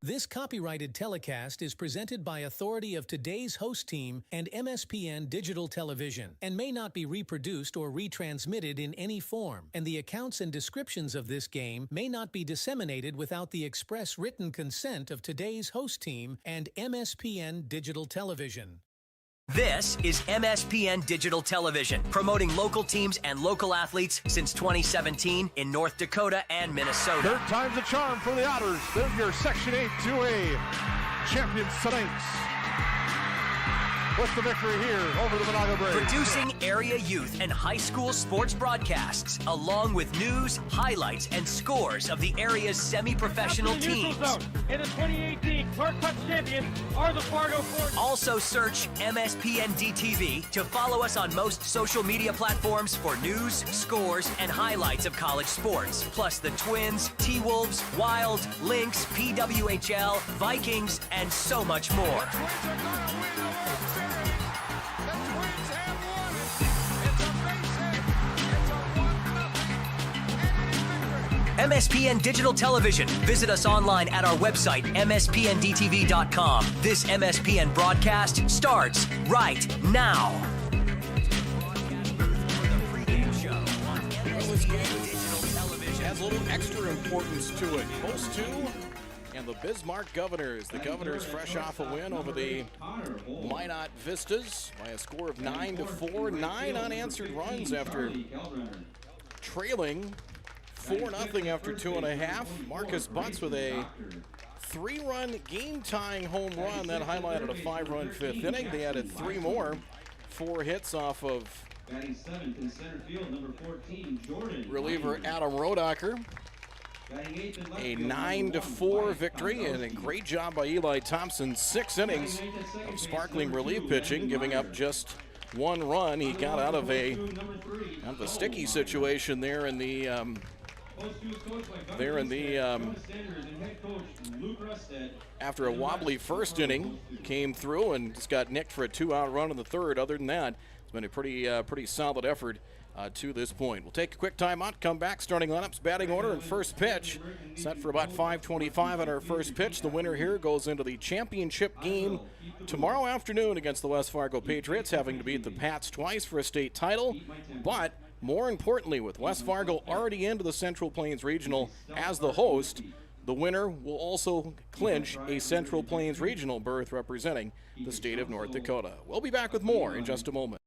This copyrighted telecast is presented by authority of today's host team and MSPN Digital Television and may not be reproduced or retransmitted in any form, and the accounts and descriptions of this game may not be disseminated without the express written consent of today's host team and MSPN Digital Television. This is MSPN Digital Television, promoting local teams and local athletes since 2017 in North Dakota and Minnesota. Third time's a charm for the Otters. They're your Section 8 2A champions tonight. What's the victory here over the Monaga Braves? Producing area youth and high school sports broadcasts, along with news, highlights, and scores of the area's semi-professional teams. In the 2018 Clark Cup champions are the Fargo Force. Also search MSPN DTV to follow us on most social media platforms for news, scores, and highlights of college sports. Plus the Twins, T-Wolves, Wild, Lynx, PWHL, Vikings, and so much more. MSPN Digital Television. Visit us online at our website, mspndtv.com. This MSPN broadcast starts right now. This game has a little extra importance to it. Host to and the Bismarck Governors. The Governors fresh off a win over the Minot Vistas by a score of 9-4. 9 unanswered runs after trailing 4-0 after 2.5. Marcus Butts with a 3-run game-tying home run that highlighted a 5-run fifth inning. They added 3 more, 4 hits off of reliever Adam Rodacker. A 9-4 victory and a great job by Eli Thompson. 6 innings of sparkling relief pitching, giving up just 1 run. He got out of a sticky situation there in the after a wobbly first inning, came through and just got nicked for a 2-out run in the third. Other than that, it's been a pretty solid effort to this point. We'll take a quick timeout, come back, starting lineups, batting order, and first pitch. Set for about 5:25 on our first pitch. The winner here goes into the championship game tomorrow afternoon against the West Fargo Patriots, having to beat the Pats twice for a state title. But more importantly, with West Fargo already into the Central Plains Regional as the host, the winner will also clinch a Central Plains Regional berth representing the state of North Dakota. We'll be back with more in just a moment.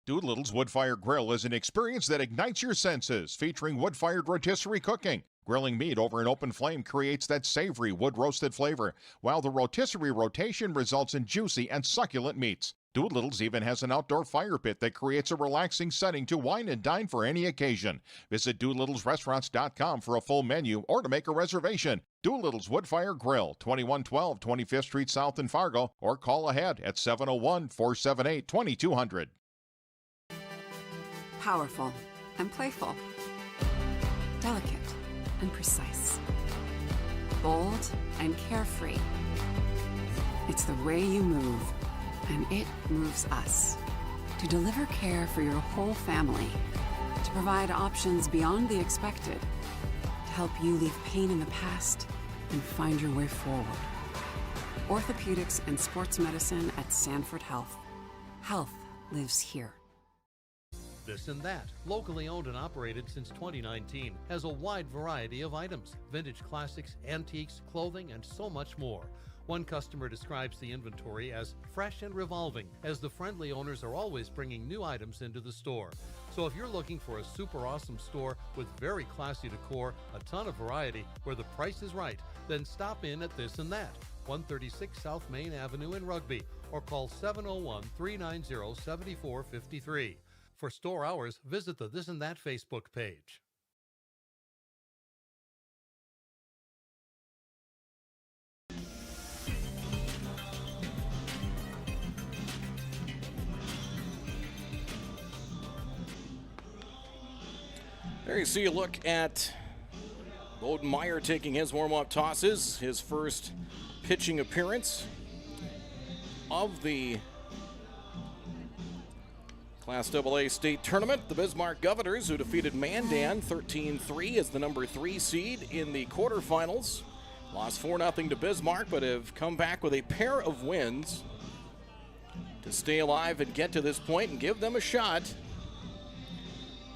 Doolittle's Wood-Fired Grill is an experience that ignites your senses, featuring wood-fired rotisserie cooking. Grilling meat over an open flame creates that savory wood-roasted flavor, while the rotisserie rotation results in juicy and succulent meats. Doolittle's even has an outdoor fire pit that creates a relaxing setting to wine and dine for any occasion. Visit DoolittlesRestaurants.com for a full menu or to make a reservation. Doolittle's Wood-Fire Grill, 2112 25th Street South in Fargo, or call ahead at 701-478-2200. Powerful and playful. Delicate and precise. Bold and carefree. It's the way you move, and it moves us. To deliver care for your whole family. To provide options beyond the expected. To help you leave pain in the past and find your way forward. Orthopedics and sports medicine at Sanford Health. Health lives here. This and That, locally owned and operated since 2019, has a wide variety of items, vintage classics, antiques, clothing, and so much more. One customer describes the inventory as fresh and revolving, as the friendly owners are always bringing new items into the store. So if you're looking for a super awesome store with very classy decor, a ton of variety, where the price is right, then stop in at This and That, 136 South Main Avenue in Rugby, or call 701-390-7453. For store hours, visit the This and That Facebook page. There you see a look at Bowden Meyer taking his warm-up tosses, his first pitching appearance of the Class AA state tournament. The Bismarck Governors, who defeated Mandan 13-3 as the number 3 seed in the quarterfinals, Lost 4-0 to Bismarck, but have come back with a pair of wins to stay alive and get to this point and give them a shot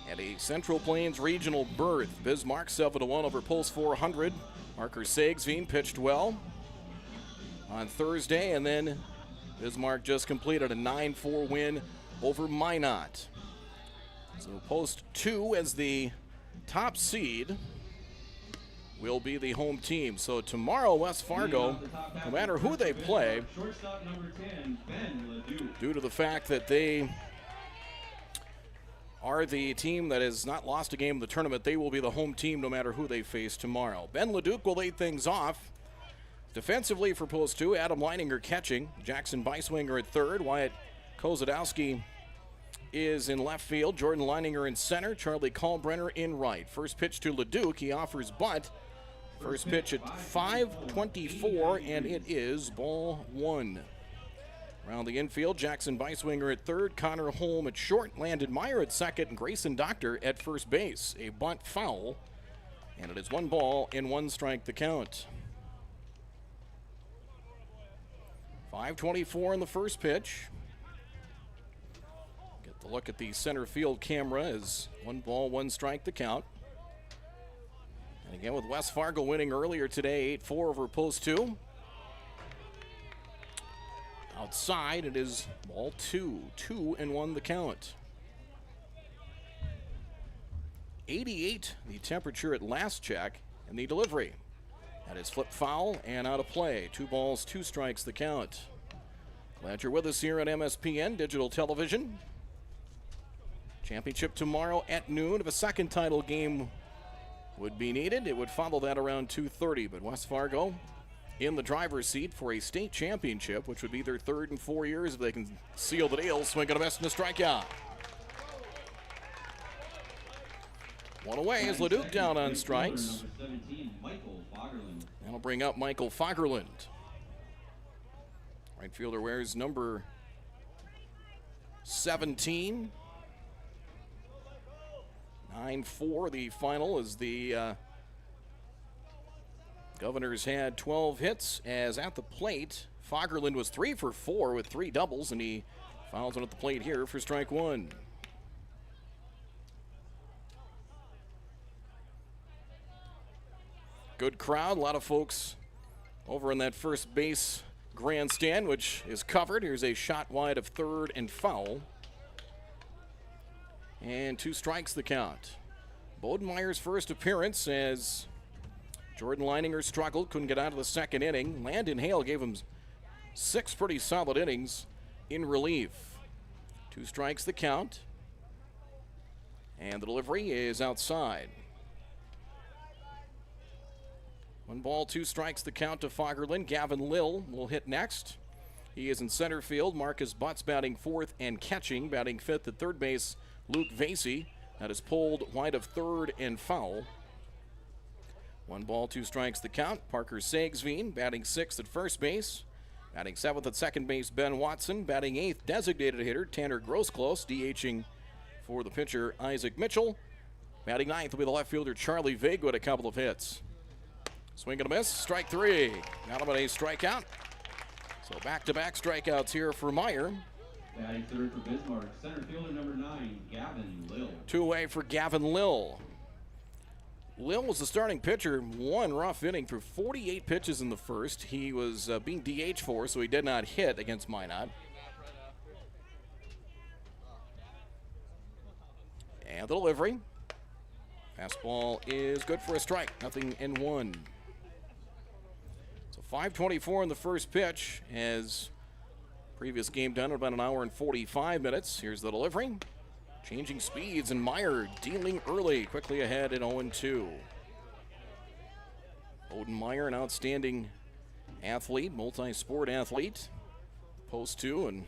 at a Central Plains regional berth. Bismarck 7-1 over Pulse 400. Marker Sagsveen pitched well on Thursday, and then Bismarck just completed a 9-4 win over Minot. So Post 2 as the top seed will be the home team. So tomorrow, West Fargo, no matter who they play, due to the fact that they are the team that has not lost a game in the tournament, they will be the home team no matter who they face tomorrow. Ben Leduc will lead things off. Defensively for Post 2, Adam Leininger catching, Jackson Beiswinger at third, Wyatt Kozadowski is in left field, Jordan Leininger in center, Charlie Kalbrenner in right. First pitch to Leduc, he offers bunt. First pitch at 5:24, and it is ball one. Around the infield, Jackson Beiswinger at third, Connor Holm at short, Landon Meyer at second, and Grayson Doctor at first base. A bunt foul, and it is 1-1 the count. 5:24 in the first pitch. Get the look at the center field camera as 1-1 the count. And again, with West Fargo winning earlier today, 8-4 over Post 2. Outside, it is ball 2. 2-1 the count. 88 the temperature at last check, and the delivery. That is flip foul and out of play. 2-2 the count. Glad you're with us here at MSPN Digital Television. Championship tomorrow at noon. If a second title game would be needed, it would follow that around 2:30. But West Fargo in the driver's seat for a state championship, which would be their third in 4 years if they can seal the deal. Swing and a miss and a strikeout. One away is Leduc down on strikes. That'll bring up Michael Fagerlund. Right fielder wears number 17. 9-4 the final as the Governors had 12 hits, as at the plate, Fagerlund was 3 for 4 with 3 doubles, and he fouls one at the plate here for strike one. Good crowd, a lot of folks over in that first base grandstand, which is covered. Here's a shot wide of third and foul. And 2 strikes the count. Bodenmeyer's first appearance as Jordan Leininger struggled, couldn't get out of the second inning. Landon Hale gave him 6 pretty solid innings in relief. 2 strikes the count. And the delivery is outside. 1-2 the count to Fagerlund. Gavin Lill will hit next. He is in center field. Marcus Butts batting fourth and catching. Batting fifth at third base, Luke Vasey. That is pulled wide of third and foul. 1-2 the count. Parker Sagsveen batting sixth at first base. Batting seventh at second base, Ben Watson. Batting eighth, designated hitter Tanner Grosclose. DHing for the pitcher, Isaac Mitchell. Batting ninth will be the left fielder Charlie Vague with a couple of hits. Swing and a miss, strike 3. Got him at a strikeout. So back-to-back strikeouts here for Meyer. Batting third for Bismarck, center fielder number 9, Gavin Lill. 2 away for Gavin Lill. Lill was the starting pitcher, 1 rough inning through 48 pitches in the first. He was being DH for, so he did not hit against Minot. And the delivery. Fastball is good for a strike, 0-1. So 5:24 in the first pitch, as previous game done in about 1 hour and 45 minutes. Here's the delivery. Changing speeds, and Meyer dealing early, quickly ahead at 0-2. Bodenmeyer, an outstanding athlete, multi-sport athlete. Post 2, and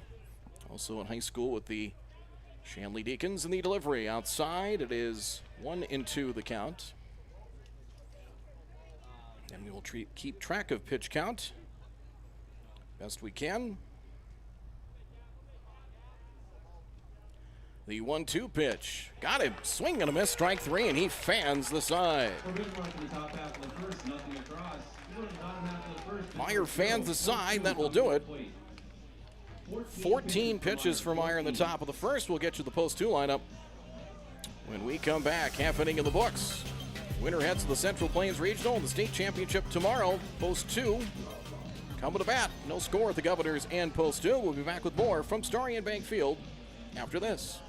also in high school with the Shanley Deacons. And the delivery outside, it is 1-2 the count. And we will keep track of pitch count best we can. The 1-2 pitch. Got him. Swing and a miss, strike 3, and he fans the side. For Bismarck in the top half of the first, 0 across. Meyer fans the side. That will do it. 14 pitches for Meyer in the top of the first. We'll get you the post 2 lineup when we come back. Half inning in the books. Winner heads to the Central Plains Regional and the state championship tomorrow. Post 2 coming to bat. No score at the Governors and post 2. We'll be back with more from Starry and Bank Field after this.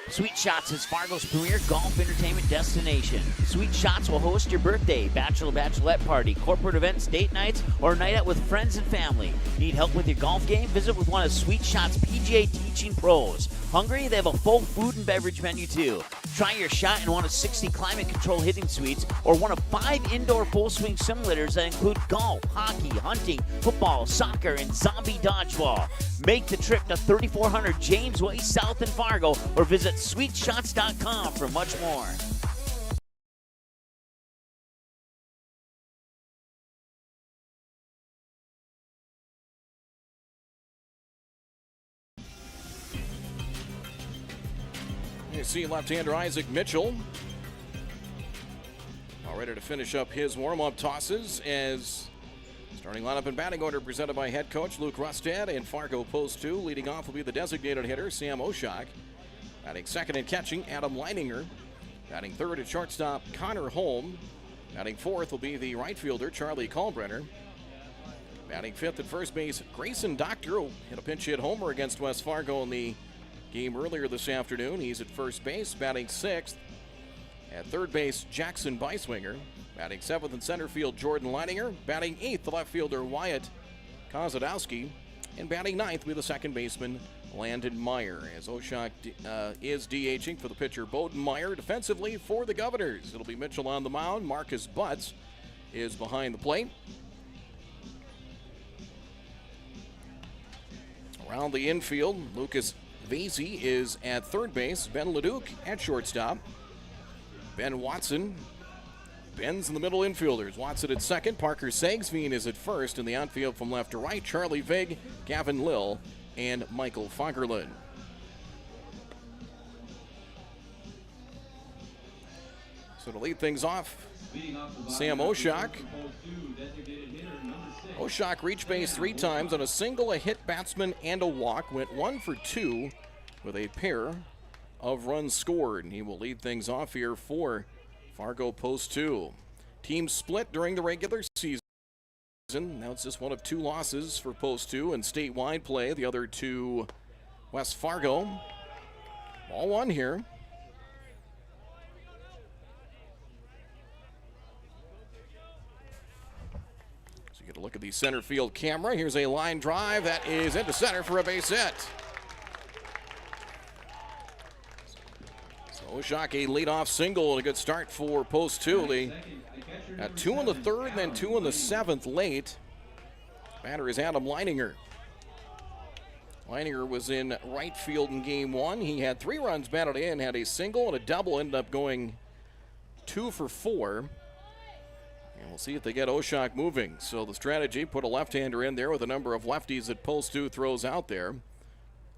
Sweet Shots is Fargo's premier golf entertainment destination. Sweet Shots will host your birthday, bachelorette party, corporate events, date nights, or a night out with friends and family. Need help with your golf game? Visit with one of Sweet Shots' PGA teaching pros. Hungry? They have a full food and beverage menu too. Try your shot in one of 60 climate control hitting suites or one of 5 indoor full swing simulators that include golf, hockey, hunting, football, soccer, and zombie dodgeball. Make the trip to 3400 James Way South in Fargo or visit sweetshots.com for much more. You see left-hander Isaac Mitchell all ready to finish up his warm-up tosses as starting lineup and batting order presented by head coach Luke Rustad and Fargo post 2. Leading off will be the designated hitter Sam Oshak. Batting second and catching Adam Leininger. Batting third at shortstop Connor Holm. Batting fourth will be the right fielder Charlie Kalbrenner. Batting fifth at first base Grayson Doctor, who hit a pinch hit homer against West Fargo in the game earlier this afternoon. He's at first base. Batting sixth at third base Jackson Beiswinger. Batting seventh in center field Jordan Leininger. Batting eighth the left fielder Wyatt Kozadowski. And batting ninth will be the second baseman Landon Meyer, as Oshak is DHing for the pitcher Bowden Meyer. Defensively for the Governors, it'll be Mitchell on the mound. Marcus Butts is behind the plate. Around the infield, Lucas Vasey is at third base. Ben Leduc at shortstop. Ben Watson. Ben's in the middle infielders. Watson at second. Parker Sagsveen is at first. In the outfield from left to right, Charlie Vig, Gavin Lill, and Michael Fagerlund. So to lead things off, Sam Oshak. Oshak reached base 3 times on a single, a hit batsman, and a walk. Went 1 for 2 with a pair of runs scored. And he will lead things off here for Fargo post 2. Team split during the regular season. Now it's just one of 2 losses for post 2 in statewide play. The other 2 West Fargo. Ball 1 here. So you get a look at the center field camera. Here's a line drive that is into center for a base hit. So Oshak a leadoff single and a good start for post 2. They got 2 in the third and then 2 in the 7th late. Batter is Adam Leininger. Leininger was in right field in game 1. He had 3 runs batted in, had a single and a double, ended up going 2 for 4. And we'll see if they get Oshak moving. So the strategy, put a left-hander in there with a number of lefties that post 2 throws out there.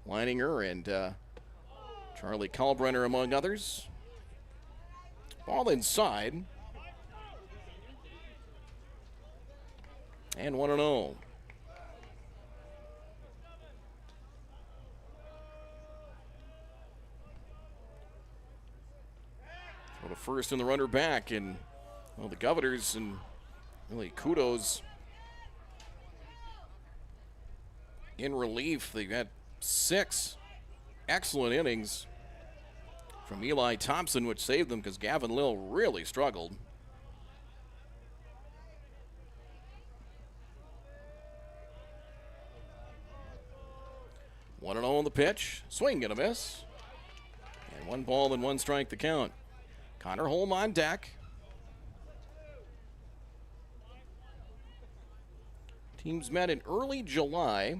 Leininger and Charlie Kalbrenner among others. Ball inside. And 1-0. Throw to first and the runner back. And well, the Governors, and really kudos in relief. They've had 6 excellent innings from Eli Thompson, which saved them because Gavin Lill really struggled. One and 0 on the pitch. Swing and a miss. And 1 ball and 1 strike the count. Connor Holm on deck. Teams met in early July.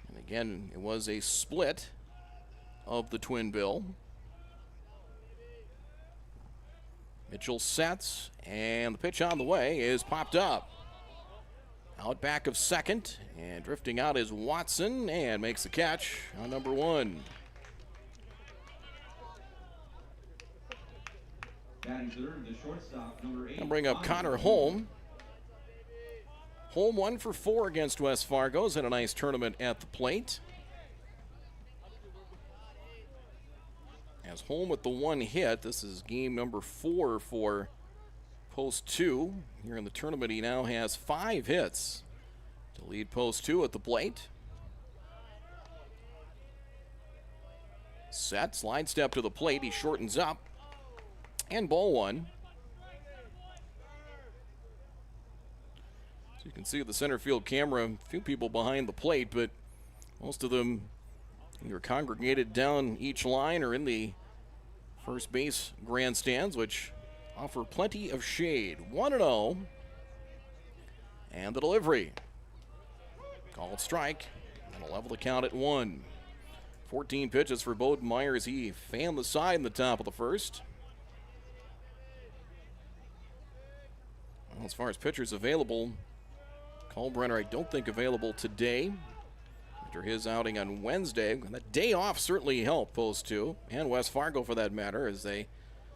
And again, it was a split of the twin bill. Mitchell sets, and the pitch on the way is popped up. Out back of second, and drifting out is Watson, and makes the catch on number 1. Batting third, the shortstop, number 8. And bring up Connor Holm. Holm 1 for 4 against West Fargo. Had a nice tournament at the plate. As Holm with the 1 hit. This is game number 4 for Post 2. Here in the tournament, he now has 5 hits to lead Post 2 at the plate. Set, slide step to the plate. He shortens up. And ball 1. So you can see the center field camera, a few people behind the plate, but most of them either congregated down each line or in the first base grandstands, which offer plenty of shade. 1-0. And the delivery. Called strike. And a level the count at 1. 14 pitches for Bowden Myers. He fanned the side in the top of the first. Well, as far as pitchers available, Kalbrenner I don't think available today after his outing on Wednesday. That day off certainly helped Post 2 and West Fargo for that matter as they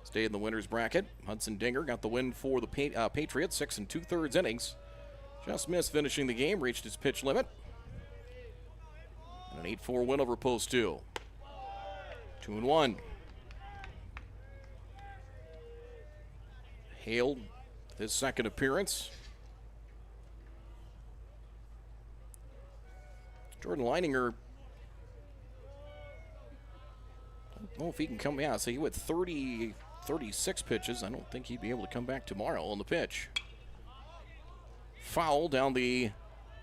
stayed in the winner's bracket. Hudson Dinger got the win for the Patriots, 6 2/3 innings. Just missed finishing the game, reached his pitch limit. And an 8-4 win over Post 2. 2-1. Hale, his second appearance. Jordan Leininger, I don't know if he can come. Yeah, so he went 36 pitches. I don't think he'd be able to come back tomorrow on the pitch. Foul down the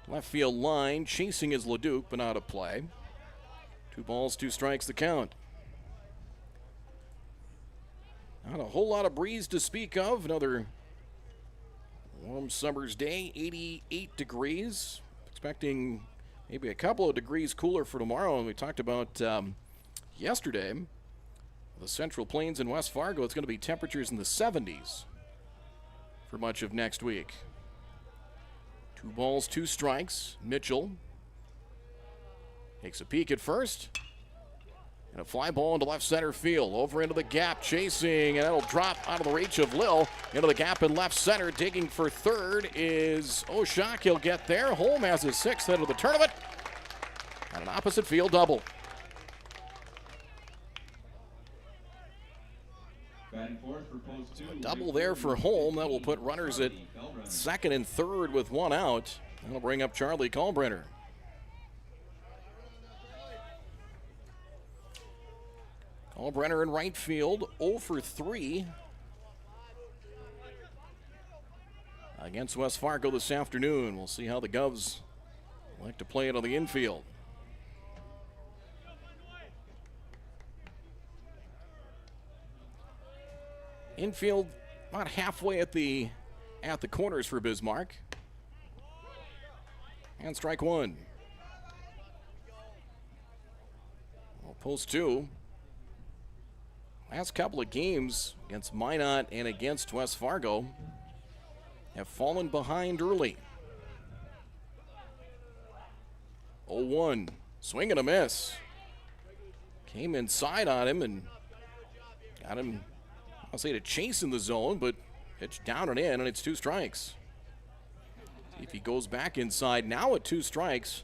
left field line. Chasing is Leduc, but out of play. 2 balls, 2 strikes the count. Not a whole lot of breeze to speak of. Another warm summer's day, 88 degrees. Expecting maybe a couple of degrees cooler for tomorrow. And we talked about yesterday, the Central Plains in West Fargo, it's going to be temperatures in the 70s for much of next week. 2 balls, 2 strikes. Mitchell takes a peek at first. And a fly ball into left center field. Over into the gap, chasing, and that'll drop out of the reach of Lil. Into the gap in left center, digging for third is Oshak. He'll get there. Holm has his 6th hit of the tournament. And an opposite field double. Batting fourth for Post 2. A double there for Holm. That will put runners at second and third with 1 out. That'll bring up Charlie Kalbrenner. Kalbrenner in right field, 0 for 3 against West Fargo this afternoon. We'll see how the Govs like to play it on the infield. Infield about halfway at the corners for Bismarck. And strike 1. Well, Post 2. Last couple of games against Minot and against West Fargo have fallen behind early. 0-1. Swing and a miss. Came inside on him and got him, I'll say, to chase in the zone, but pitched down and in, and it's 2 strikes. See if he goes back inside now at 2 strikes.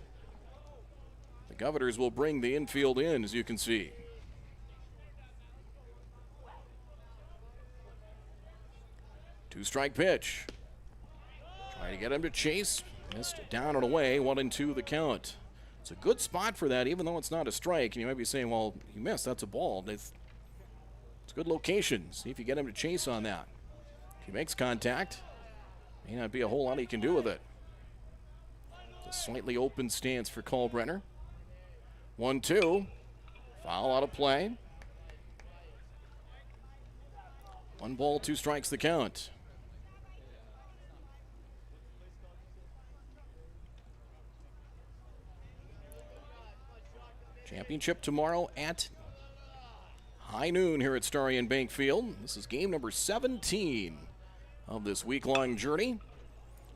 The Governors will bring the infield in, as you can see. Two-strike pitch. Trying to get him to chase. Missed down and away. 1-2 the count. It's a good spot for that, even though it's not a strike. And you might be saying, well, you missed. That's a ball. It's a good location. See if you get him to chase on that. If he makes contact, may not be a whole lot he can do with it. It's a slightly open stance for Kalbrenner. 1-2. Foul out of play. 1 ball, 2 strikes the count. Championship tomorrow at high noon here at Starion Bank Field. This is game number 17 of this week-long journey.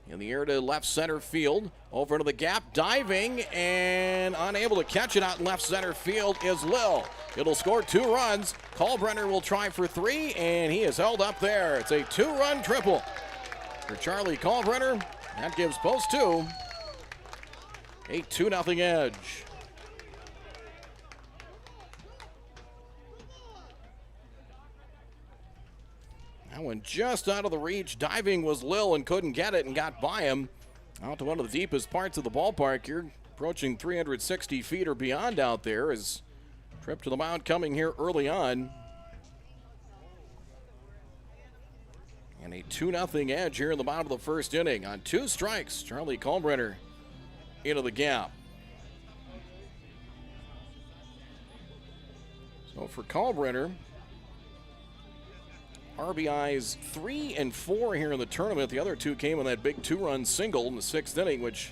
In the air to left center field. Over to the gap, diving, and unable to catch it out in left center field is Lil. It'll score 2 runs. Kalbrenner will try for 3, and he is held up there. It's a 2-run triple for Charlie Kalbrenner. That gives post 2 a 2-0 edge. That one just out of the reach. Diving was Lil and couldn't get it and got by him. Out to one of the deepest parts of the ballpark. You're approaching 360 feet or beyond out there. As trip to the mound coming here early on. And a 2-0 edge here in the bottom of the first inning. On 2 strikes, Charlie Kalbrenner into the gap. So for Kalbrenner, RBIs 3 and 4 here in the tournament. The other 2 came in that big 2-run single in the 6th inning, which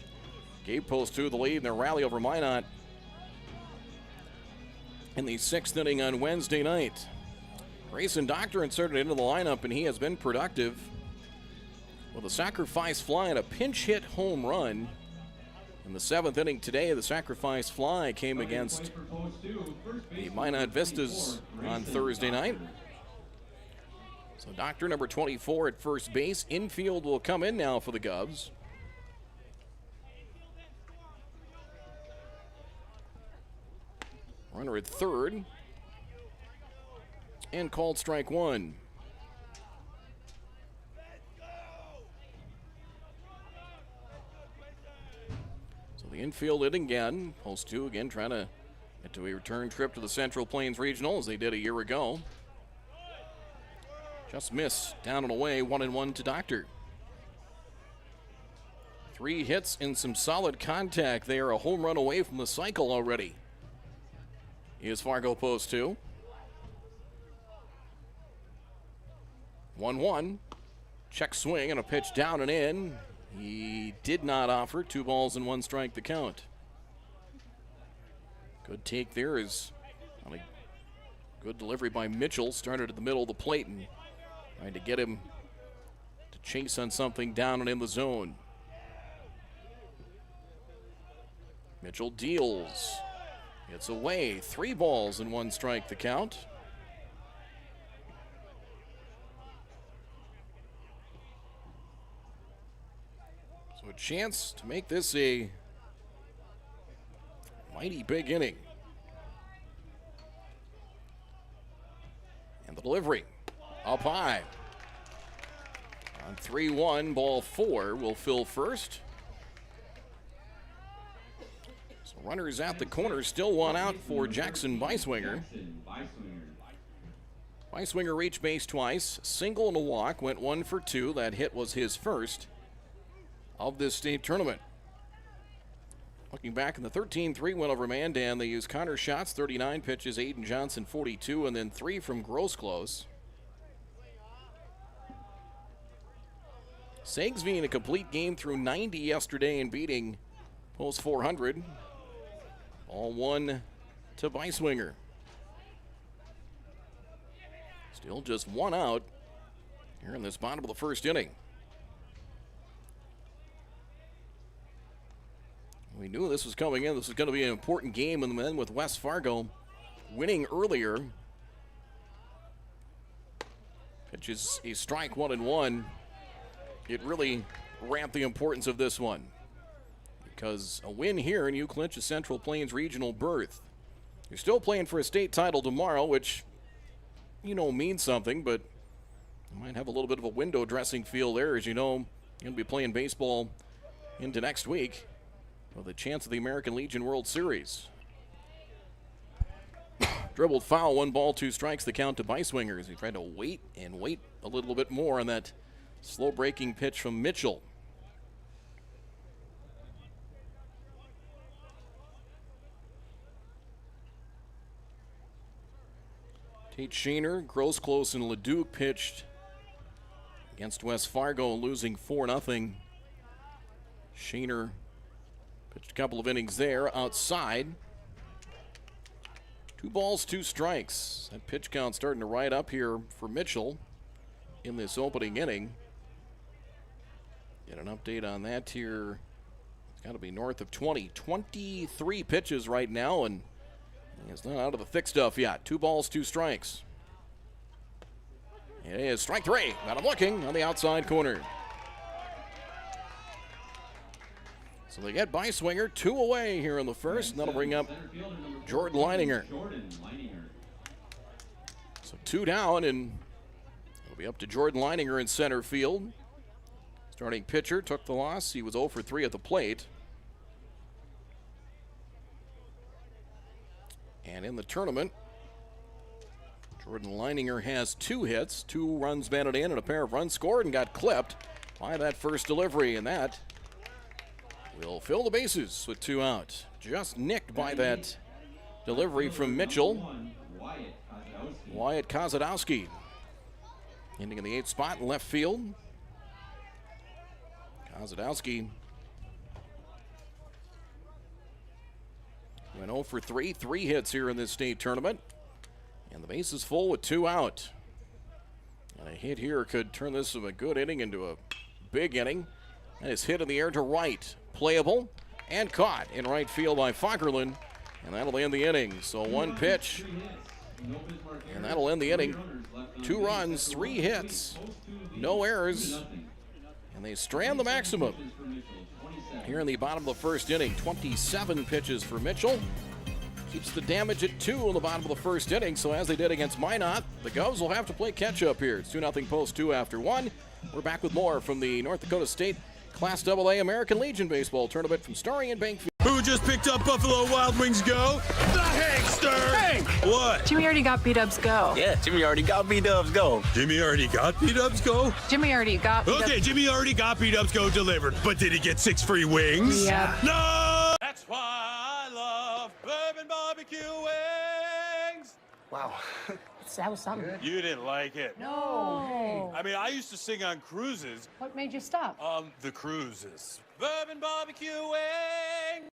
gave post 2 the lead in their rally over Minot in the 6th inning on Wednesday night. Grayson Doctor inserted into the lineup, and he has been productive with a sacrifice fly and a pinch hit home run. In the 7th inning today, the sacrifice fly came against the Minot Vistas on Thursday night. So Doctor, number 24 at first base. Infield will come in now for the Govs. Runner at third. And called strike 1. So the infield in again. Post 2 again, trying to get to a return trip to the Central Plains Regional as they did a year ago. Just missed, down and away, 1-1 to Doctor. 3 hits and some solid contact. They are a home run away from the cycle already. Here's Fargo post 2. 1-1. Check swing and a pitch down and in. He did not offer. 2 balls and 1 strike the count. Good take there is on a good delivery by Mitchell. Started at the middle of the plate and trying to get him to chase on something down and in the zone. Mitchell deals. It's away. 3 balls and 1 strike the count. So a chance to make this a mighty big inning. And the delivery up high. On 3-1, ball 4 will fill first. So runners at the corner, still 1 out for Jackson Beiswinger. Beiswinger reached base twice, single and a walk, went 1 for 2. That hit was his first of this state tournament. Looking back in the 13-3 win over Mandan, they used Connor Schatz, 39 pitches, Aiden Johnson, 42, and then 3 from Grosclose. Sagsby in a complete game through 90 yesterday and beating Post 400. All 1 to Beiswinger. Still just 1 out here in this bottom of the first inning. We knew this was coming in. This was going to be an important game, and then with West Fargo winning earlier. Pitches a strike 1-1. It really ramped the importance of this one, because a win here and you clinch a Central Plains regional berth. You're still playing for a state title tomorrow, which, you know, means something, but you might have a little bit of a window dressing feel there. As you know, you're going to be playing baseball into next week with a chance of the American Legion World Series. Dribbled foul, 1 ball, 2 strikes, the count to Beiswinger as he tried to wait and wait a little bit more on that slow breaking pitch from Mitchell. Tate Shaner, Grosclose, and Leduc pitched against West Fargo, losing 4-0. Shaner pitched a couple of innings there outside. 2 balls, 2 strikes. That pitch count starting to ride up here for Mitchell in this opening inning. Get an update on that here. It's got to be north of 20. 23 pitches right now, and it's not out of the thick stuff yet. 2 balls, 2 strikes. It is strike 3. Got him looking on the outside corner. So they get by Swinger, 2 away here in the first, and that'll bring up Jordan Leininger. So 2 down, and it'll be up to Jordan Leininger in center field. Starting pitcher took the loss. He was 0 for 3 at the plate. And in the tournament, Jordan Leininger has 2 hits, 2 runs batted in, and a pair of runs scored, and got clipped by that first delivery, and that will fill the bases with 2 out. Just nicked by that delivery from Mitchell. Wyatt Kozadowski, ending in the 8th spot in left field. Kozadowski went 0 for 3, 3 hits here in this state tournament. And the base is full with 2 out. And a hit here could turn this from a good inning into a big inning. And it's hit in the air to right. Playable and caught in right field by Fagerlund. And that'll end the inning. So 1 pitch. And that'll end the inning. 2 runs, 3 hits, no errors. And they strand the maximum here in the bottom of the first inning. 27 pitches for Mitchell. Keeps the damage at 2 in the bottom of the first inning. So as they did against Minot, the Govs will have to play catch up here. It's 2-0 post 2 after 1. We're back with more from the North Dakota State Class AA American Legion Baseball Tournament from Starry and Bankfield. Who just picked up Buffalo Wild Wings Go? The Hankster! Hank! What? Jimmy already got B-Dubs Go. Yeah, Jimmy already got B-Dubs Go. Jimmy already got B-Dubs Go? Jimmy already got B-Dubs. Okay, Jimmy already got B-Dubs Go delivered, but did he get 6 free wings? Yeah. No! That's why I love bourbon barbecue wings! Wow. That was something. You didn't like it. No. I mean, I used to sing on cruises. What made you stop? The cruises. Bourbon barbecue wings!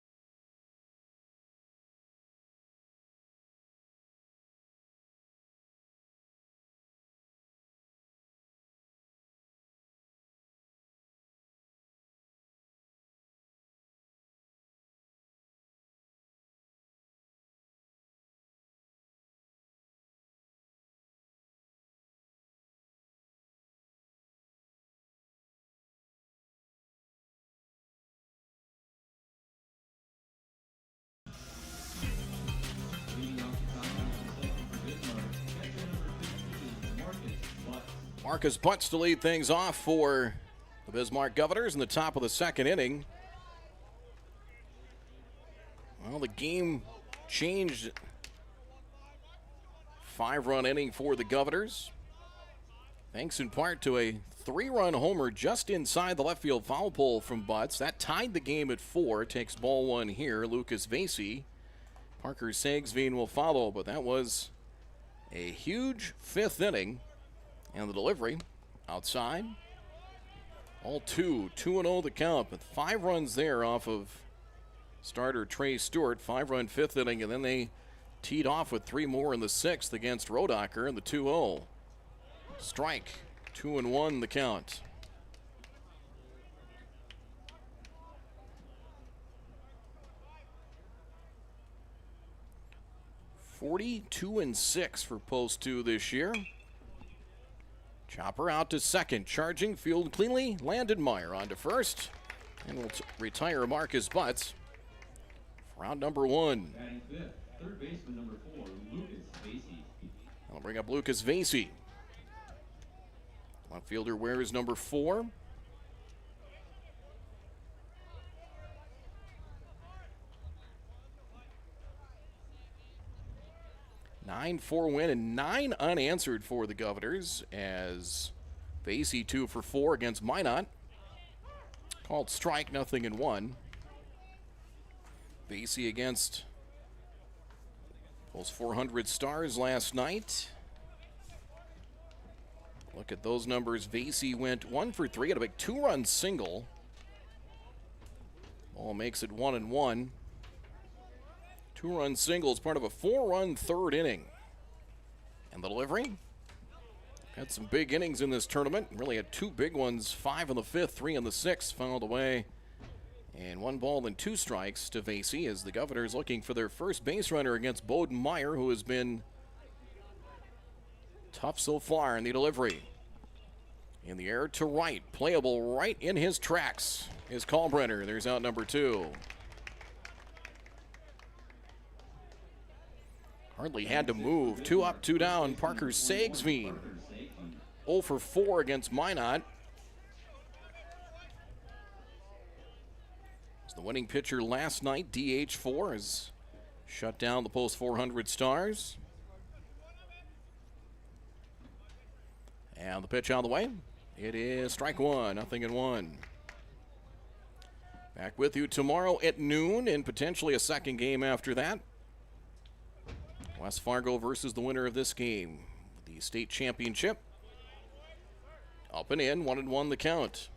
Marcus Butts to lead things off for the Bismarck Governors in the top of the second inning. Well, the game changed. 5-run inning for the Governors, thanks in part to a 3-run homer just inside the left field foul pole from Butts. That tied the game at 4. Takes ball 1 here. Lucas Vasey. Parker Sagsveen will follow, but that was a huge 5th inning. And the delivery outside. All 2-0 the count, but 5 runs there off of starter Trey Stewart. 5-run 5th inning, and then they teed off with 3 more in the 6th against Rodacker in the 2-0. Strike, 2-1 the count. (42-6) for post 2 this year. Chopper out to second, charging, field cleanly. Landon Meyer on to first, and we'll retire Marcus Butts for round number 1. Batting 5th, third baseman number 4, Lucas Vasey. I'll bring up Lucas Vasey. Left fielder wears number 4. (9-4) win and 9 unanswered for the Governors as Vasey 2 for 4 against Minot. Called strike, 0-1. Vasey against those 400 stars last night. Look at those numbers. Vasey went 1 for 3 at a big 2-run single. Ball makes it 1-1. 2-run single is part of a 4-run 3rd inning. And the delivery? Had some big innings in this tournament. Really had two big ones, 5 in the 5th, 3 in the 6th, fouled away. And 1 ball and 2 strikes to Vasey as the Governors looking for their first base runner against Bowden Meyer, who has been tough so far in the delivery. In the air to right, playable right in his tracks is Kalbrenner. There's out number 2. Hardly had to move. 2 up, 2 down. Parker Sagsveen 0 for 4 against Minot. The winning pitcher last night, DH4, has shut down the post 400 Stars. And the pitch out of the way. It is strike 1, 0-1. Back with you tomorrow at noon and potentially a second game after that. West Fargo versus the winner of this game. The state championship. Up and in, 1-1 the count.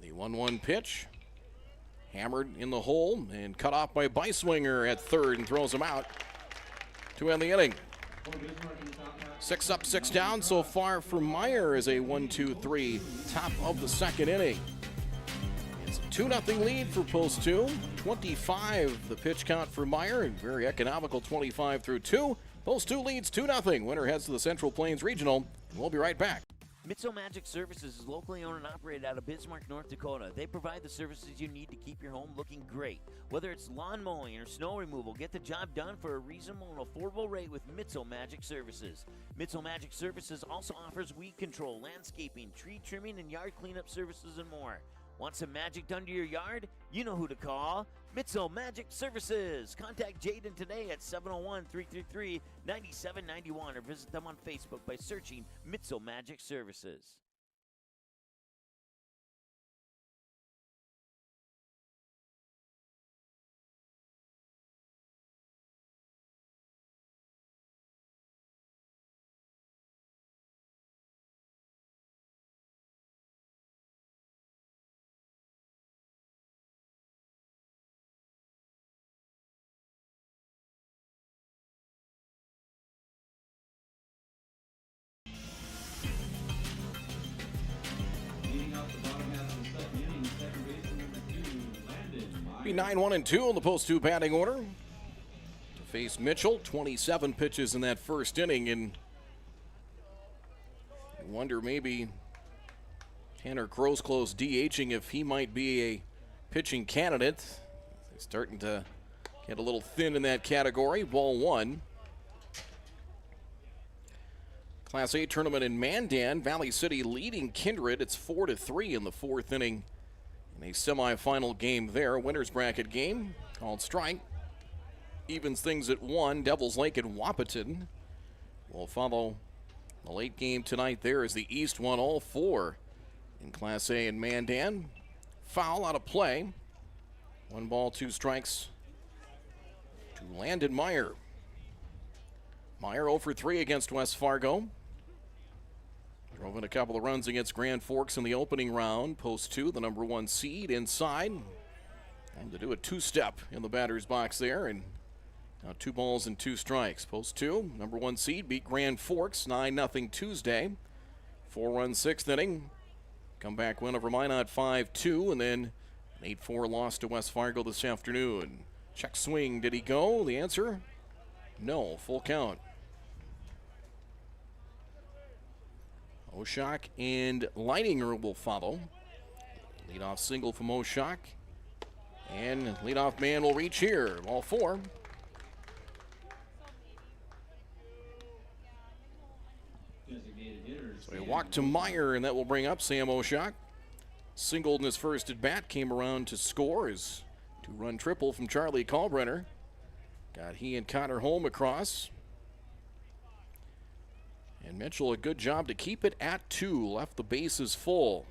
The 1-1 pitch. Hammered in the hole and cut off by Beiswinger at third and throws him out to end the inning. 6 up, 6 down so far for Meyer as a 1-2-3 top of the second inning. It's a 2-0 lead for post 2. 25 the pitch count for Meyer and very economical 25 through 2. Post 2 leads 2-0. Winner heads to the Central Plains Regional. We'll be right back. Mitzel Magic Services is locally owned and operated out of Bismarck, North Dakota. They provide the services you need to keep your home looking great. Whether it's lawn mowing or snow removal, get the job done for a reasonable and affordable rate with Mitzel Magic Services. Mitzel Magic Services also offers weed control, landscaping, tree trimming, and yard cleanup services and more. Want some magic done to your yard? You know who to call. Mitzel Magic Services. Contact Jaden today at 701-333-9791 or visit them on Facebook by searching Mitzel Magic Services. Be 9-1-2 on the post 2 batting order. To face Mitchell, 27 pitches in that first inning, and you wonder maybe Tanner Grosclose DHing if he might be a pitching candidate. They're starting to get a little thin in that category. Ball 1. Class A tournament in Mandan. Valley City leading Kindred. It's 4-3 in the 4th inning. In a semifinal game there, winner's bracket game called strike. Evens things at 1. Devils Lake and Wahpeton will follow the late game tonight there as the East won all 4 in Class A in Mandan. Foul out of play. 1 ball, 2 strikes to Landon Meyer. Meyer 0 for 3 against West Fargo. Drove in a couple of runs against Grand Forks in the opening round. Post 2, the number 1 seed inside. Time to do a 2-step in the batter's box there. And now 2 balls and 2 strikes. Post 2, number 1 seed beat Grand Forks 9-0 Tuesday. 4-run 6th inning. Comeback win over Minot 5-2. And then an 8-4 loss to West Fargo this afternoon. Check swing. Did he go? The answer, no. Full count. Oshak and Leininger will follow. Leadoff single from Oshak. And leadoff man will reach here. Ball 4. So a walk to Meyer, and that will bring up Sam Oshak. Singled in his first at bat, came around to score his 2-run triple from Charlie Kalbrenner. Got he and Connor Holm across. And Mitchell, a good job to keep it at 2. Left the bases full.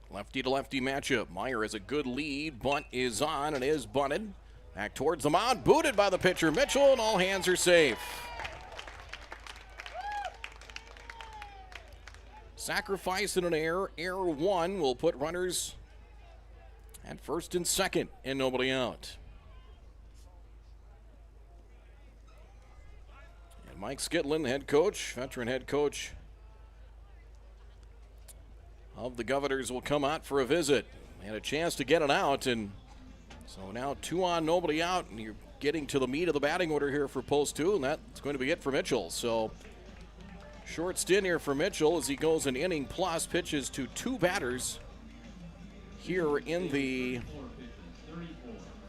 Lefty to lefty matchup. Meyer has a good lead. Bunt is on and is bunted. Back towards the mound, booted by the pitcher Mitchell, and all hands are safe. Sacrifice and an error. Error one will put runners at first and second and nobody out. And Mike Skitlin, head coach, veteran head coach of the Governors, will come out for a visit. They had a chance to get it out, and so now 2 on, nobody out, and you're getting to the meat of the batting order here for post 2, and that's going to be it for Mitchell. So short stint here for Mitchell as he goes an inning plus, pitches to 2 batters here in the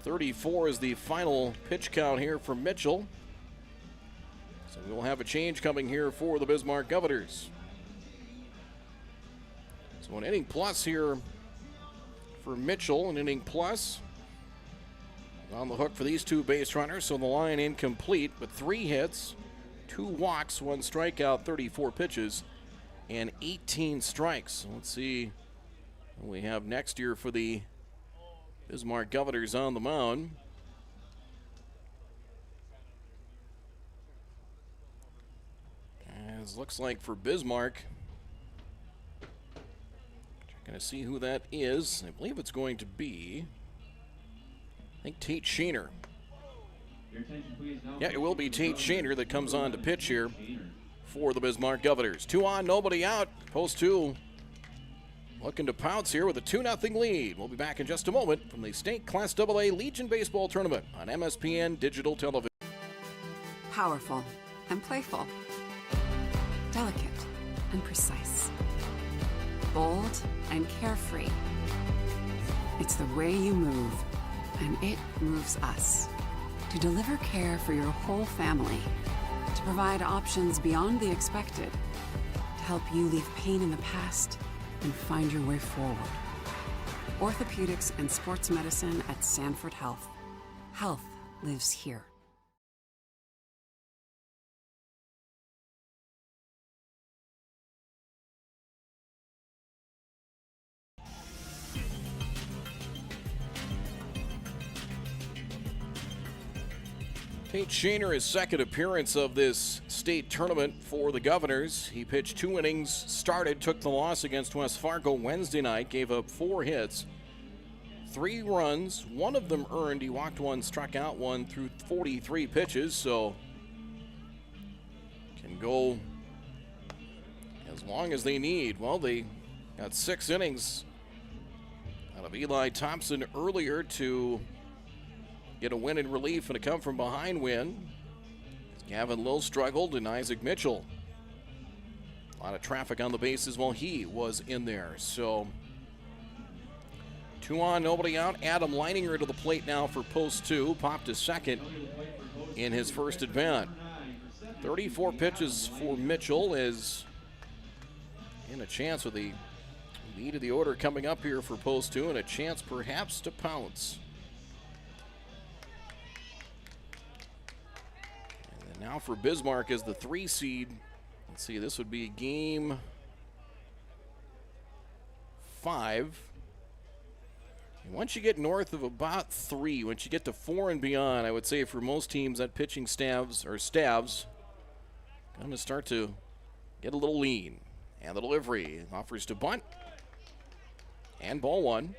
34 is the final pitch count here for Mitchell. So we'll have a change coming here for the Bismarck Governors. So an inning plus here for Mitchell, an inning plus. On the hook for these 2 base runners, so the line incomplete, but 3 hits, 2 walks, 1 strikeout, 34 pitches, and 18 strikes. So let's see what we have next year for the Bismarck Governors on the mound. As looks like for Bismarck, going to see who that is. I believe it's going to be, I think, Tate Sheener. Yeah, it will be Tate Sheener that comes on to pitch here for the Bismarck Governors. 2 on, nobody out. Post 2 looking to pounce here with a 2-0 lead. We'll be back in just a moment from the State Class AA Legion Baseball Tournament on MSPN Digital Television. Powerful and playful. Delicate and precise. Bold and carefree. It's the way you move, and it moves us. To deliver care for your whole family. To provide options beyond the expected. To help you leave pain in the past and find your way forward. Orthopedics and sports medicine at Sanford Health. Health lives here. Tate Sheener, his second appearance of this state tournament for the Governors. He pitched 2 innings, started, took the loss against West Fargo Wednesday night, gave up 4 hits, 3 runs, 1 of them earned. He walked 1, struck out 1 through 43 pitches, so can go as long as they need. Well, they got 6 innings out of Eli Thompson earlier to get a win in relief and a come from behind win. Gavin Lill struggled, and Isaac Mitchell. A lot of traffic on the bases while he was in there. So 2 on, nobody out. Adam Leininger to the plate now for post 2. Popped to second in his first at bat. 34 pitches for Mitchell is in a chance with the lead of the order coming up here for post 2 and a chance perhaps to pounce. Now for Bismarck as the 3 seed. Let's see, this would be game 5. And once you get north of about 3, once you get to 4 and beyond, I would say for most teams that pitching staffs going to start to get a little lean. And the delivery offers to bunt. And ball 1.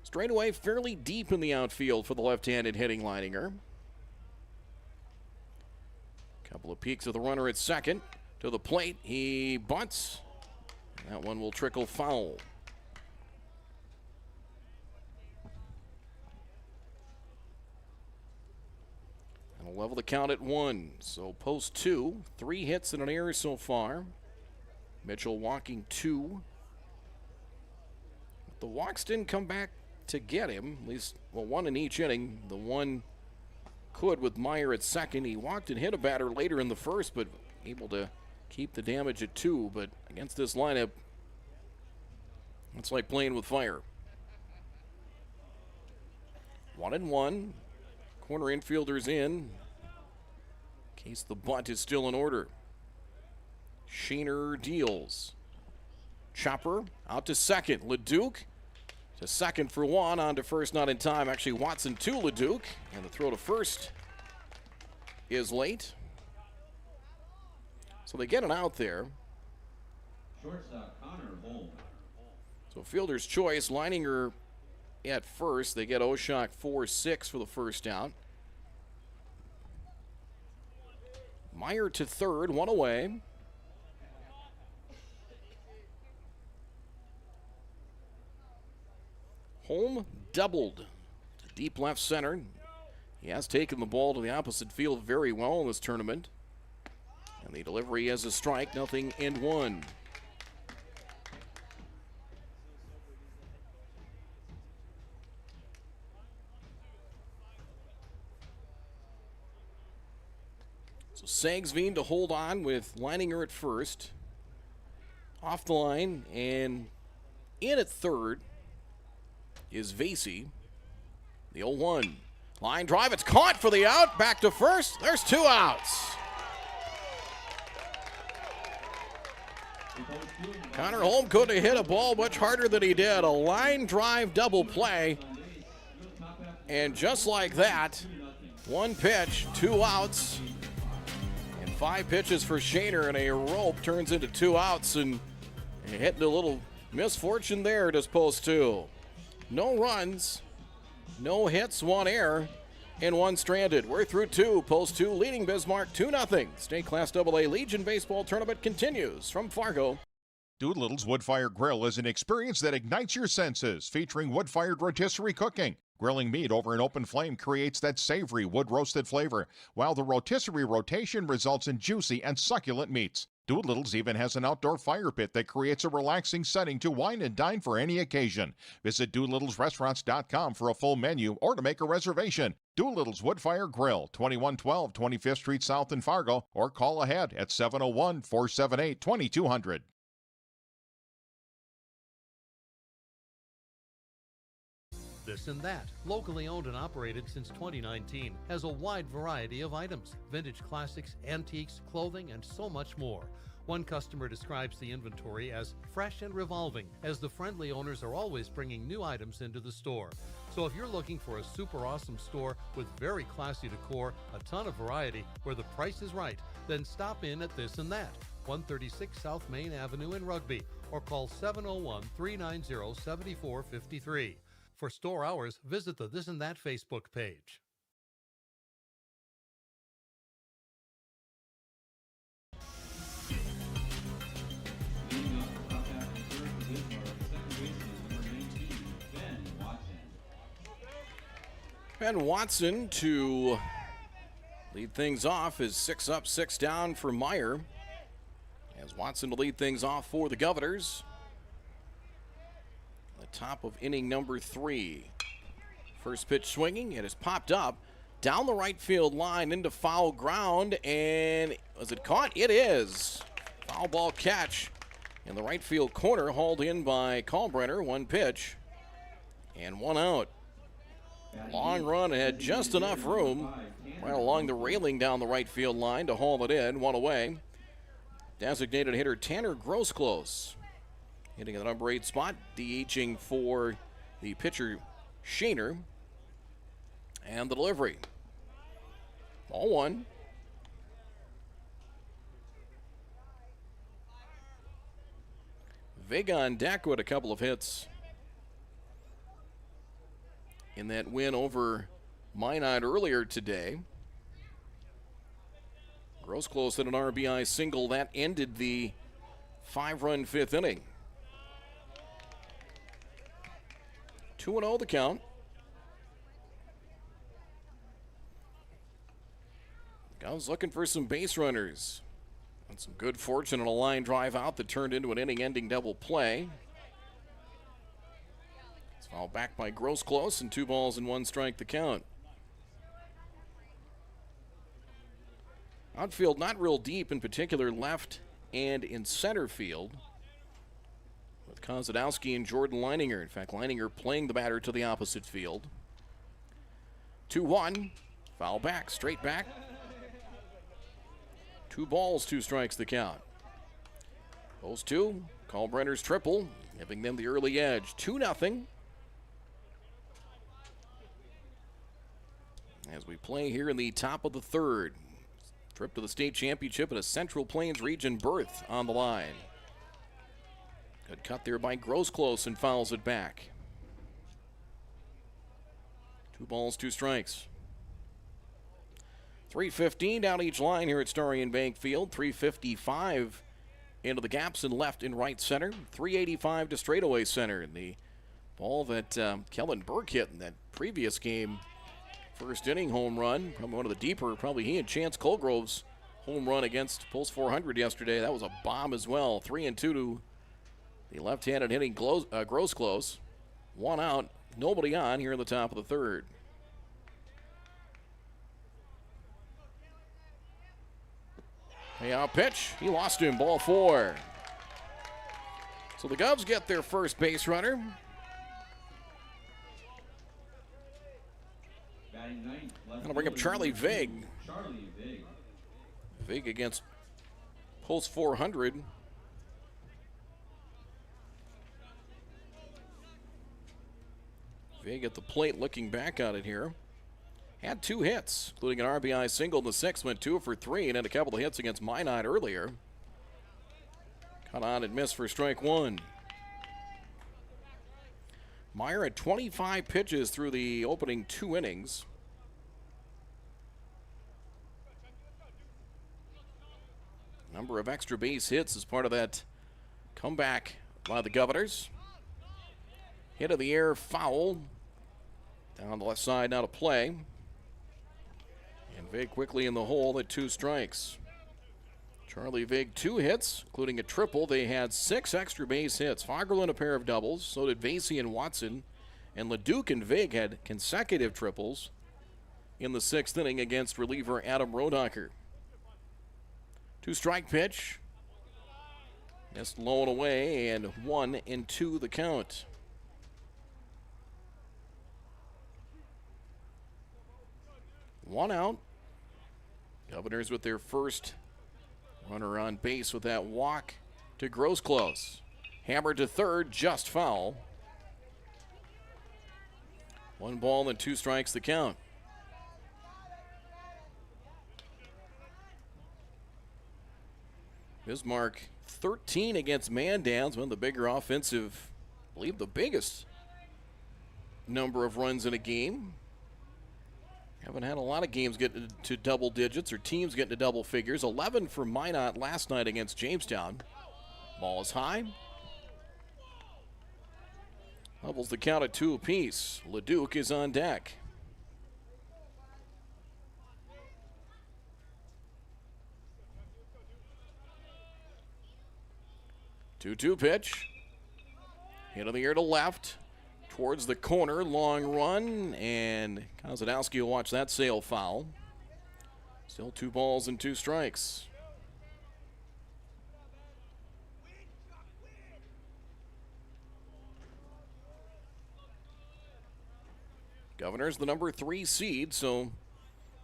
Straightaway fairly deep in the outfield for the left-handed hitting Leininger. Couple of peeks of the runner at second. To the plate, he bunts. That one will trickle foul. And we'll level the count at 1. So post 2, 3 hits and an error so far. Mitchell walking 2. The walks didn't come back to get him, at least, well, 1 in each inning. The one could with Meyer at second. He walked and hit a batter later in the first, but able to keep the damage at 2. But against this lineup, it's like playing with fire. 1-1. Corner infielders in. in case the bunt is still in order. Sheener deals. Chopper out to second. LeDuc to second for one. On to first, not in time. Actually, Watson to LeDuc. And the throw to first is late. So they get an out there. Shortstop Connor Holm. So fielder's choice. Leininger at first. They get Oshak 4-6 for the first out. Meyer to third. One away. Holm doubled to deep left center. He has taken the ball to the opposite field very well in this tournament. And the delivery is a strike, 0-1. So Sagsveen to hold on with Leininger at first. Off the line and in at third is Vasey. The 0-1. Line drive, it's caught for the out. Back to first. There's 2 outs. Connor Holm couldn't have hit a ball much harder than he did. A line drive double play. And just like that, 1 pitch, 2 outs. And 5 pitches for Sheener, and a rope turns into 2 outs. And hitting a little misfortune there to post 2. No runs, no hits, 1 error, and 1 stranded. We're through 2. Post 2 leading Bismarck 2-0. State Class AA Legion Baseball Tournament continues from Fargo. Doolittle's Wood-Fired Grill is an experience that ignites your senses, featuring wood-fired rotisserie cooking. Grilling meat over an open flame creates that savory wood-roasted flavor, while the rotisserie rotation results in juicy and succulent meats. Doolittle's even has an outdoor fire pit that creates a relaxing setting to wine and dine for any occasion. Visit DoolittlesRestaurants.com for a full menu or to make a reservation. Doolittle's Wood-Fire Grill, 2112 25th Street South in Fargo, or call ahead at 701-478-2200. This and That, locally owned and operated since 2019, has a wide variety of items: vintage classics, antiques, clothing, and so much more. One customer describes the inventory as fresh and revolving, as the friendly owners are always bringing new items into the store. So if you're looking for a super awesome store with very classy decor, a ton of variety, where the price is right, then stop in at This and That, 136 South Main Avenue in Rugby, or call 701-390-7453. For store hours, visit the This and That Facebook page. Leading off the top half of the third for Bismarck, second baseman number 19, Ben Watson. Ben Watson to lead things off is 6 up, 6 down for Meyer. As Watson to lead things off for the Governors. The top of inning number 3. First pitch swinging, it is popped up down the right field line into foul ground, and was it caught? It is. Foul ball catch in the right field corner, hauled in by Kalbrenner. 1 pitch and 1 out. Long run, had just enough room right along the railing down the right field line to haul it in. 1 away. Designated hitter Tanner Grosclose hitting the number 8 spot, DHing for the pitcher Sheener. And the delivery. Ball 1. Vega on deck with a couple of hits in that win over Minot earlier today. Grosclose hit an RBI single that ended the 5-run 5th inning. 2-0 the count. Guys looking for some base runners. And some good fortune on a line drive out that turned into an inning-ending double play. It's fouled back by Grosclose, and 2 balls and 1 strike the count. Outfield not real deep, in particular left and in center field, with Kozadowski and Jordan Leininger. In fact, Leininger playing the batter to the opposite field. 2-1, foul back, straight back. 2 balls, 2 strikes the count. Those two, Kalbrenner's triple, giving them the early edge. 2-0. As we play here in the top of the third. Trip to the state championship and a Central Plains region berth on the line. Good cut there by Grosclose and fouls it back. 2 balls, 2 strikes. 3:15 down each line here at Starion Bank Field. 3:55 into the gaps in left and right center. 3:85 to straightaway center. And the ball that Kellen Burke hit in that previous game, first inning home run, probably one of the deeper, probably he and Chance Colgrove's home run against Pulse 400 yesterday. That was a bomb as well. 3-2 to the left-handed hitting Grosclose. 1 out, nobody on here in the top of the third. Payout pitch. He lost him. Ball 4. So the Govs get their first base runner. That'll bring up Charlie Vig. Vig against Pulse 400. Vig at the plate looking back at it here. Had 2 hits, including an RBI single in the 6th, went 2 for 3, and had a couple of hits against Minot earlier. Cut on and missed for strike 1. Meyer had 25 pitches through the opening 2 innings. Number of extra base hits as part of that comeback by the Governors. Hit of the air, foul. Down the left side, now to play. And Vig quickly in the hole at 2 strikes. Charlie Vig 2 hits, including a triple. They had 6 extra base hits. Fagerlund a pair of doubles. So did Vasey and Watson. And Leduc and Vig had consecutive triples in the 6th inning against reliever Adam Rodacher. 2-strike pitch. Missed low and away, and 1-2 the count. One out. Governors with their first runner on base with that walk to Grosclose. Hammered to third, just foul. 1 ball and 2 strikes the count. Bismarck 13 against Mandans, one of the bigger offensive, I believe the biggest number of runs in a game. Haven't had a lot of games get to double digits or teams get to double figures. 11 for Minot last night against Jamestown. Ball is high. Levels the count at 2 apiece. Leduc is on deck. Two-two pitch. Hit of the air to left. Towards the corner, long run, and Kozadowski will watch that sail foul. Still 2 balls and 2 strikes. Governors the number 3 seed, so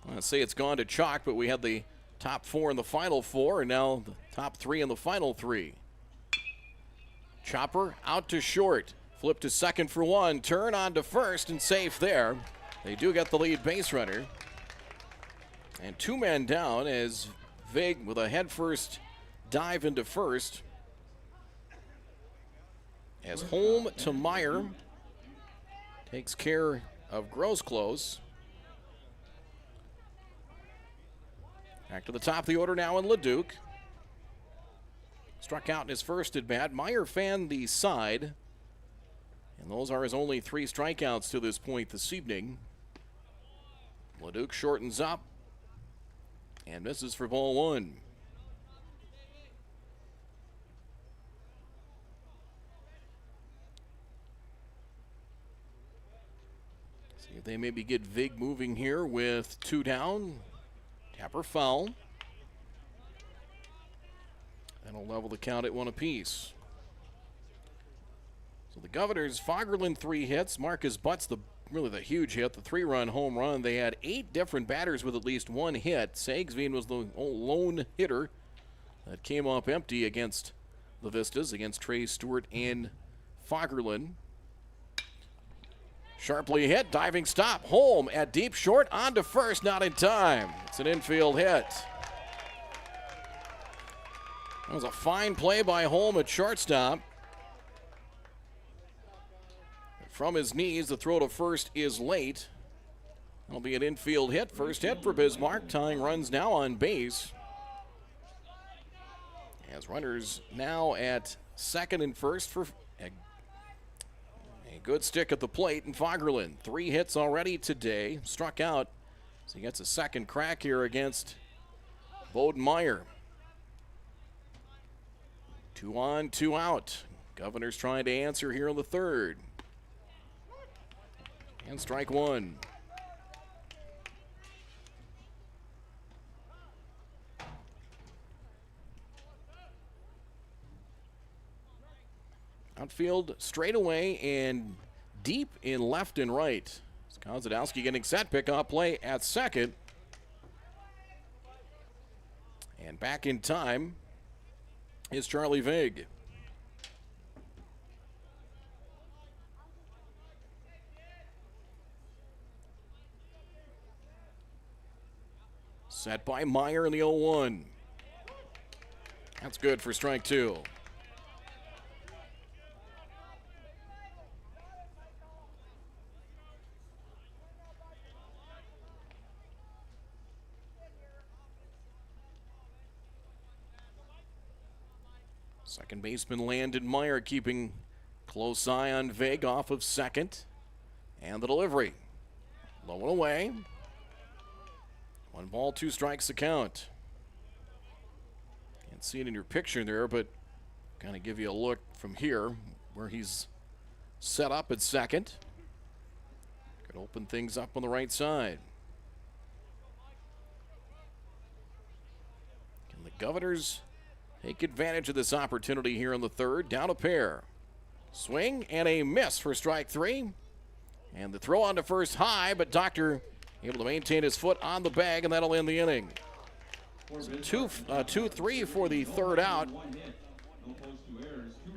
let's say it's gone to chalk, but we had the top 4 in the final 4, and now the top 3 in the final 3. Chopper out to short. Flip to second for 1. Turn on to first and safe there. They do get the lead base runner. And 2 men down as Vig with a headfirst dive into first. As home to Meyer takes care of Grosclose. Back to the top of the order now in Leduc. Struck out in his first at bat. Meyer fanned the side. And those are his only 3 strikeouts to this point this evening. Leduc shortens up and misses for ball 1. See if they maybe get Vig moving here with 2 down. Tapper foul. That'll level the count at 1 apiece. So the Governors, Fagerlund 3 hits. Marcus Butts, the really the huge hit, the 3-run home run. They had 8 different batters with at least 1 hit. Sagsveen was the lone hitter that came up empty against the Vistas, against Trey Stewart and Fagerlund. Sharply hit, diving stop. Holm at deep short, on to first, not in time. It's an infield hit. That was a fine play by Holm at shortstop. From his knees, the throw to first is late. That'll be an infield hit. First hit for Bismarck, tying runs now on base. As runners now at second and first for a good stick at the plate in Fagerlund. 3 hits already today. Struck out, so he gets a second crack here against Bodenmeyer. 2 on, 2 out. Governor's trying to answer here in the third. And strike 1. Outfield straightaway and deep in left and right. Kozadowski getting set, pick-up play at second. And back in time is Charlie Vig. Set by Meyer in the 0-1. That's good for strike 2. Second baseman Landon Meyer keeping close eye on Vig off of second. And the delivery. Low and away. 1 ball, 2 strikes the count. Can't see it in your picture there, but kind of give you a look from here where he's set up at second. Could open things up on the right side. Can the Governors take advantage of this opportunity here in the third? Down a pair. Swing and a miss for strike 3. And the throw on to first high, but Doctor able to maintain his foot on the bag, and that'll end the inning. 2-3 for the third out.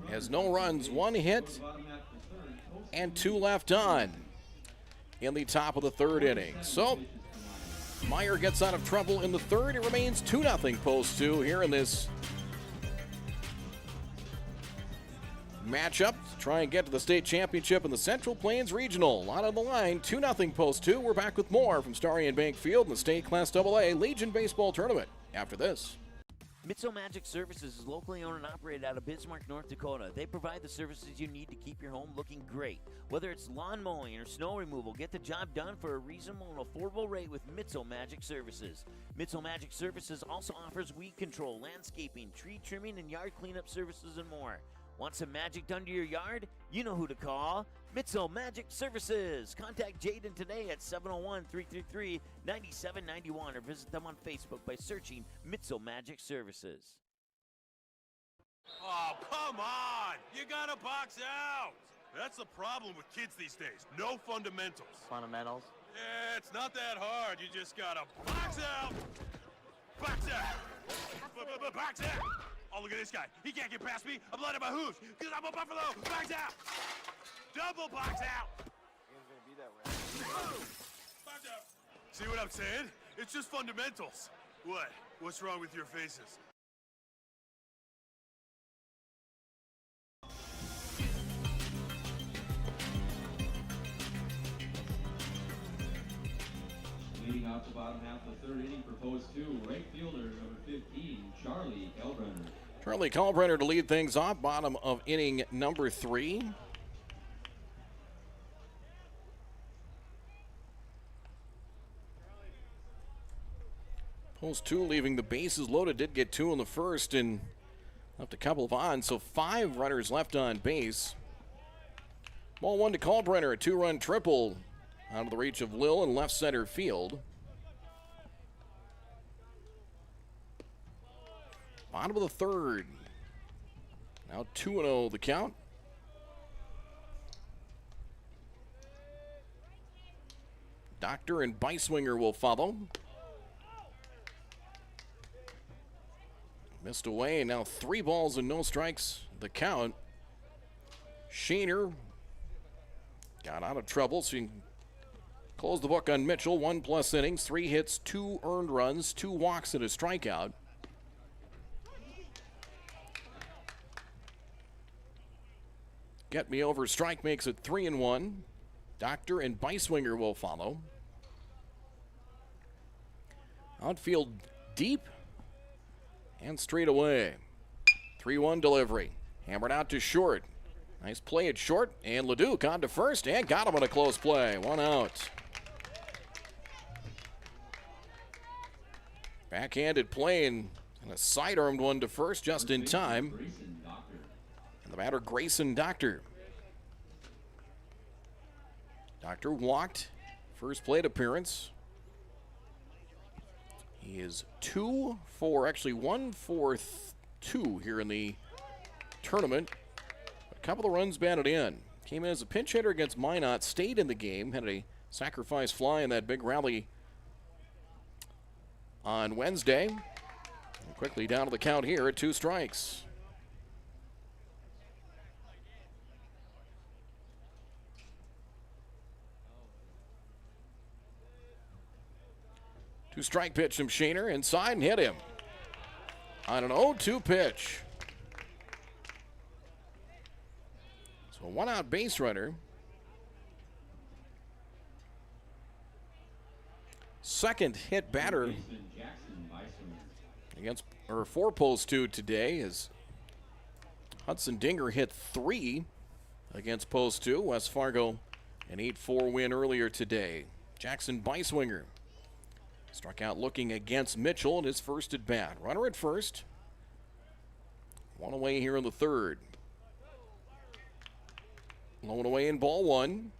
Has no runs, 1 hit, and 2 left on in the top of the third inning. So Meyer gets out of trouble in the third. It remains 2-0 post 2 here in this matchup to try and get to the state championship in the Central Plains Regional. A lot on the line, 2-0 post 2. We're back with more from Starry and Bank Field in the State Class AA Legion Baseball Tournament after this. Mitzel Magic Services is locally owned and operated out of Bismarck, North Dakota. They provide the services you need to keep your home looking great. Whether it's lawn mowing or snow removal, get the job done for a reasonable and affordable rate with Mitzel Magic Services. Mitzel Magic Services also offers weed control, landscaping, tree trimming, and yard cleanup services and more. Want some magic done to your yard? You know who to call. Mitzel Magic Services. Contact Jaden today at 701-333-9791 or visit them on Facebook by searching Mitzel Magic Services. Oh, come on! You gotta box out! That's the problem with kids these days. No fundamentals. Fundamentals? Yeah, it's not that hard. You just gotta box out! Box out! Box out! Oh, look at this guy. He can't get past me. I'm letting my hooves because I'm a Buffalo. Box out! Double box out! Game's gonna be that way. Box out! See what I'm saying? It's just fundamentals. What? What's wrong with your faces? Leading off the bottom half of the third inning for post 2, right fielder number 15, Charlie Kalbrenner. Charlie Kalbrenner to lead things off, bottom of inning number 3. Post 2 leaving the bases loaded, did get 2 in the first and left a couple of on, so 5 runners left on base. Ball 1 to Kalbrenner, a 2-run triple out of the reach of Lill in left center field. Bottom of the third. Now 2-0 the count. Doctor and Beiswinger will follow. Missed away, now 3 balls and no strikes, the count. Sheener got out of trouble, so you can close the book on Mitchell. 1+ innings, 3 hits, 2 earned runs, 2 walks, and a strikeout. Get me over strike makes it 3-1. Doctor and Beiswinger will follow. Outfield deep and straight away. 3-1 delivery. Hammered out to short. Nice play at short, and LeDuc on to first and got him on a close play. 1 out. Backhanded play and a sidearmed one to first just in time. And the batter, Grayson Doctor. Doctor walked first plate appearance. He is 1 for 2 here in the tournament. A couple of runs batted in. Came in as a pinch hitter against Minot, stayed in the game, had a sacrifice fly in that big rally on Wednesday. And quickly down to the count here at 2 strikes. Two-strike pitch from Sheener inside and hit him on an 0-2 pitch. So a 1-out base runner. Second hit batter against for post 2 today is Hudson Dinger hit 3 against post 2. West Fargo an 8-4 win earlier today. Jackson Beiswinger struck out looking against Mitchell in his first at bat. Runner at first. 1 away here in the 3rd. Low and away in ball 1.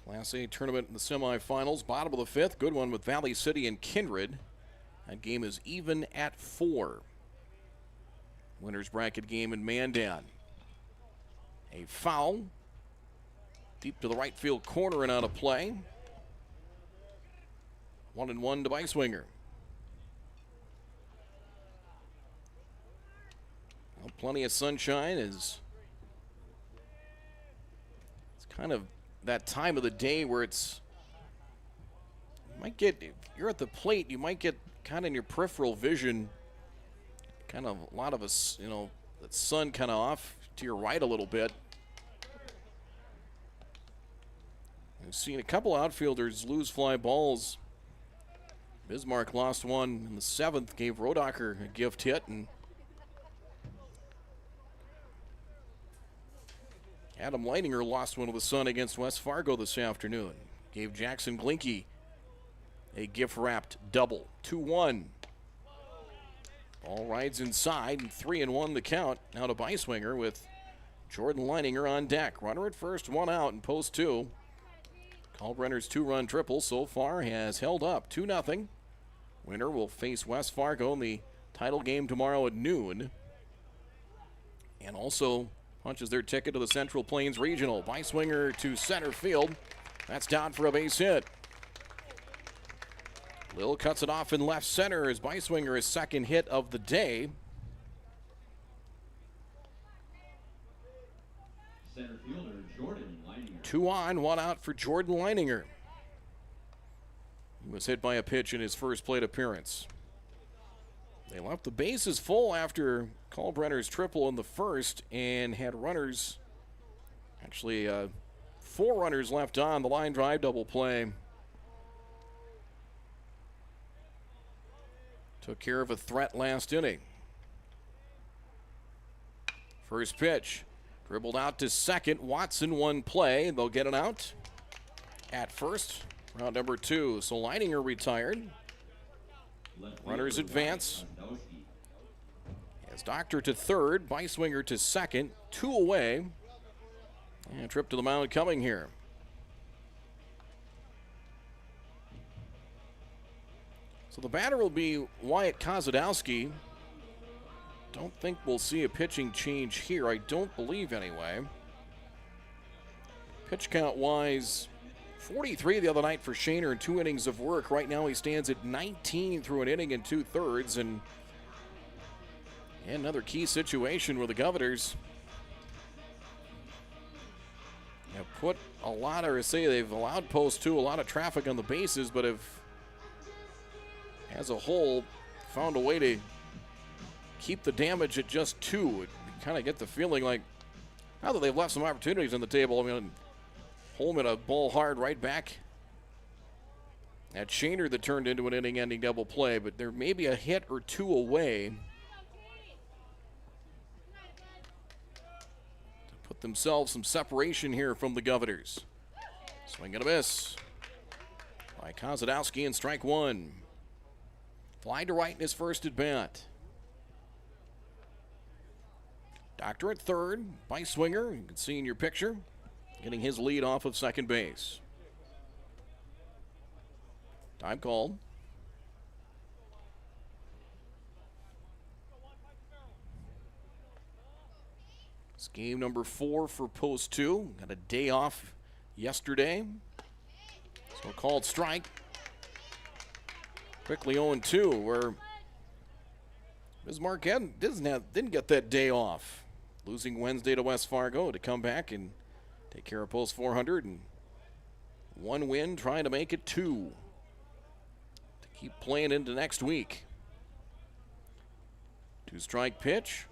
Class A tournament in the semifinals. Bottom of the 5th. Good one with Valley City and Kindred. That game is even at 4. Winners bracket game in Mandan. A foul. Deep to the right field corner and out of play. 1-1 to Beiswinger. Well, plenty of sunshine as it's kind of that time of the day where it's you might get, if you're at the plate, you might get kind of in your peripheral vision, kind of a lot of us, you know, the sun kind of off to your right a little bit. We've seen a couple outfielders lose fly balls. Bismarck lost one in the 7th, gave Rodacher a gift hit, and Adam Leininger lost one of the sun against West Fargo this afternoon. Gave Jackson Glinke a gift-wrapped double. 2-1. Ball rides inside, and 3-1 the count. Now to Beiswinger with Jordan Leininger on deck. Runner at first, 1 out in post 2. Kalbrenner's 2-run triple so far has held up 2-0. Winner will face West Fargo in the title game tomorrow at noon. And also punches their ticket to the Central Plains Regional. Beiswinger to center field. That's down for a base hit. Lil cuts it off in left center as Beiswinger is second hit of the day. Center fielder Jordan Leininger. 2 on, 1 out for Jordan Leininger. He was hit by a pitch in his first plate appearance. They left the bases full after Kalbrenner's triple in the first and had runners, actually 4 runners left on the line drive double play. Took care of a threat last inning. First pitch, dribbled out to second. Watson 1 play. They'll get it out at first. Round number 2. So Leininger retired. Runners advance. As Doctor to third, Beiswinger to second. 2 away. And a trip to the mound coming here. So the batter will be Wyatt Kozadowski. Don't think we'll see a pitching change here. I don't believe anyway. Pitch count wise, 43 the other night for Shaner in 2 innings of work. Right now he stands at 19 through an inning and 2/3. And another key situation where the Governors have put a lot, or say they've allowed post 2, a lot of traffic on the bases, but have, as a whole, found a way to keep the damage at just 2. You kind of get the feeling like, now that they've left some opportunities on the table, I mean, Holman a ball hard right back at Shaner that turned into an inning-ending double play, but there may be a hit or 2 away to put themselves some separation here from the Governors. Swing and a miss by Kozadowski, and strike 1. Fly to right in his first at bat. Doctor at third by Swinger. You can see in your picture, getting his lead off of second base. Time called. It's game number 4 for post 2. Got a day off yesterday. So called strike. Quickly 0-2, where Bismarck didn't get that day off. Losing Wednesday to West Fargo to come back and take care of post 400, and 1 win, trying to make it 2 to keep playing into next week. 2-strike pitch.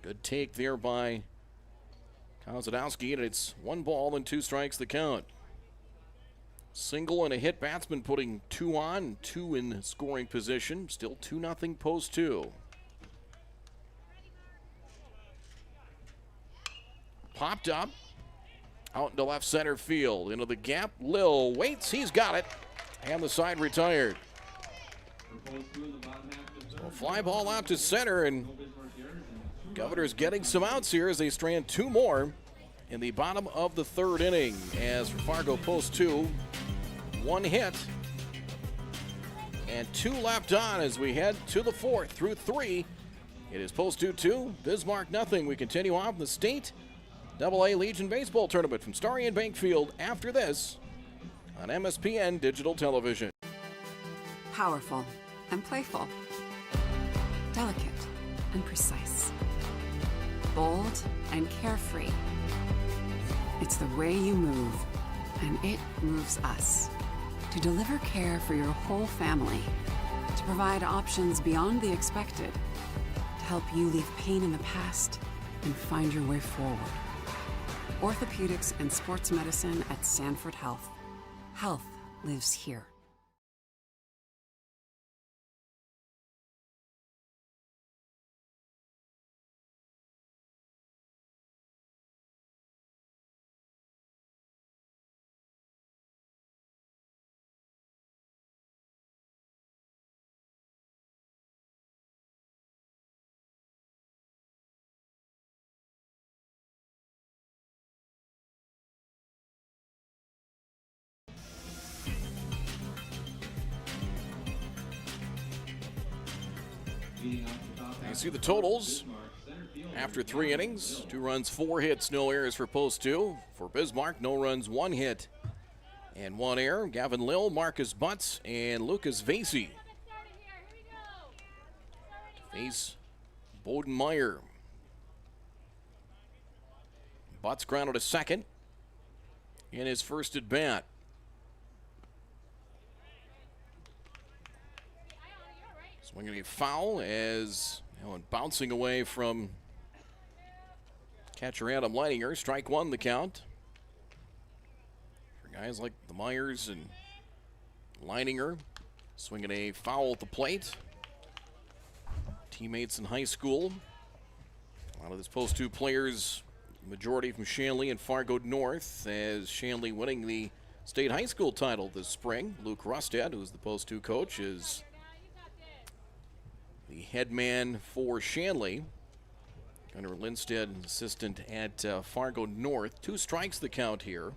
Good take there by Kozadowski, and it's 1 ball and 2 strikes the count. Single and a hit batsman putting 2 on, 2 in scoring position. Still 2-0 post 2. Popped up, out into left center field. Into the gap, Lil waits, he's got it. And the side retired. So fly ball out to center, and Governors getting some outs here as they strand 2 more in the bottom of the 3rd inning. As for Fargo post 2, 1 hit and 2 left on as we head to the 4th through 3. It is post 2-2, Bismarck nothing. We continue on the state AA Legion Baseball Tournament from Starry and Bankfield after this on MSPN Digital Television. Powerful and playful. Delicate and precise. Bold and carefree. It's the way you move, and it moves us. To deliver care for your whole family. To provide options beyond the expected. To help you leave pain in the past and find your way forward. Orthopedics and sports medicine at Sanford Health. Health lives here. You see the totals after 3 innings. 2 runs, 4 hits, no errors for post 2. For Bismarck, no runs, 1 hit and 1 error. Gavin Lill, Marcus Butts, and Lucas Vasey. To face Bodenmeyer. Butts grounded a second in his first at bat. Swinging a foul as bouncing away from catcher Adam Leininger. Strike 1 the count. For guys like the Myers and Leininger, swinging a foul at the plate. Teammates in high school. A lot of this post 2 players, majority from Shanley and Fargo North, as Shanley winning the state high school title this spring. Luke Rustad, who's the post 2 coach, is the head man for Shanley. Gunnar Lindstedt, assistant at Fargo North. 2 strikes the count here.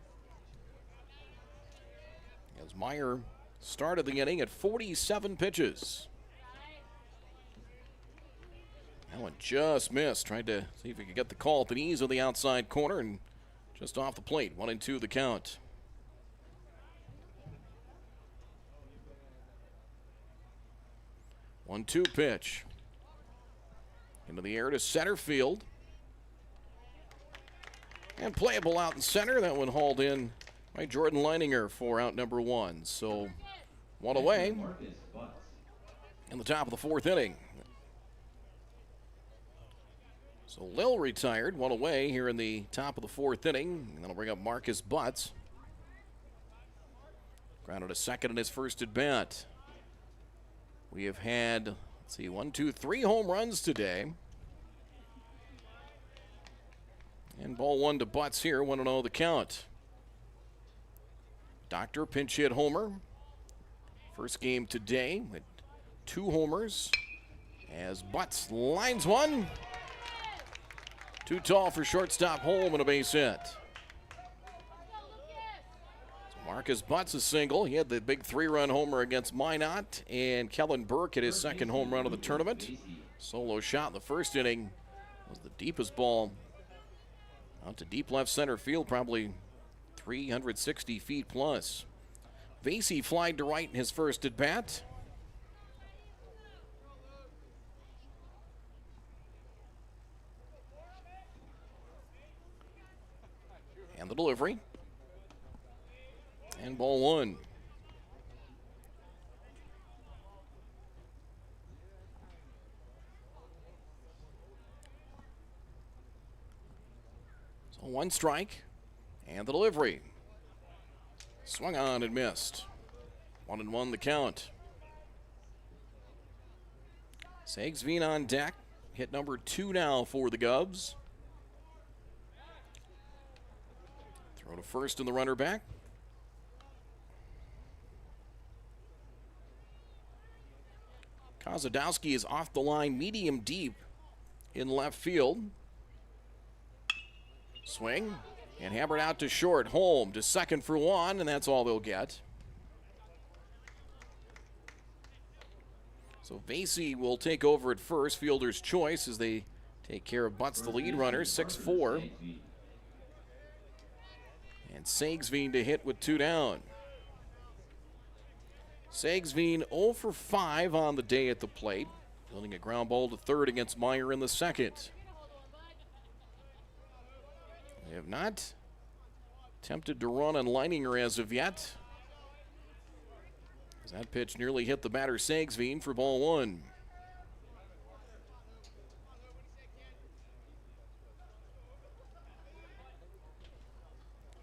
As Meyer started the inning at 47 pitches. That one just missed. Tried to see if he could get the call at the knees of the outside corner and just off the plate. 1-2 the count. One-two pitch. Into the air to center field. And playable out in center. That one hauled in by Jordan Leininger for out number one. So one away in the top of the fourth inning. So Lil retired, one away here in the top of the fourth inning. And that'll bring up Marcus Butts. Grounded a second in his first at bat. We have had, let's see, 1, 2, 3 home runs today. And ball one to Butts here, 1-0 the count. Doctor pinch hit homer. First game today with 2 homers. As Butts lines one. Too tall for shortstop home and a base hit. So Marcus Butts a single. He had the big 3-run homer against Minot. And Kellen Burke hit his second home run of the tournament. Solo shot in the first inning. Was the deepest ball out to deep left center field, probably 360 feet plus. Vasey flied to right in his first at bat. And the delivery. And ball one. So one strike. And the delivery. Swung on and missed. 1-1 the count. Sagsveen on deck. Hit number 2 now for the Gubs. Throw to first and the runner back. Kozadowski is off the line, medium deep in left field. Swing and hammered out to short. Home to second for one, and that's all they'll get. So Vasey will take over at first. Fielder's choice as they take care of Butts, the lead runner, 6-4. And Sagsveen to hit with 2 down. Sagsveen 0 for 5 on the day at the plate, building a ground ball to third against Meyer in the second. They have not attempted to run on Leininger as of yet, as that pitch nearly hit the batter Sagsveen for ball one.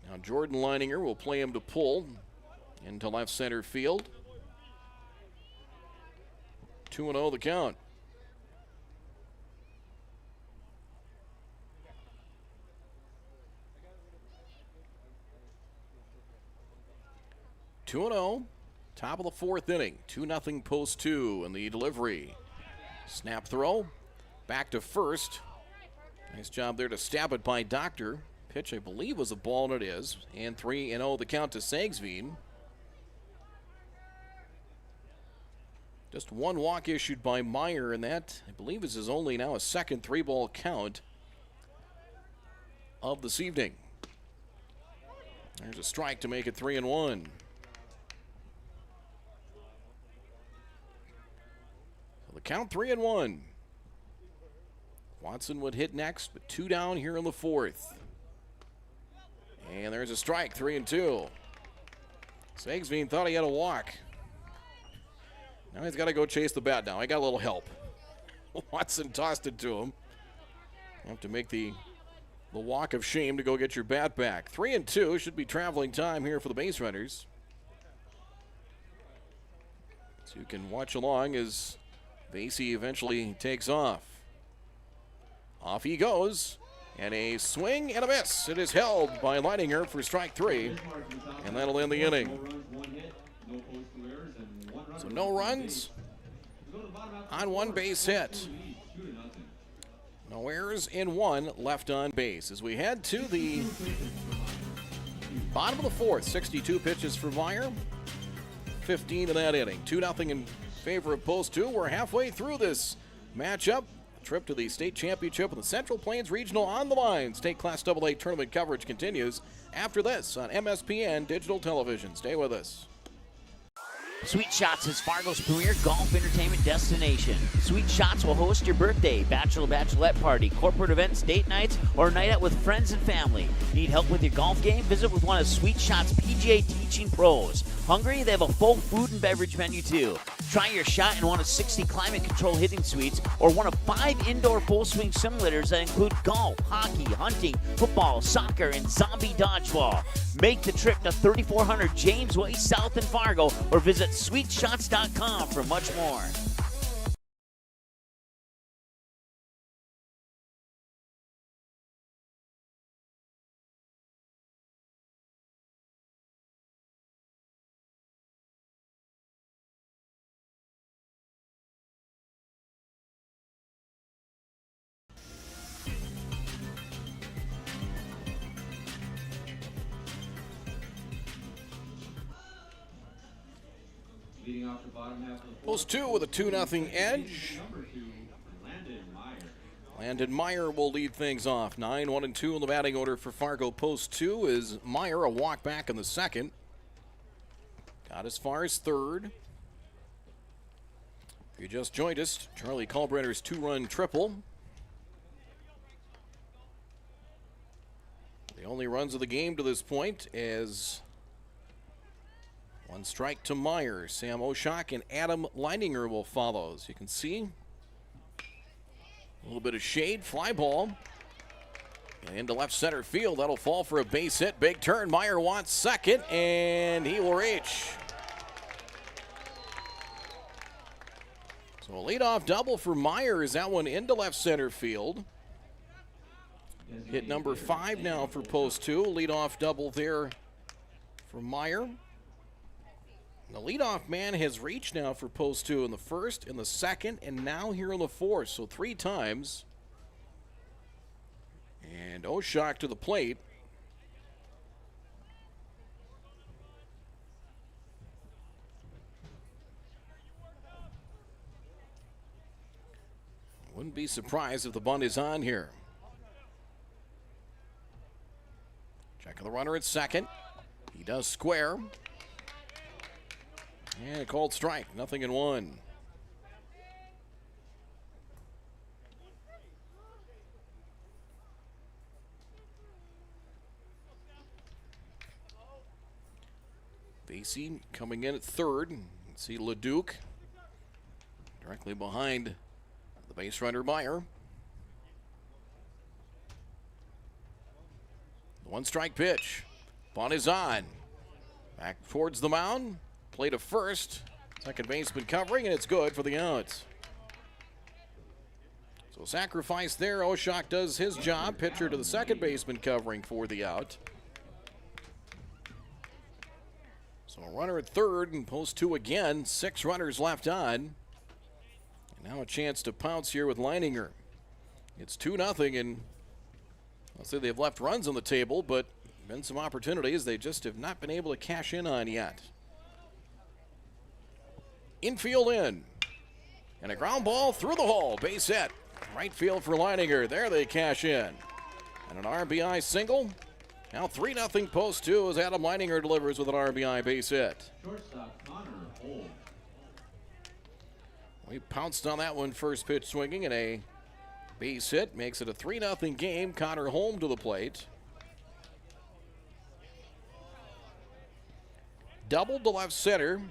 Now Jordan Leininger will play him to pull into left center field. 2-0 the count. Top of the fourth inning. 2-0 post 2 and the delivery. Snap throw. Back to first. Nice job there to stab it by Doctor. Pitch, I believe, was a ball, and it is. And 3-0 the count to Sagsveen. Just one walk issued by Meyer, and that, I believe, is his only now a second 3-ball count of this evening. There's a strike to make it 3-1. So the count 3-1. Watson would hit next, but 2 down here in the fourth. And there's a strike, 3-2. Sagsveen thought he had a walk. Now he's got to go chase the bat now. I got a little help. Watson tossed it to him. You have to make the walk of shame to go get your bat back. 3-2 should be traveling time here for the base runners. So you can watch along as Vasey eventually takes off. Off he goes. And a swing and a miss. It is held by Leininger for strike 3. And that'll end the inning. So no runs on 1 base hit. No errors in 1 left on base. As we head to the bottom of the fourth, 62 pitches for Meyer. 15 in that inning. 2-0 in favor of post 2. We're halfway through this matchup. trip to the state championship and the Central Plains Regional on the line. State Class AA tournament coverage continues after this on MSPN Digital Television. Stay with us. Sweet Shots is Fargo's premier golf entertainment destination. Sweet Shots will host your birthday, bachelorette party, corporate events, date nights, or a night out with friends and family. Need help with your golf game? Visit with one of Sweet Shots' PGA teaching pros. Hungry? They have a full food and beverage menu too. Try your shot in one of 60 climate-controlled hitting suites or one of 5 indoor full-swing simulators that include golf, hockey, hunting, football, soccer, and zombie dodgeball. Make the trip to 3400 James Way South in Fargo or visit sweetshots.com for much more. Leading off the bottom half of the Post 2 with a 2-0 edge. number 2, Landon Meyer. Landon Meyer will lead things off. 9-1-2 in the batting order for Fargo. Post 2 is Meyer, a walk back in the second. Got as far as third. If you just joined us, Charlie Kalbrenner's 2-run triple. The only runs of the game to this point as one strike to Meyer. Sam Oshak and Adam Leininger will follow. As you can see, a little bit of shade, fly ball. And into left center field, that'll fall for a base hit. Big turn, Meyer wants second, and he will reach. So a leadoff double for Meyer is that one into left center field. Hit number 5 now for post 2. Leadoff double there for Meyer. The leadoff man has reached now for post 2 in the first, in the second, and now here in the fourth. So 3 times. And Oshak to the plate. Wouldn't be surprised if the bunt is on here. Check of the runner at second. He does square. And a called strike, 0-1. Vasey coming in at third. You can see LeDuc directly behind the base runner Meyer. The 1-strike pitch. Bunt is on. Back towards the mound. Play to first. Second baseman covering, and it's good for the outs. So sacrifice there. Oshak does his job. Pitcher to the second baseman covering for the out. So a runner at third and post 2 again. 6 runners left on. And now a chance to pounce here with Leininger. It's 2-0, and I'll say they've left runs on the table, but been some opportunities they just have not been able to cash in on yet. Infield in. And a ground ball through the hole. Base hit. Right field for Leininger. There they cash in. And an RBI single. Now 3-0 post 2 as Adam Leininger delivers with an RBI base hit. Shortstop Connor Holm. We pounced on that one first pitch swinging, and a base hit makes it a 3-0 game. Connor Holm to the plate. Doubled to left center.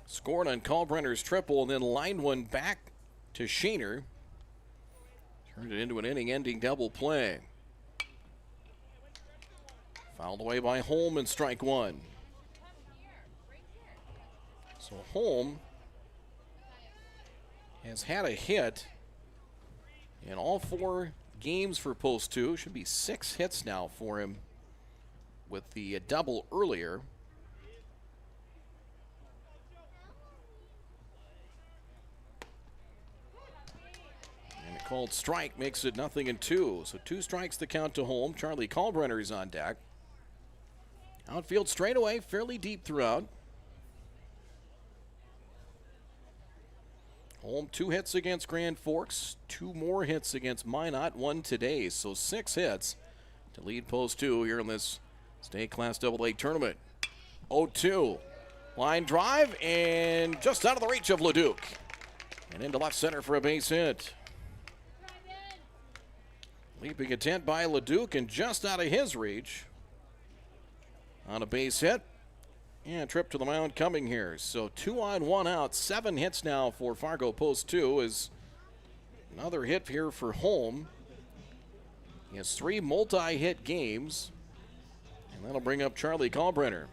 Scored on Kalbrenner's triple and then lined one back to Shaner. Turned it into an inning-ending double play. Fouled away by Holm and strike 1. So Holm has had a hit in all 4 games for post 2. Should be 6 hits now for him with the double earlier. And a called strike makes it 0-2. So 2 strikes to count to Holm. Charlie Kalbrenner is on deck. Outfield straightaway, fairly deep throughout. Holm 2 hits against Grand Forks, 2 more hits against Minot, 1 today. So 6 hits to lead Post 2 here in this State Class AA tournament. 0-2. Line drive and just out of the reach of Leduc. And into left center for a base hit. Leaping attempt by Leduc and just out of his reach. On a base hit. And trip to the mound coming here. So 2 on, 1 out. 7 hits now for Fargo Post 2 is another hit here for Holm. He has 3 multi-hit games. And that'll bring up Charlie Kalbrenner.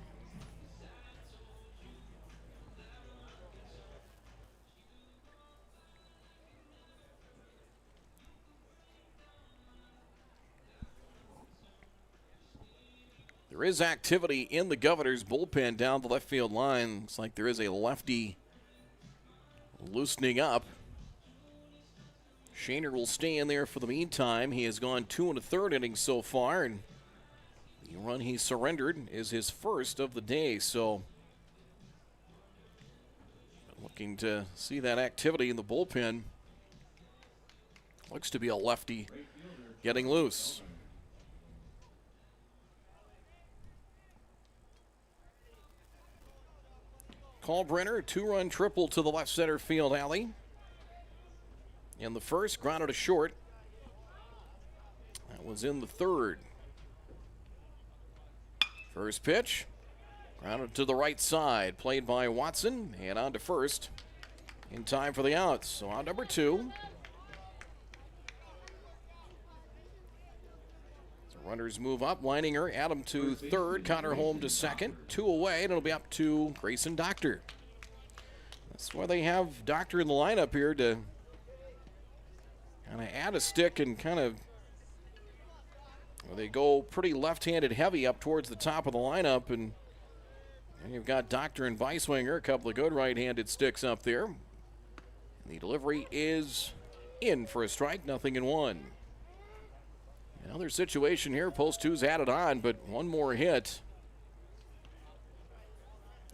There is activity in the Governor's bullpen down the left field line. Looks like there is a lefty loosening up. Shaner will stay in there for the meantime. He has gone 2 1/3 innings so far, and the run he surrendered is his first of the day. So looking to see that activity in the bullpen. Looks to be a lefty getting loose. Kalbrenner, 2-run triple to the left center field alley. In the first, grounded to short. That was in the third. First pitch, grounded to the right side, played by Watson, and on to first in time for the outs. So on number 2. Runners move up. Leininger, Adam to third. Connor Holm to second. 2 away, and it'll be up to Grayson Doctor. That's why they have Doctor in the lineup here to kind of add a stick and kind of, well, they go pretty left-handed heavy up towards the top of the lineup, and you've got Doctor and Weiswinger, a couple of good right-handed sticks up there. And the delivery is in for a strike, 0-1. Another situation here, Post 2's added on, but one more hit.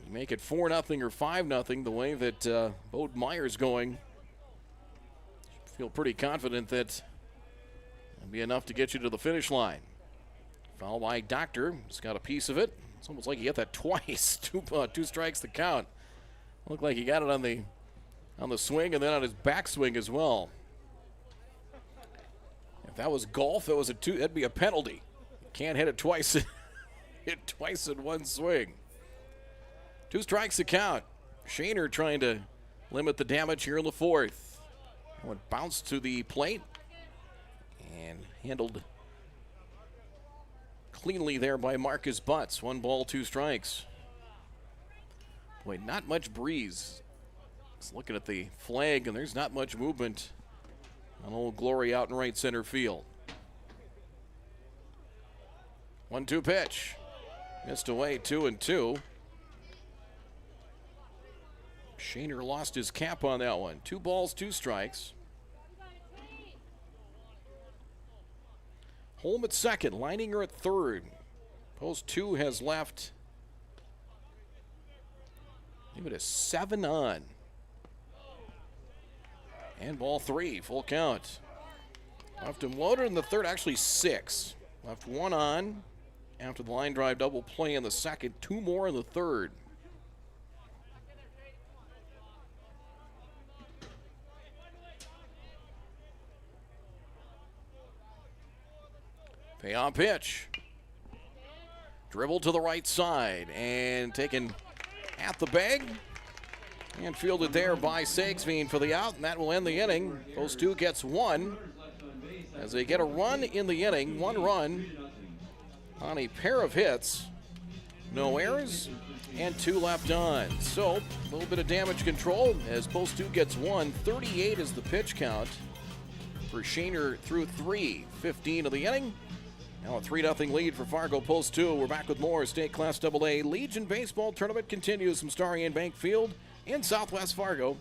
You make it 4-0 or 5-0 the way that Bode Meyer's going. Feel pretty confident that it'll be enough to get you to the finish line. Foul by Doctor, he's got a piece of it. It's almost like he hit that twice, 2 strikes to count. Looked like he got it on the swing and then on his backswing as well. If that was golf, that'd be a penalty. You can't hit it twice. Hit twice in one swing. 2 strikes to count. Shaner trying to limit the damage here in the fourth. One bounced to the plate and handled cleanly there by Marcus Butts. 1 ball, 2 strikes. Boy, not much breeze. Just looking at the flag, and there's not much movement on Old Glory out in right center field. 1-2 pitch. Missed away, 2-2. Shaner lost his cap on that one. 2 balls, 2 strikes. Holm at second, Leininger at third. Post 2 has left, I believe it is 7 on. And ball 3, full count. Left him loaded in the third, actually 6. Left 1 on after the line drive double play in the second, 2 more in the third. Payoff pitch. Dribble to the right side and taken at the bag. And fielded there by Sagsveen for the out, and that will end the inning. Post 2 gets 1 as they get a run in the inning. 1 run on a pair of hits. No errors and 2 left on. So a little bit of damage control as Post 2 gets 1. 38 is the pitch count for Shaner through 3. 15 of the inning. Now a 3-0 lead for Fargo Post 2. We're back with more State Class AA Legion Baseball Tournament continues from Starry Bank Field in Southwest Fargo.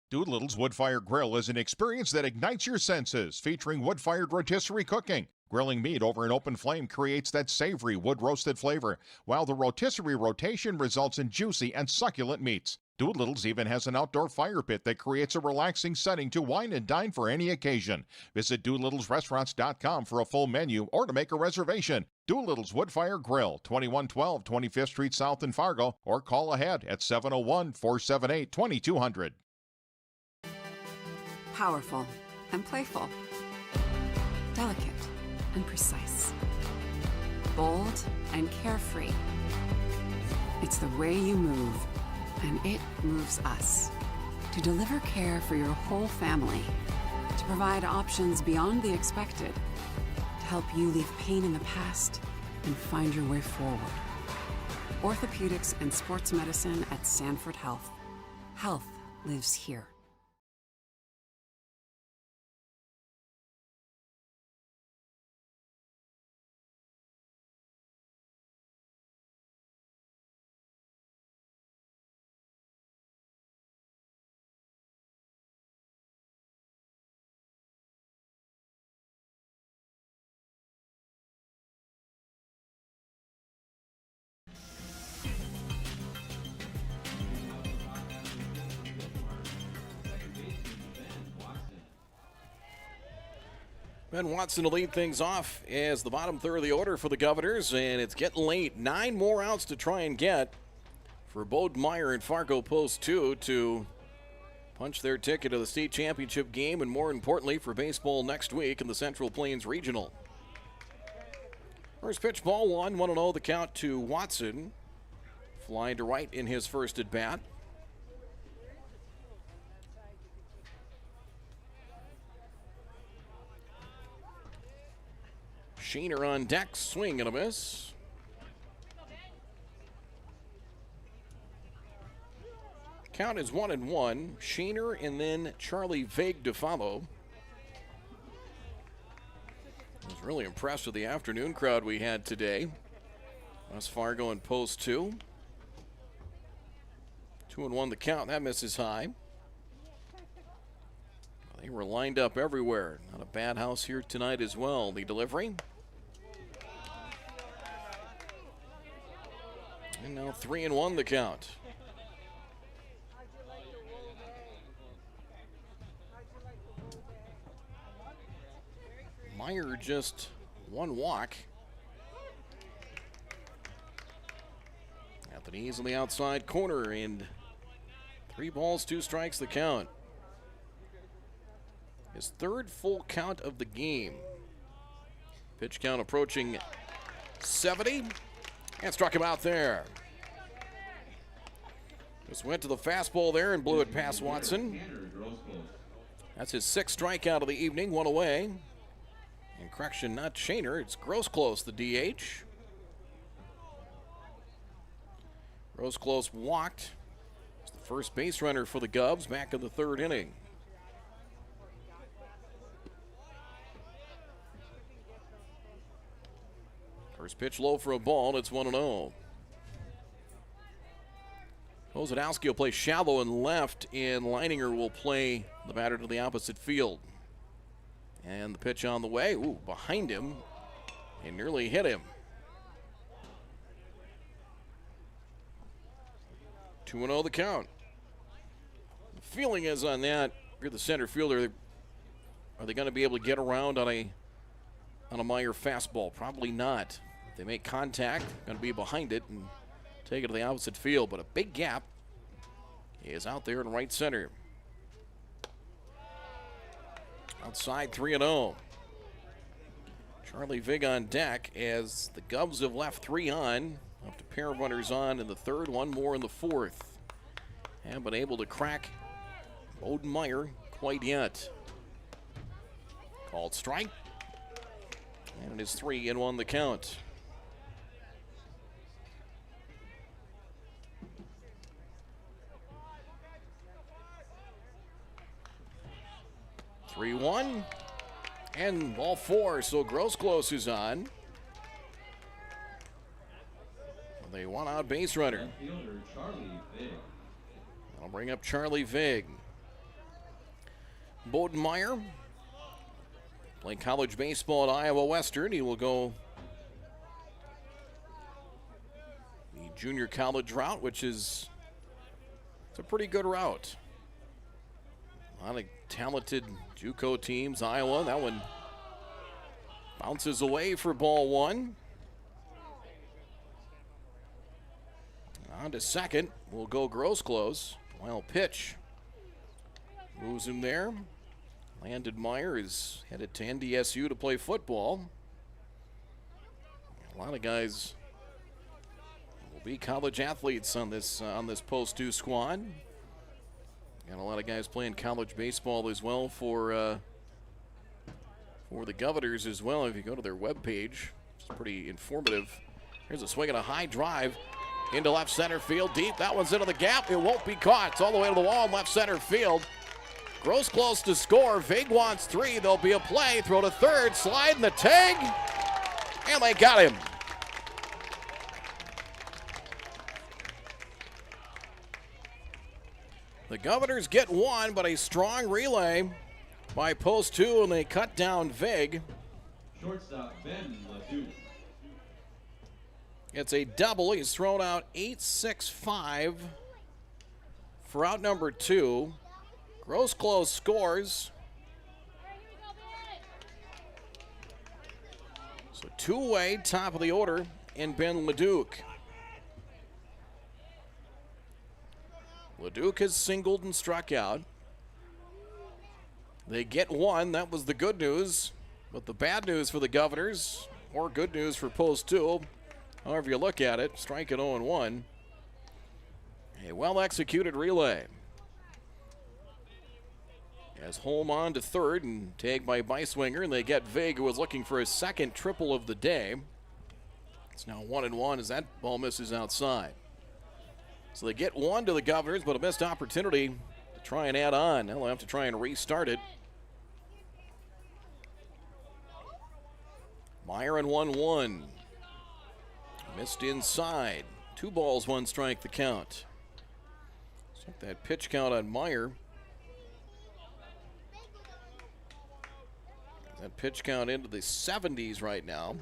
Doolittle's Wood-Fired Grill is an experience that ignites your senses, featuring wood-fired rotisserie cooking. Grilling meat over an open flame creates that savory wood-roasted flavor, while the rotisserie rotation results in juicy and succulent meats. Doolittle's even has an outdoor fire pit that creates a relaxing setting to wine and dine for any occasion. Visit DoolittlesRestaurants.com for a full menu or to make a reservation. Doolittle's Woodfire Grill, 2112 25th Street South in Fargo, or call ahead at 701-478-2200. Powerful and playful. Delicate and precise. Bold and carefree. It's the way you move, and it moves us. To deliver care for your whole family. To provide options beyond the expected. To help you leave pain in the past and find your way forward. Orthopedics and sports medicine at Sanford Health. Health lives here. Ben Watson to lead things off as the bottom third of the order for the Governors, and it's getting late. 9 more outs to try and get for Bodemeyer and Fargo Post 2 to punch their ticket to the state championship game, and more importantly for baseball next week in the Central Plains Regional. First pitch, ball 1-0 the count to Watson. Flying to right in his first at bat. Sheener on deck, swing and a miss. Count is 1-1. Sheener and then Charlie Vague to follow. I was really impressed with the afternoon crowd we had today. West Fargo and Post 2. 2-1 the count. That misses high. They were lined up everywhere. Not a bad house here tonight as well. The delivery. And now 3-1 the count. Meyer just one walk. Anthony's on the outside corner, and 3 balls, 2 strikes the count. His third full count of the game. Pitch count approaching 70. And struck him out there. Just went to the fastball there and blew it past Watson. That's his 6th strikeout of the evening, 1 away. And correction, not Shaner, it's Grosclose, the DH. Grosclose walked. He's the first base runner for the Govs back in the 3rd inning. First pitch low for a ball, and it's 1-0. Kozadowski will play shallow and left, and Leininger will play the batter to the opposite field. And the pitch on the way, behind him, and nearly hit him. 2-0 the count. The feeling is on that, if you're the center fielder, are they going to be able to get around on a Meyer fastball? Probably not. If they make contact, going to be behind it and take it to the opposite field. But a big gap is out there in right center. Outside 3-0. Charlie Vig on deck as the Govs have left 3 on. Up to pair of runners on in the 3rd, 1 more in the 4th. Haven't been able to crack Bodemeyer quite yet. Called strike. And it is 3-1 the count. (3-1) and ball 4. So Grosclose is on. They want out base runner. I'll bring up Charlie Vig. Bodemeyer playing college baseball at Iowa Western. He will go the junior college route, which is It's a pretty good route. A lot of talented JUCO teams. Iowa, that one bounces away for ball one. On to second. Will go Gross-Close. Wild pitch. Moves him there. Landon Meyer is headed to NDSU to play football. A lot of guys will be college athletes on this Post 2 squad. Got a lot of guys playing college baseball as well for the Governors as well. If you go to their webpage, it's pretty informative. Here's a swing and a high drive into left center field deep. That one's into the gap. It won't be caught. It's all the way to the wall in left center field. Gross-Close to score. Vig wants 3. There'll be a play. Throw to third. Slide in the tag. And they got him. The Governors get 1, but a strong relay by Post 2, and they cut down Vig. Shortstop Ben LeDuc. It's a double. He's thrown out 8-6-5 for out number 2. Gross-Close scores. So two-way, top of the order in Ben LeDuc. LeDuc has singled and struck out. They get 1. That was the good news. But the bad news for the Governors, or good news for Post 2, however you look at it, strike at 0-1. A well-executed relay. As Holm on to third and tagged by Beiswinger, and they get Vig, who was looking for his second triple of the day. It's now 1-1 as that ball misses outside. So they get 1 to the Governors, but a missed opportunity to try and add on. They'll have to try and restart it. Meyer and 1-1. Missed inside. 2 balls, 1 strike the count. Check that pitch count on Meyer. That pitch count into the 70s right now.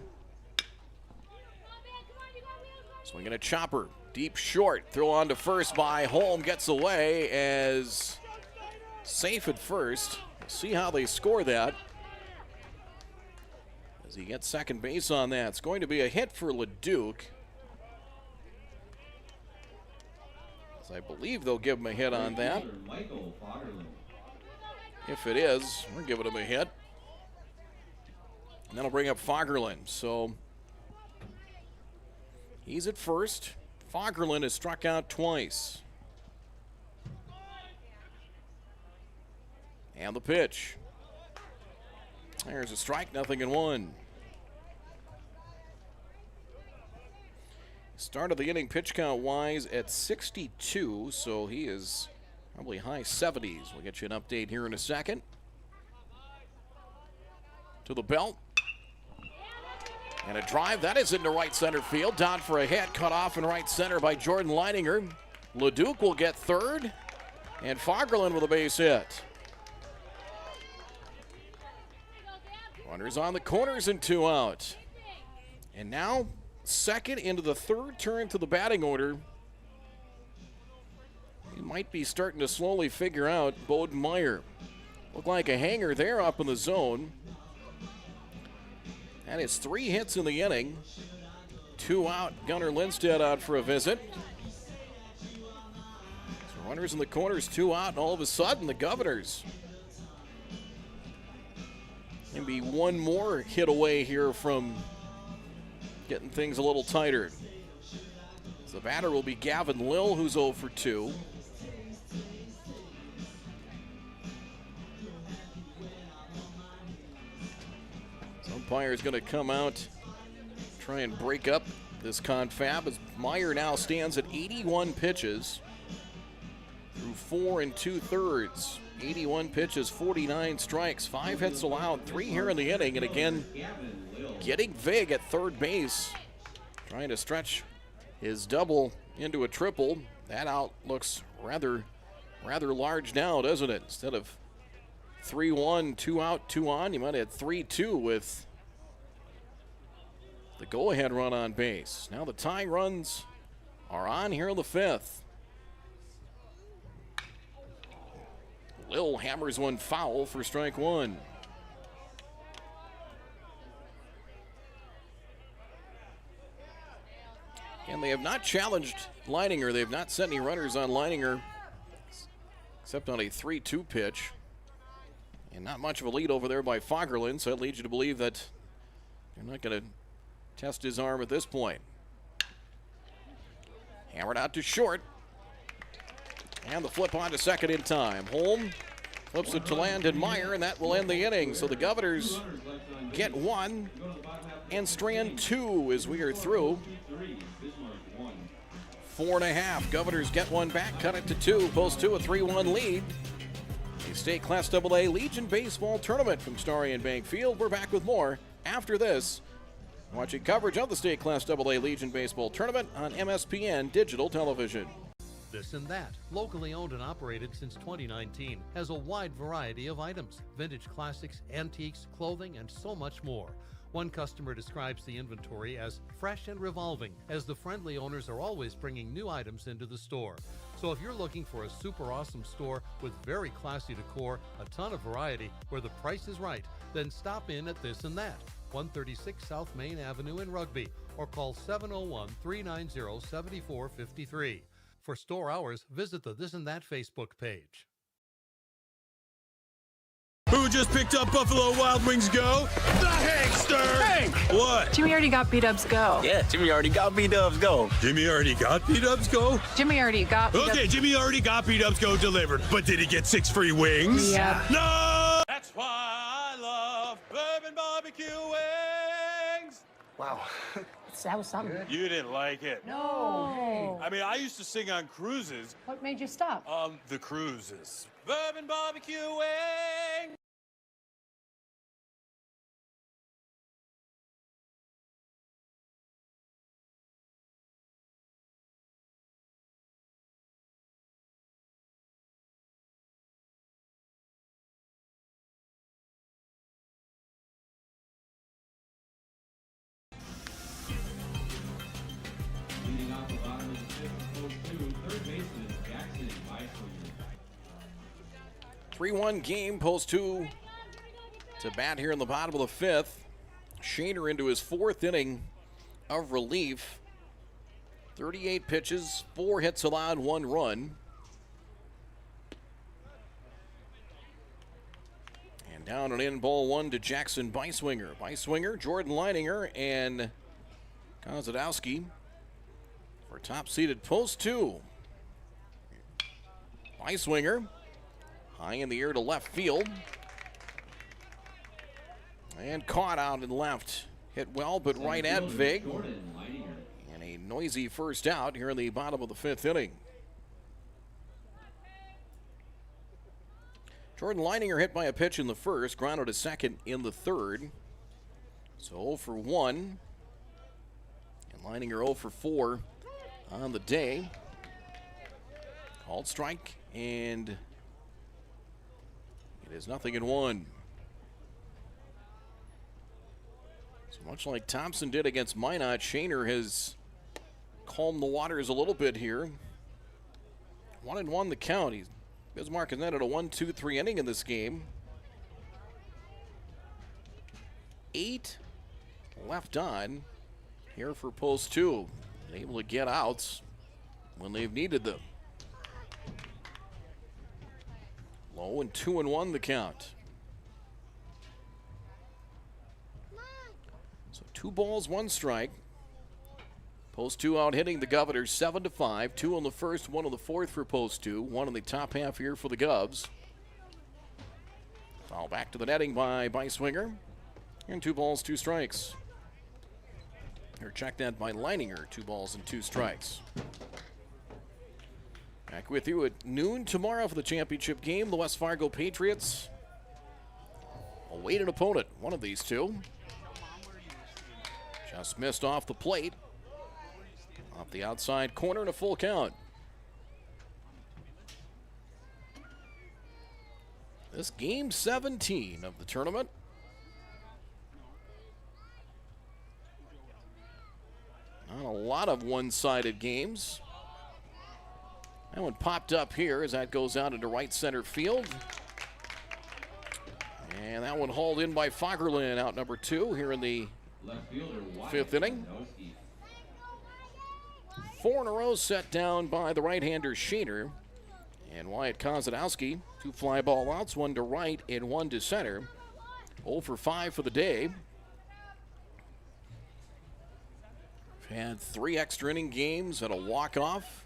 Swinging a chopper. Deep short. Throw on to first by Holm. Gets away as safe at first. We'll see how they score that. As he gets second base on that. It's going to be a hit for LeDuc. As I believe they'll give him a hit on that. If it is, we're giving him a hit. And that'll bring up Fagerlund. So he's at first. Fagerlund has struck out twice. And the pitch. There's a strike, 0-1. Start of the inning pitch count wise at 62, so he is probably high 70s. We'll get you an update here in a second. To the belt. And a drive, that is into right center field. Down for a hit, cut off in right center by Jordan Leininger. LeDuc will get third, and Fagerlund with a base hit. Runners on the corners and 2 out. And now, second into the third turn to the batting order. He might be starting to slowly figure out Bowden Meyer. Looked like a hanger there up in the zone. That is 3 hits in the inning. 2 out. Gunnar Lindstedt out for a visit. So runners in the corners, 2 out, and all of a sudden the Governors maybe 1 more hit away here from getting things a little tighter. So the batter will be Gavin Lill, who's 0 for 2. Umpire is going to come out, try and break up this confab as Meyer now stands at 81 pitches through 4 2/3. 81 pitches, 49 strikes, 5 hits allowed, 3 here in the inning, and again, getting Vig at third base, trying to stretch his double into a triple. That out looks rather large now, doesn't it? Instead of 3-1, 2 out, 2 on, you might have had 3-2 with the go-ahead run on base. Now the tying runs are on here in the 5th. Lill hammers one foul for strike one. And they have not challenged Leininger. They have not set any runners on Leininger except on a 3-2 pitch. And not much of a lead over there by Fagerlund, so that leads you to believe that they're not going to test his arm at this point. Hammered out to short. And the flip on to second in time. Holm flips it to Landon Meyer, and that will end the inning. So the Governors get one and strand two as we are through 4.5. Governors get one back, cut it to 2, post 2, a 3-1 lead. The State Class AA Legion Baseball Tournament from Starry and Bank Field. We're back with more after this. Watching coverage of the State Class AA Legion Baseball Tournament on MSPN Digital Television. This and That, locally owned and operated since 2019, has a wide variety of items, vintage classics, antiques, clothing, and so much more. One customer describes the inventory as fresh and revolving, as the friendly owners are always bringing new items into the store. So if you're looking for a super awesome store with very classy decor, a ton of variety, where the price is right, then stop in at This and That, 136 South Main Avenue in Rugby, or call 701-390-7453. For store hours, visit the This and That Facebook page. Who just picked up Buffalo Wild Wings Go? The Hankster! Hank! What? Jimmy already got B-Dubs Go. Yeah, Jimmy already got B-Dubs Go. Jimmy already got B-Dubs Go? Jimmy already got B-Dubs. Okay, Jimmy already got B-Dubs Go delivered, but did he get 6 free wings? Yeah. No! That's why I love bourbon barbecue wings! Wow. That was something. You didn't like it. No. I mean, I used to sing on cruises. What made you stop? The cruises. Bourbon barbecue wings! Leading off the bottom of the fifth, post 2, third baseman Jackson Bismarck. 3-1 game, post 2 to bat here in the bottom of the fifth. Shaner into his 4th inning of relief. 38 pitches, 4 hits allowed, 1 run. And down and in, ball 1 to Jackson Beiswinger. Beiswinger, Jordan Leininger, and Kozadowski for top-seeded post 2. Beiswinger high in the air to left field. And caught out in left. Hit well, but right at Vig. And a noisy first out here in the bottom of the 5th inning. Jordan Leininger hit by a pitch in the first, grounded to second in the 3rd. So 0 for 1. And Leininger 0 for 4 on the day. Called strike, and it is 0-1. So much like Thompson did against Minot, Shaner has calmed the waters a little bit here. 1-1 the count. Bismarck has netted a 1-2-3 inning in this game. 8 left on here for post 2. Able to get outs when they've needed them. Low and 2-1 the count. So 2 balls, 1 strike. Post 2 out hitting the Governors 7-5. 2 on the first, 1 on the 4th for post 2. 1 in the top half here for the Govs. Foul back to the netting by Beiswinger. And 2 balls, 2 strikes. Or check that by Leininger, 2 balls and 2 strikes. Back with you at noon tomorrow for the championship game. The West Fargo Patriots await an opponent, one of these two. Just missed off the plate. Off the outside corner and a full count. This game 17 of the tournament. Not a lot of one-sided games. That one popped up here as that goes out into right center field. And that one hauled in by Fagerlin, out number 2 here in the fifth inning. 4 in a row set down by the right-hander Sheener. And Wyatt Kozadowski, 2 fly ball outs, 1 to right and 1 to center. 0 for 5 for the day. Had 3 extra inning games and a walk-off.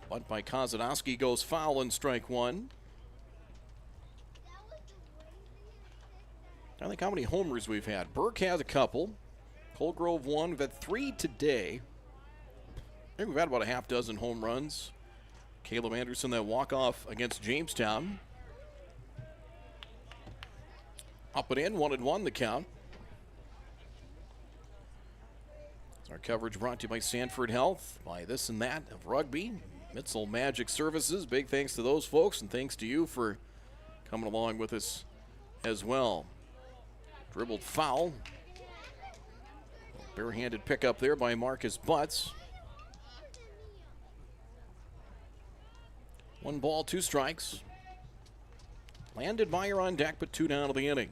Bunt by Kozadowski goes foul and strike 1. I think how many homers we've had. Burke has a couple. Colgrove 1. We've had 3 today. I think we've had about a half dozen home runs. Caleb Anderson, that walk-off against Jamestown. Up and in, 1-1 the count. Our coverage brought to you by Sanford Health, by This and That of Rugby, Mitzel Magic Services. Big thanks to those folks, and thanks to you for coming along with us as well. Dribbled foul. Barehanded pickup there by Marcus Butts. 1 ball, 2 strikes. Landed Meyer on deck, but 2 down of the inning.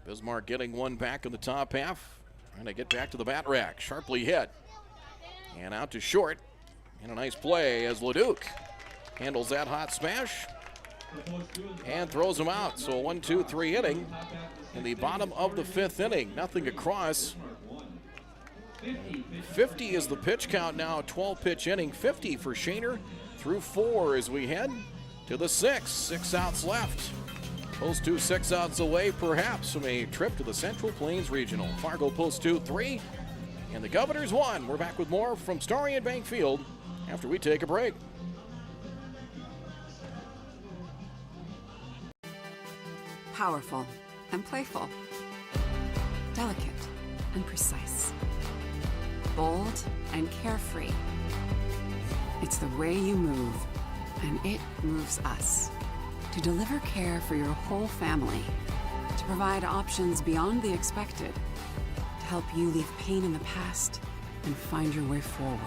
Bismarck getting 1 back in the top half. Trying to get back to the bat rack. Sharply hit. And out to short. And a nice play as Leduc handles that hot smash and throws him out. So a 1-2-3 inning in the bottom of the 5th inning. Nothing across. 50 is the pitch count now. 12-pitch inning. 50 for Sheener through 4 as we head to the 6th. 6 outs left. Post 2 6 outs away, perhaps, from a trip to the Central Plains Regional. Fargo Post 2 3, and the Governors 1. We're back with more from Starry and Bank Field after we take a break. Powerful and playful. Delicate and precise. Bold and carefree. It's the way you move, and it moves us. To deliver care for your whole family, to provide options beyond the expected, to help you leave pain in the past and find your way forward.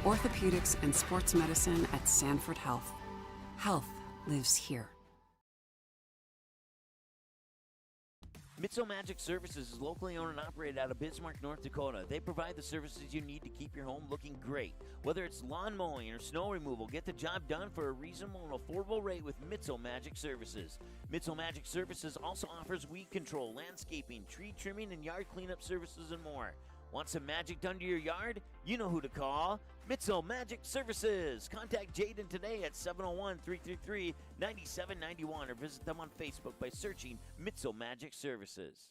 Orthopedics and sports medicine at Sanford Health. Health lives here. Mitzel Magic Services is locally owned and operated out of Bismarck, North Dakota. They provide the services you need to keep your home looking great. Whether it's lawn mowing or snow removal, get the job done for a reasonable and affordable rate with Mitzel Magic Services. Mitzel Magic Services also offers weed control, landscaping, tree trimming, and yard cleanup services and more. Want some magic done to your yard? You know who to call. Mitzel Magic Services. Contact Jaden today at 701-333-9791 or visit them on Facebook by searching Mitzel Magic Services.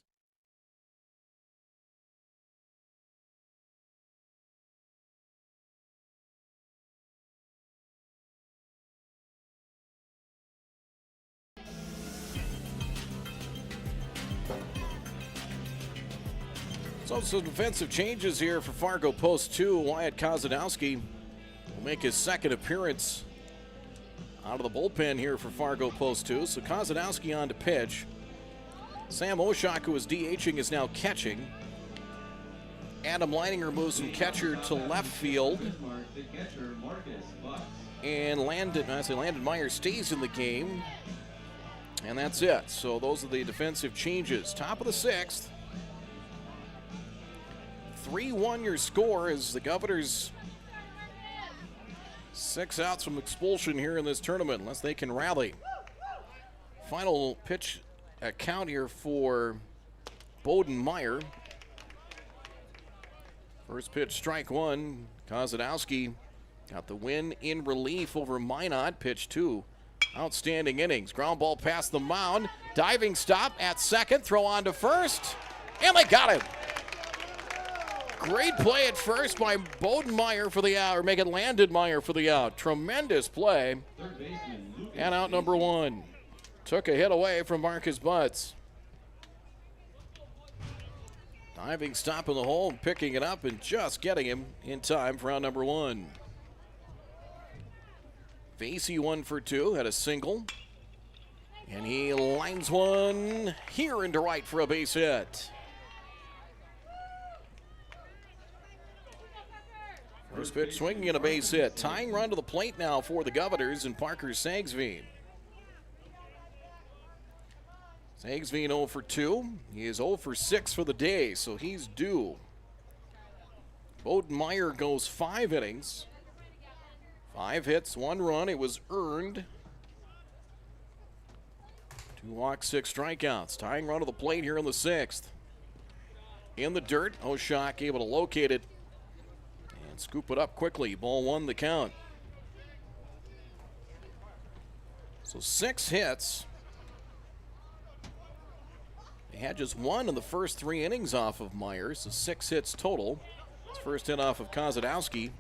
So some defensive changes here for Fargo Post 2. Wyatt Kozadowski will make his 2nd appearance out of the bullpen here for Fargo Post 2. So Kozadowski on to pitch. Sam Oshak, who was DHing, is now catching. Adam Leininger moves from catcher to left field. And Landon Meyer stays in the game. And that's it. So those are the defensive changes. Top of the 6th. 3-1 your score as the Governors 6 outs from expulsion here in this tournament unless they can rally. Final pitch count here for Bowden Meyer. First pitch, strike 1. Kozadowski got the win in relief over Minot. Pitch 2. Outstanding innings. Ground ball past the mound. Diving stop at second. Throw on to first. And they got him. Great play at first by Bowden Meyer for the out, or make it Landon Meyer for the out. Tremendous play. And out number 1. Took a hit away from Marcus Butts. Diving stop in the hole, picking it up and just getting him in time for out number 1. Vasey 1 for 2, had a single. And he lines one here into right for a base hit. First pitch swinging and a base hit. Tying run to the plate now for the Governors and Parker Sagsveen. Sagsveen 0 for 2. He is 0 for 6 for the day, so he's due. Bowden Meyer goes 5 innings. 5 hits, 1 run. It was earned. 2 walks, 6 strikeouts. Tying run to the plate here in the 6th. In the dirt, Oshak able to locate it and scoop it up quickly. Ball 1 the count. So 6 hits. They had just 1 in the first 3 innings off of Myers, so 6 hits total. His first hit off of Kozadowski.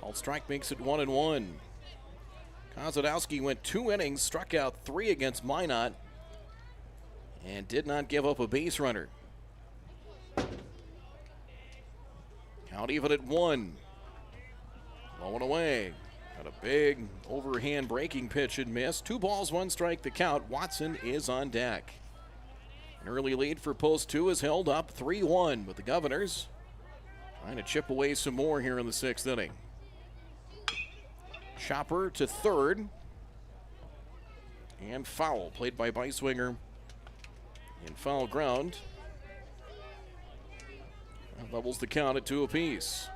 Called strike makes it 1-1. Kozadowski went 2 innings, struck out 3 against Minot, and did not give up a base runner. Count even at 1. Low and away. Got a big overhand breaking pitch and miss. 2 balls, 1 strike the count. Watson is on deck. An early lead for post 2 is held up 3-1 with the Governors trying to chip away some more here in the 6th inning. Chopper to third. And foul played by Beiswinger in foul ground. That levels the count at 2 apiece.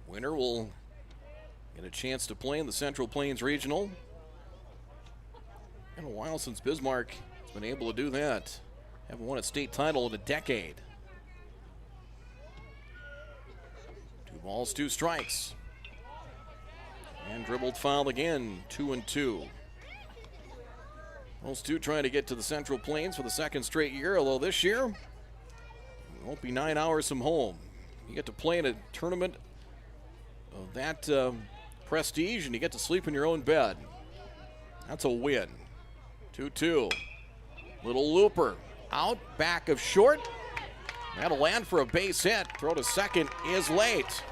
Winner will get a chance to play in the Central Plains Regional. Been a while since Bismarck has been able to do that. Haven't won a state title in a decade. 2 balls, 2 strikes. And dribbled foul again, 2-2. Those 2 trying to get to the Central Plains for the 2nd straight year, although this year it won't be 9 hours from home. You get to play in a tournament of that prestige, and you get to sleep in your own bed. That's a win. 2-2. Little looper. Out, back of short. That'll land for a base hit. Throw to second is late.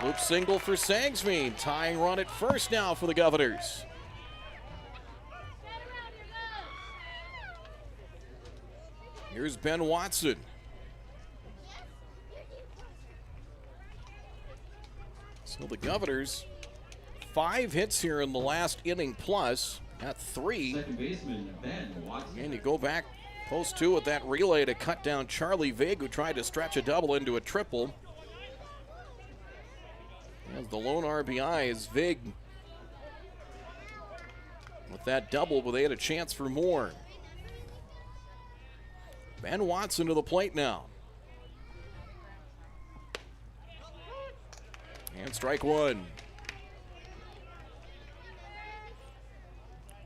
Loop single for Sagsveen. Tying run at first now for the Governors. Here's Ben Watson. So the Governors, 5 hits here in the last inning plus. Got 3. Second baseman, Ben Watson. And you go back post 2 with that relay to cut down Charlie Vig, who tried to stretch a double into a triple. And the lone RBI is Vig with that double, but they had a chance for more. Ben Watson to the plate now. And strike 1.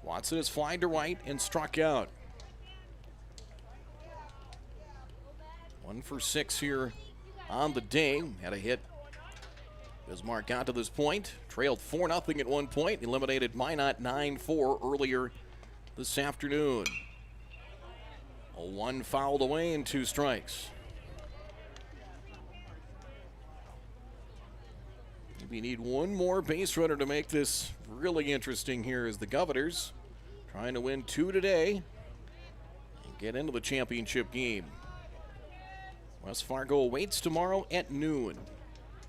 Watson is flying to right and struck out. 1 for 6 here on the day. Had a hit. Bismarck got to this point. Trailed 4-0 at one point. Eliminated Minot 9-4 earlier this afternoon. A 1 fouled away and 2 strikes. We need 1 more base runner to make this really interesting here as the Governors trying to win 2 today and get into the championship game. West Fargo awaits tomorrow at noon.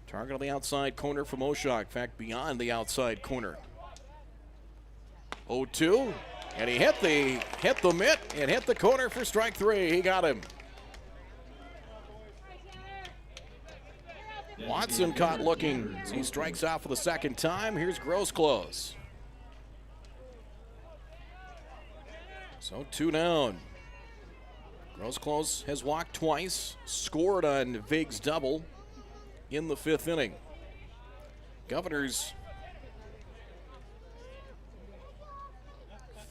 Target on the outside corner from Oshak. In fact, beyond the outside corner. 0-2. And he hit the mitt and hit the corner for strike 3. He got him. Watson caught looking as he strikes out for the 2nd time. Here's Grossclose. So 2 down. Grossclose has walked twice, scored on Vig's double in the 5th inning. Governors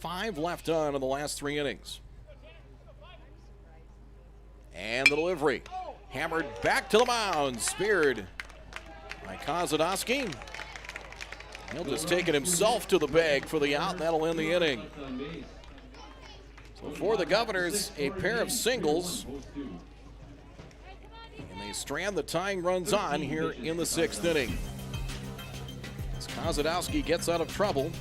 5 left on in the last 3 innings. And the delivery. Hammered back to the mound. Speared by Kozadowski. He'll just take it himself to the bag for the out. That'll end the inning. So for the Governors, a pair of singles. And they strand the tying runs on here in the 6th inning. As Kozadowski gets out of trouble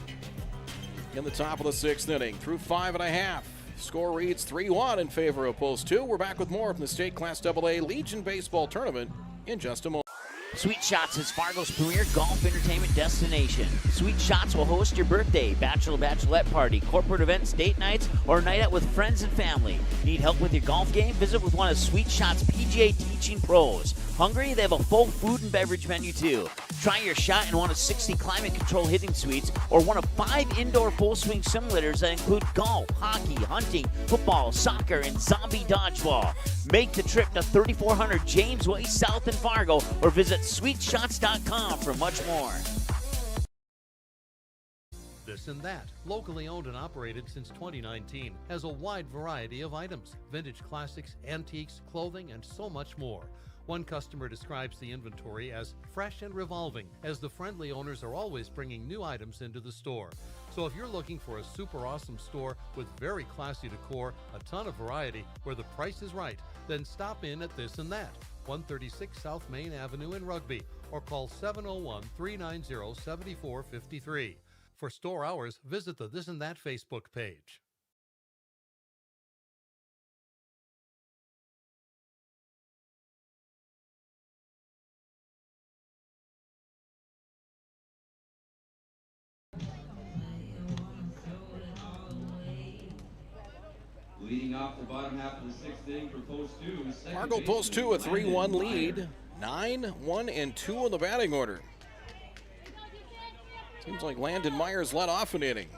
in the top of the 6th inning. Through 5 1/2. Score reads 3-1 in favor of Post 2. We're back with more from the State Class AA Legion Baseball Tournament in just a moment. Sweet Shots is Fargo's premier golf entertainment destination. Sweet Shots will host your birthday, bachelorette party, corporate events, date nights, or a night out with friends and family. Need help with your golf game? Visit with one of Sweet Shots' PGA teaching pros. Hungry? They have a full food and beverage menu too. Try your shot in one of 60 climate control hitting suites or one of 5 indoor full swing simulators that include golf, hockey, hunting, football, soccer, and zombie dodgeball. Make the trip to 3400 James Way South in Fargo or visit sweetshots.com for much more. This and That, locally owned and operated since 2019, has a wide variety of items, vintage classics, antiques, clothing, and so much more. One customer describes the inventory as fresh and revolving, as the friendly owners are always bringing new items into the store. So if you're looking for a super awesome store with very classy decor, a ton of variety, where the price is right, then stop in at This and That, 136 South Main Avenue in Rugby, or call 701-390-7453. For store hours, visit the This and That Facebook page. Leading off the bottom half of the sixth inning for Post 2. Fargo Post 2, a 3-1 lead. 9-1-2 in the batting order. Seems like Landon Myers led off an inning.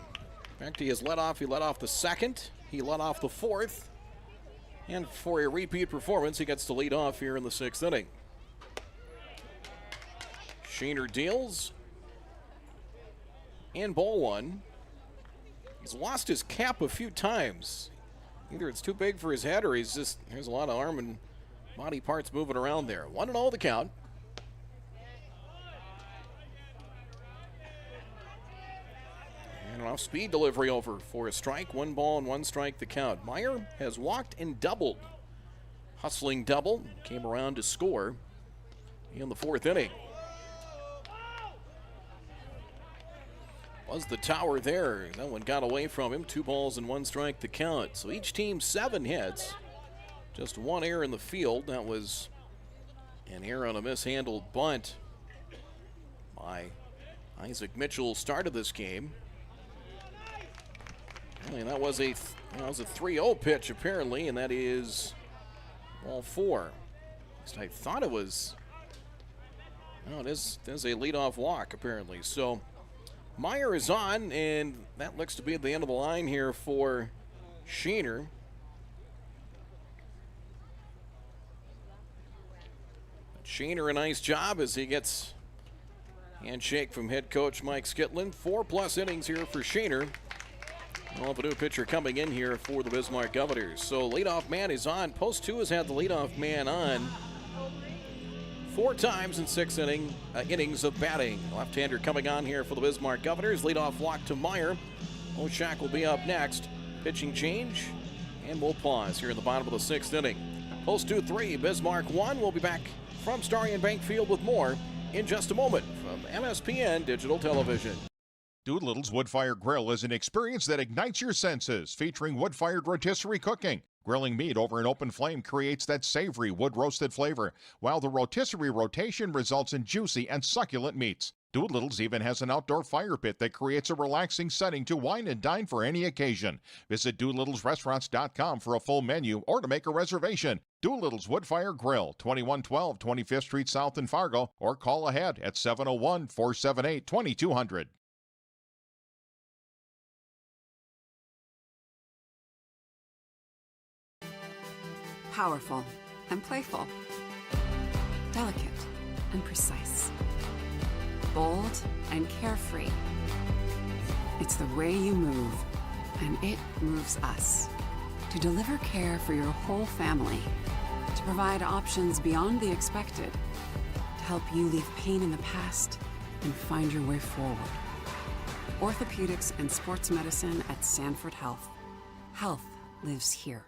In fact, he led off the second. He led off the fourth. And for a repeat performance, he gets to lead off here in the sixth inning. Sheener deals. And ball one. He's lost his cap a few times. Either it's too big for his head or there's a lot of arm and body parts moving around there. 1-0 the count. And an off-speed delivery over for a strike. 1 ball and 1 strike the count. Meyer has walked and doubled. Hustling double. Came around to score in the fourth inning. Was the tower there. That one got away from him. 2 balls and 1 strike to count. So each team 7 hits. Just 1 error in the field. That was an error on a mishandled bunt by Isaac Mitchell. Started this game. And that was a 3-0 pitch apparently, and that is ball 4. At least I thought it was. No, it is a leadoff walk apparently. So Meyer is on, and that looks to be at the end of the line here for Sheener. Sheener, a nice job as he gets handshake from head coach Mike Skitlin. 4+ innings here for Sheener. We'll have a new pitcher coming in here for the Bismarck Governors. So leadoff man is on. Post 2 has had the leadoff man on 4 times in 6 innings of batting. Left-hander coming on here for the Bismarck Governors. Leadoff walk to Meyer. Oshak will be up next. Pitching change, and we'll pause here in the bottom of the 6th inning. Post 2-3, Bismarck 1. We'll be back from Starry and Bank Field with more in just a moment from MSPN Digital Television. Doolittle's Wood-Fire Grill is an experience that ignites your senses, featuring wood-fired rotisserie cooking. Grilling meat over an open flame creates that savory wood-roasted flavor, while the rotisserie rotation results in juicy and succulent meats. Doolittle's even has an outdoor fire pit that creates a relaxing setting to wine and dine for any occasion. Visit DoolittlesRestaurants.com for a full menu or to make a reservation. Doolittle's Wood-Fire Grill, 2112 25th Street South in Fargo, or call ahead at 701-478-2200. Powerful and playful. Delicate and precise. Bold and carefree. It's the way you move, and it moves us. To deliver care for your whole family. To provide options beyond the expected. To help you leave pain in the past and find your way forward. Orthopedics and sports medicine at Sanford Health. Health lives here.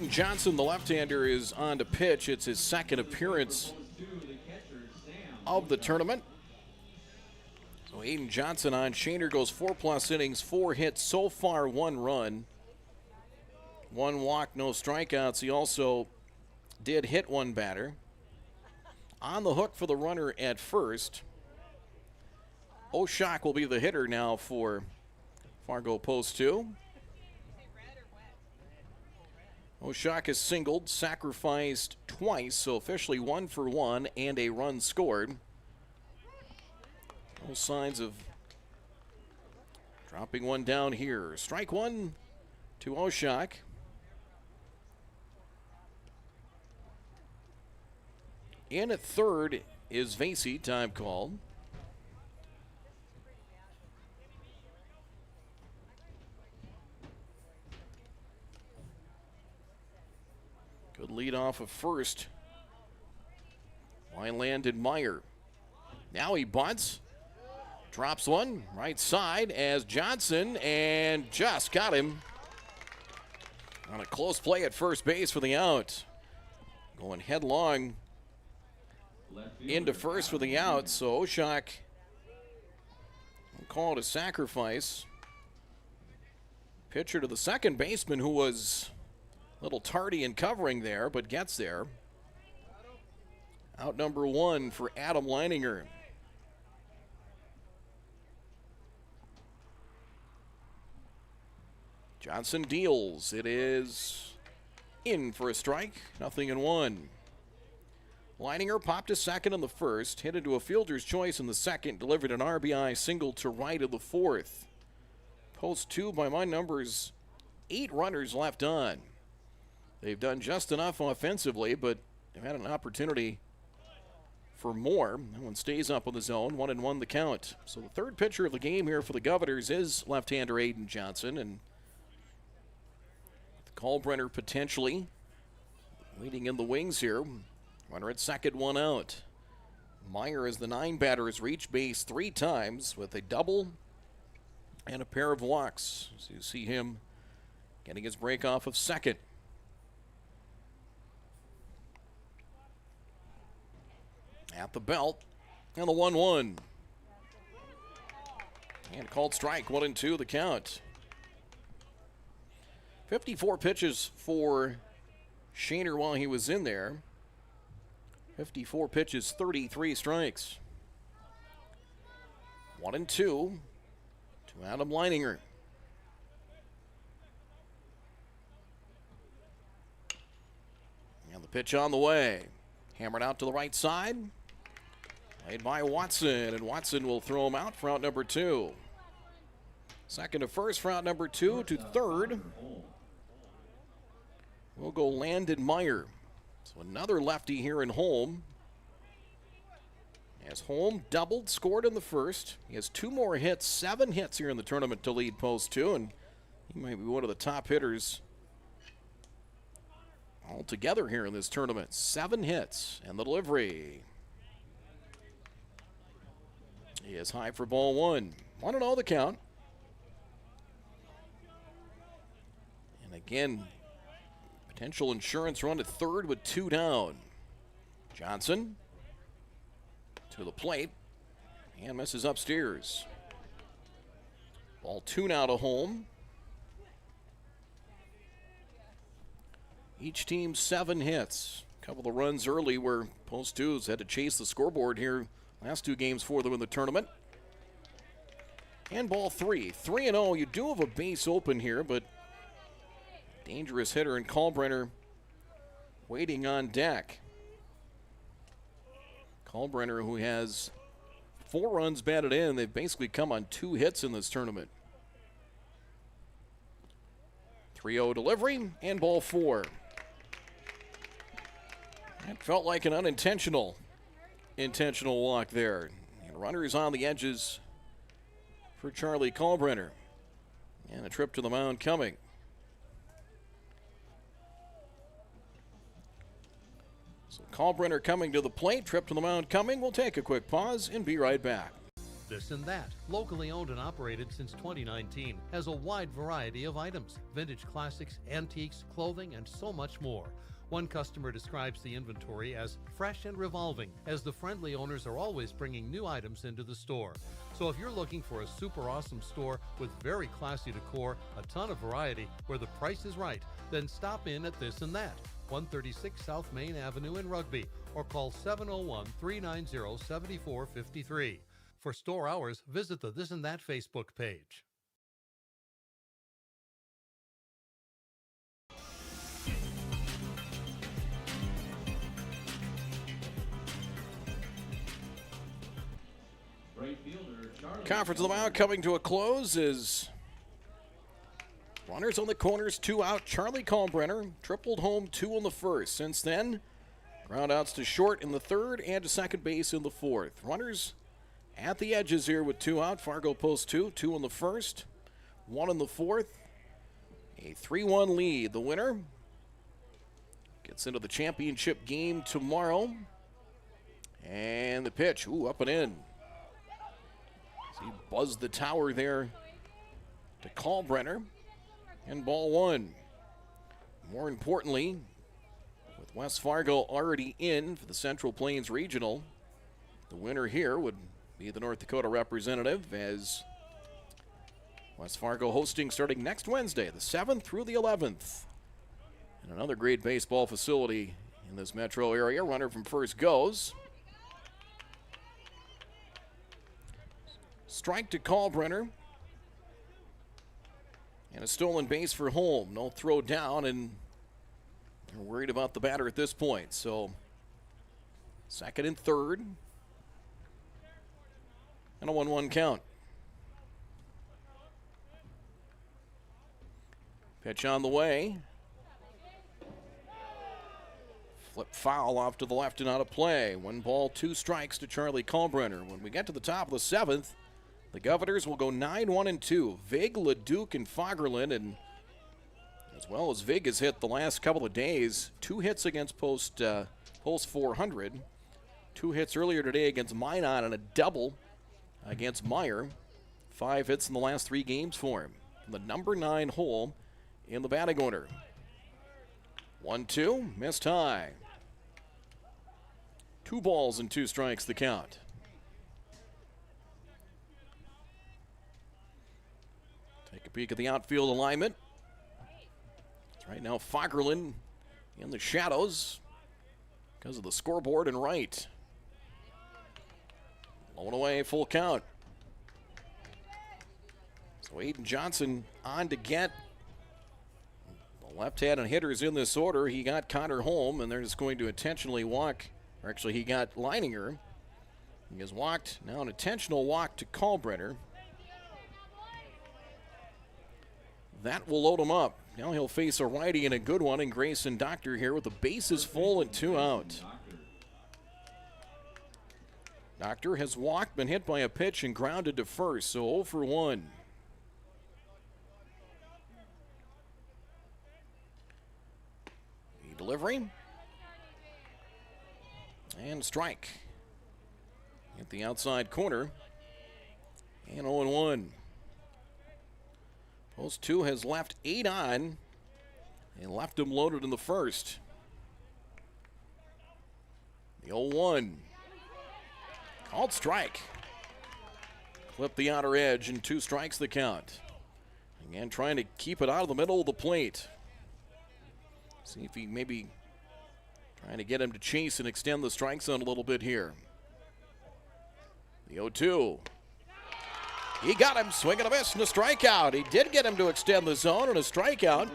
Aiden Johnson, the left-hander, is on to pitch. It's his second appearance of the tournament. So Aiden Johnson on. Shaner goes 4+ innings, 4 hits so far, 1 run. 1 walk, no strikeouts. He also did hit 1 batter. On the hook for the runner at first. Oshak will be the hitter now for Fargo Post 2. Oshak has singled, sacrificed twice, so officially 1 for 1 and a run scored. No signs of dropping one down here. Strike 1 to Oshak. In at third is Vasey, time called. Good lead off of first by Landon Meyer. Now he bunts. Drops one right side as Johnson, and just got him on a close play at first base for the out. Going headlong into first for the out, so Oshak will call it a sacrifice. Pitcher to the second baseman, who was a little tardy in covering there, but gets there. Out number 1 for Adam Leininger. Johnson deals. It is in for a strike. 0-1. Leininger popped to second in the first, hit into a fielder's choice in the second, delivered an RBI single to right of the fourth. Post 2, by my numbers, 8 runners left on. They've done just enough offensively, but they've had an opportunity for more. That one stays up on the zone, 1-1 the count. So the third pitcher of the game here for the Governors is left-hander Aiden Johnson, and Kalbrenner potentially waiting in the wings here. Runner at second, 1 out. Meyer, as the 9 batter, has reached base 3 times with a double and a pair of walks. So you see him getting his break off of second. At the belt, and the 1-1. And called strike, 1-2 the count. 54 pitches for Shaner while he was in there. 54 pitches, 33 strikes. 1-2 to Adam Leininger. And the pitch on the way. Hammered out to the right side. Played by Watson, and Watson will throw him out for out number 2. Second to first for out number 2. To third will go Landon Meyer. So another lefty here in Holm. As Holm doubled, scored in the first. He has 2 more hits, 7 hits here in the tournament to lead Post 2, and he might be one of the top hitters altogether here in this tournament. 7 hits, and the delivery. He is high for ball 1. 1-0 the count. And again, potential insurance run at third with 2 down. Johnson to the plate and misses upstairs. Ball 2 now to Holm. Each team 7 hits. A couple of runs early where Post 2's had to chase the scoreboard here last 2 games for them in the tournament. And ball 3. 3-0. You do have a base open here, but dangerous hitter in Kalbrenner waiting on deck. Kalbrenner, who has 4 runs batted in. They've basically come on 2 hits in this tournament. 3-0 delivery and ball 4. That felt like an unintentional walk there. And runners on the edges for Charlie Kalbrenner. And a trip to the mound coming. So Kalbrenner coming to the plate, trip to the mound coming. We'll take a quick pause and be right back. This and That, locally owned and operated since 2019, has a wide variety of items, vintage classics, antiques, clothing, and so much more. One customer describes the inventory as fresh and revolving, as the friendly owners are always bringing new items into the store. So if you're looking for a super awesome store with very classy decor, a ton of variety, where the price is right, then stop in at This and That, 136 South Main Avenue in Rugby, or call 701-390-7453. For store hours, visit the This and That Facebook page. Conference of the Mound coming to a close as runners on the corners, 2 out. Charlie Kalmbrenner tripled home 2 in the first. Since then, ground outs to short in the third and to second base in the fourth. Runners at the edges here with 2 out. Fargo posts 2 in the first, 1 in the fourth. A 3-1 lead. The winner gets into the championship game tomorrow. And the pitch, up and in. He buzzed the tower there to Kalmbrenner, and ball 1. More importantly, with West Fargo already in for the Central Plains Regional, the winner here would be the North Dakota representative, as West Fargo hosting starting next Wednesday, the 7th through the 11th. And another great baseball facility in this metro area. Runner from first goes. Strike to Kalmbrenner. And a stolen base for home. No throw down, and they're worried about the batter at this point. So, second and third. And a 1-1 count. Pitch on the way. Flip foul off to the left and out of play. 1 ball, 2 strikes to Charlie Kalmbrenner. When we get to the top of the 7th, the Governors will go 9-1-2. Vig, Leduc, and Fagerlund, and as well as Vig has hit the last couple of days, 2 hits against Post 400, 2 hits earlier today against Minot, and a double against Meyer. 5 hits in the last 3 games for him. The number 9 hole in the batting order. 1-2, missed high. 2 balls and 2 strikes the count. Take a peek at the outfield alignment. Right now, Fagerlund in the shadows because of the scoreboard and right. Blown away, full count. So Aiden Johnson on to get the left-handed hitters in this order. He got Connor home, and they're just going to intentionally walk. Or actually, he got Leininger. He has walked, now an intentional walk to Kalmbrenner. That will load him up. Now he'll face a righty and a good one in Grayson Doctor here with the bases full and 2 out. Doctor has walked, been hit by a pitch, and grounded to first, so 0 for 1. The delivery. And strike. Hit the outside corner. And 0-1. Post 2 has left 8 on and left him loaded in the first. The 0-1. Called strike. Clip the outer edge and 2 strikes the count. Again, trying to keep it out of the middle of the plate. See if he maybe trying to get him to chase and extend the strike zone a little bit here. The 0-2. He got him, swinging a miss and a strikeout. He did get him to extend the zone, and a strikeout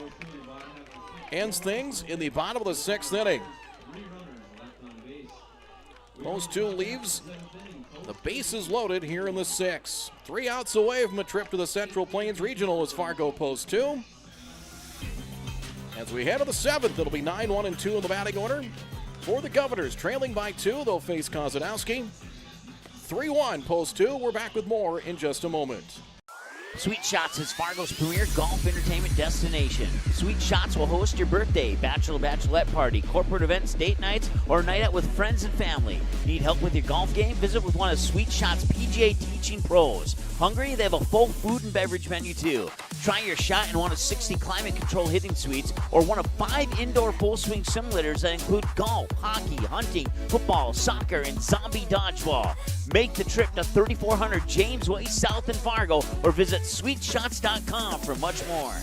ends things in the bottom of the 6th inning. Post 2 leaves the bases loaded here in the 6th. 3 outs away from a trip to the Central Plains Regional as Fargo Post 2. As we head to the 7th, it'll be 9-1-2 in the batting order. For the Governors, trailing by 2, they'll face Kozanowski. 3-1, Post 2. We're back with more in just a moment. Sweet Shots is Fargo's premier golf entertainment destination. Sweet Shots will host your birthday, bachelorette party, corporate events, date nights, or night out with friends and family. Need help with your golf game? Visit with one of Sweet Shots' PGA teaching pros. Hungry? They have a full food and beverage menu too. Try your shot in one of 60 climate control hitting suites or one of 5 indoor full swing simulators that include golf, hockey, hunting, football, soccer, and zombie dodgeball. Make the trip to 3400 James Way South in Fargo or visit sweetshots.com for much more.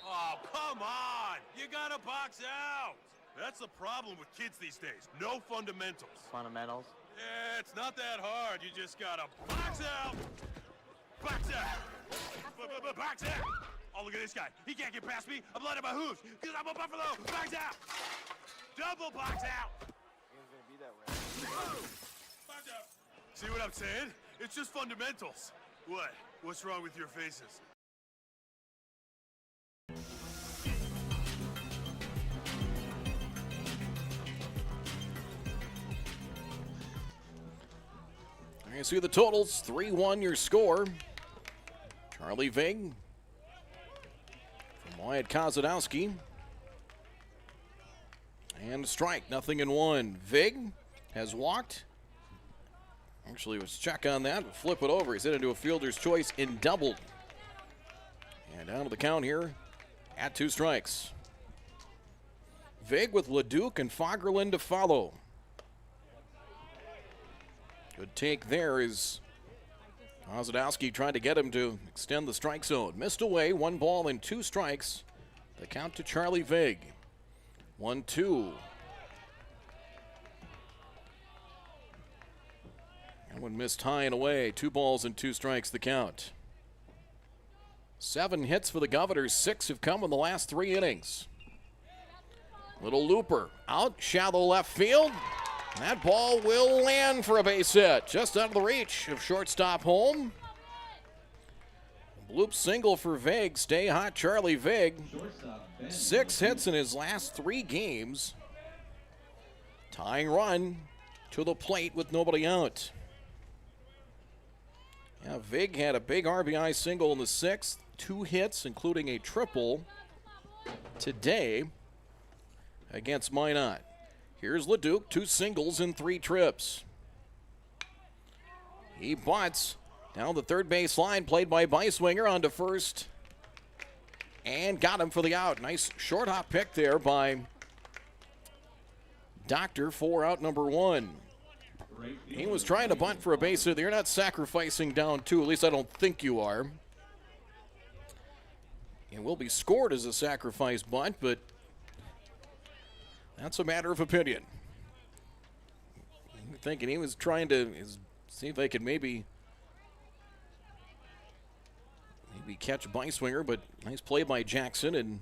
Oh, come on! You gotta box out! That's the problem with kids these days. No fundamentals. Fundamentals? Yeah, it's not that hard. You just gotta box out! Box out! Box out! Oh, look at this guy. He can't get past me. I'm letting my hooves because I'm a buffalo. Box out! Double box out! Game's gonna be that way. Box out! See what I'm saying? It's just fundamentals. What? What's wrong with your faces? You see the totals, 3-1 your score. Charlie Vig from Wyatt Kozadowski. And a strike, 0-1. Vig has walked. Actually, was check on that, but flip it over. He's hit into a fielder's choice in doubled. And down to the count here at 2 strikes. Vig with LeDuc and Fagerlund to follow. Good take there is Kozadowski tried to get him to extend the strike zone. Missed away, 1 ball and 2 strikes. The count to Charlie Vig. 1-2. That one missed high and away. 2 balls and 2 strikes the count. 7 hits for the Governors. 6 have come in the last 3 innings. Little looper out, shallow left field. That ball will land for a base hit. Just out of the reach of shortstop home. Bloop single for Vig. Stay hot, Charlie Vig. 6 hits in his last 3 games. Tying run to the plate with nobody out. Yeah, Vig had a big RBI single in the 6th. 2 hits, including a triple today against Minot. Here's LeDuc, 2 singles in 3 trips. He butts down the third base line, played by Beiswinger onto first. And got him for the out. Nice short hop pick there by Doctor for out number 1. He was trying to bunt for a base hit. You're not sacrificing down 2, at least I don't think you are. It will be scored as a sacrifice bunt, but that's a matter of opinion. I'm thinking he was trying to see if they could maybe catch Beiswinger, but nice play by Jackson and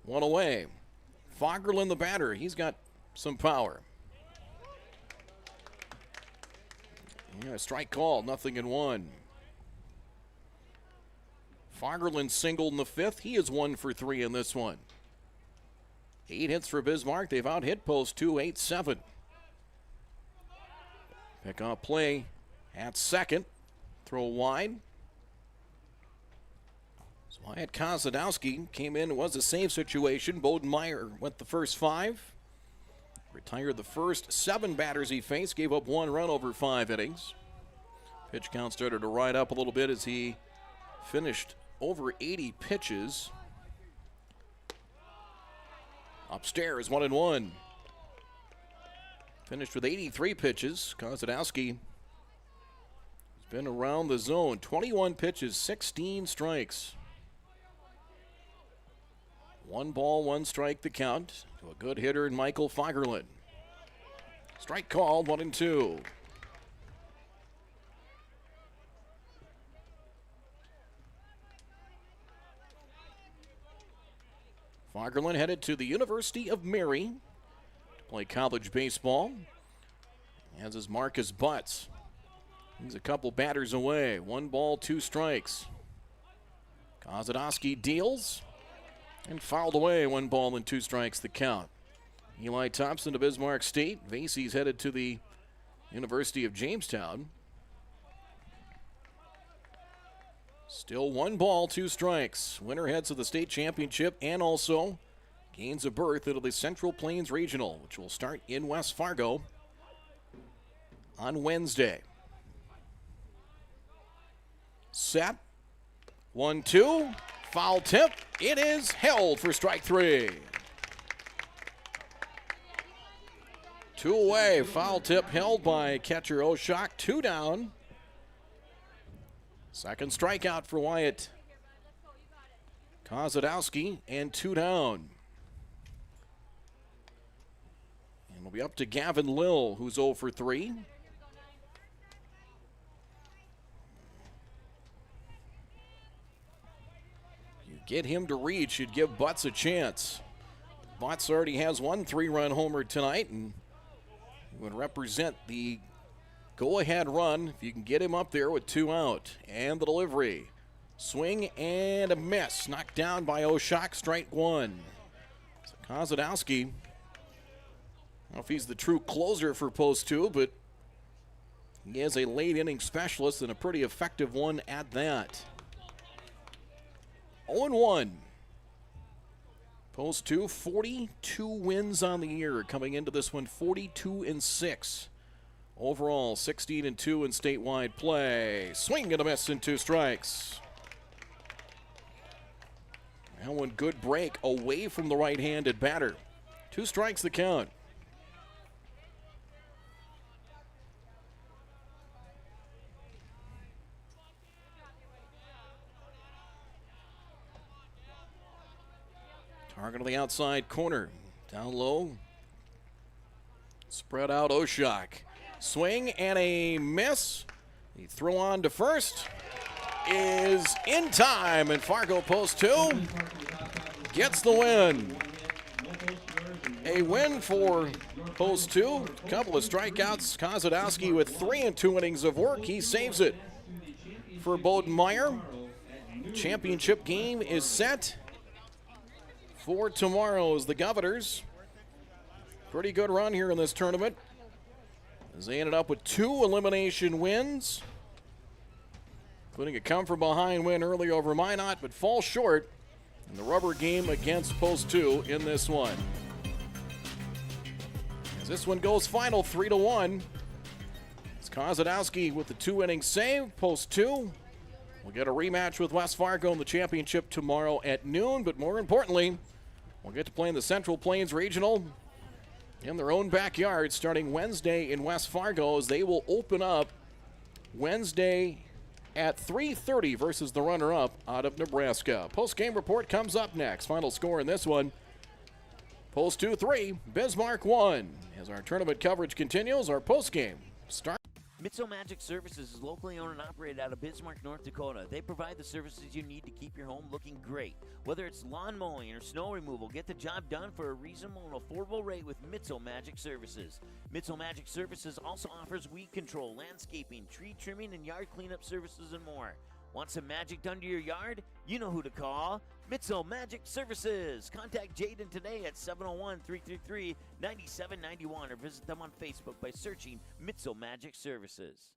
1 away. Fagerlund the batter. He's got some power. Yeah, strike call, 0-1. Fagerlund singled in the 5th. He is 1 for 3 in this one. 8 hits for Bismarck. They've out hit post 2-8-7. Pick up play at second. Throw wide. So Wyatt Kozadowski came in. It was a save situation. Bodenmeyer went the first 5. Retired the first 7 batters he faced. Gave up 1 run over 5 innings. Pitch count started to ride up a little bit as he finished over 80 pitches. Upstairs, 1-1. Finished with 83 pitches. Kozadowski has been around the zone. 21 pitches, 16 strikes. 1 ball, 1 strike the count to a good hitter in Michael Fagerlund. Strike called, 1-2. Fagerlund headed to the University of Mary to play college baseball, as is Marcus Butts. He's a couple batters away. 1 ball, 2 strikes. Kozadowski deals and fouled away. 1 ball and 2 strikes the count. Eli Thompson to Bismarck State. Vasey's headed to the University of Jamestown. Still 1 ball, 2 strikes. Winner heads to the state championship and also gains a berth into the Central Plains Regional, which will start in West Fargo on Wednesday. Set. 1-2. Foul tip. It is held for strike 3. 2 away. Foul tip held by catcher Oshak. 2 down. Second strikeout for Wyatt Kozadowski, and 2 down. And it'll be up to Gavin Lill, who's 0 for 3. You get him to reach, you'd give Butts a chance. Butts already has 1 3-run homer tonight and would represent the go-ahead run if you can get him up there with 2 out. And the delivery. Swing and a miss. Knocked down by Oshak, strike 1. So Kozadowski, I don't know if he's the true closer for post 2, but he is a late inning specialist and a pretty effective one at that. 0-1. Post 2, 42 wins on the year. Coming into this one, 42-6. Overall, 16-2 in statewide play. Swing and a miss and 2 strikes. That one good break away from the right-handed batter. 2 strikes the count. Target on the outside corner. Down low. Spread out Oshak. Swing and a miss. The throw on to first is in time, and Fargo post 2 gets the win. A win for post 2. A couple of strikeouts. Kozadowski with 3 and 2 innings of work. He saves it for Bodenmeyer. Championship game is set for tomorrow as the Governors. Pretty good run here in this tournament, as they ended up with 2 elimination wins, including a come-from-behind win early over Minot, but fall short in the rubber game against Post 2 in this one. As this one goes final 3-1, it's Kozadowski with the 2-inning save. Post 2 will get a rematch with West Fargo in the championship tomorrow at noon, but more importantly, we'll get to play in the Central Plains Regional in their own backyard starting Wednesday in West Fargo, as they will open up Wednesday at 3:30 versus the runner-up out of Nebraska. Post-game report comes up next. Final score in this one, Post 2-3, Bismarck 1. As our tournament coverage continues, our post-game start. Mitzel Magic Services is locally owned and operated out of Bismarck, North Dakota. They provide the services you need to keep your home looking great. Whether it's lawn mowing or snow removal, get the job done for a reasonable and affordable rate with Mitzel Magic Services. Mitzel Magic Services also offers weed control, landscaping, tree trimming, and yard cleanup services and more. Want some magic done to your yard? You know who to call. Mitzel Magic Services. Contact Jaden today at 701-333-9791 or visit them on Facebook by searching Mitzel Magic Services.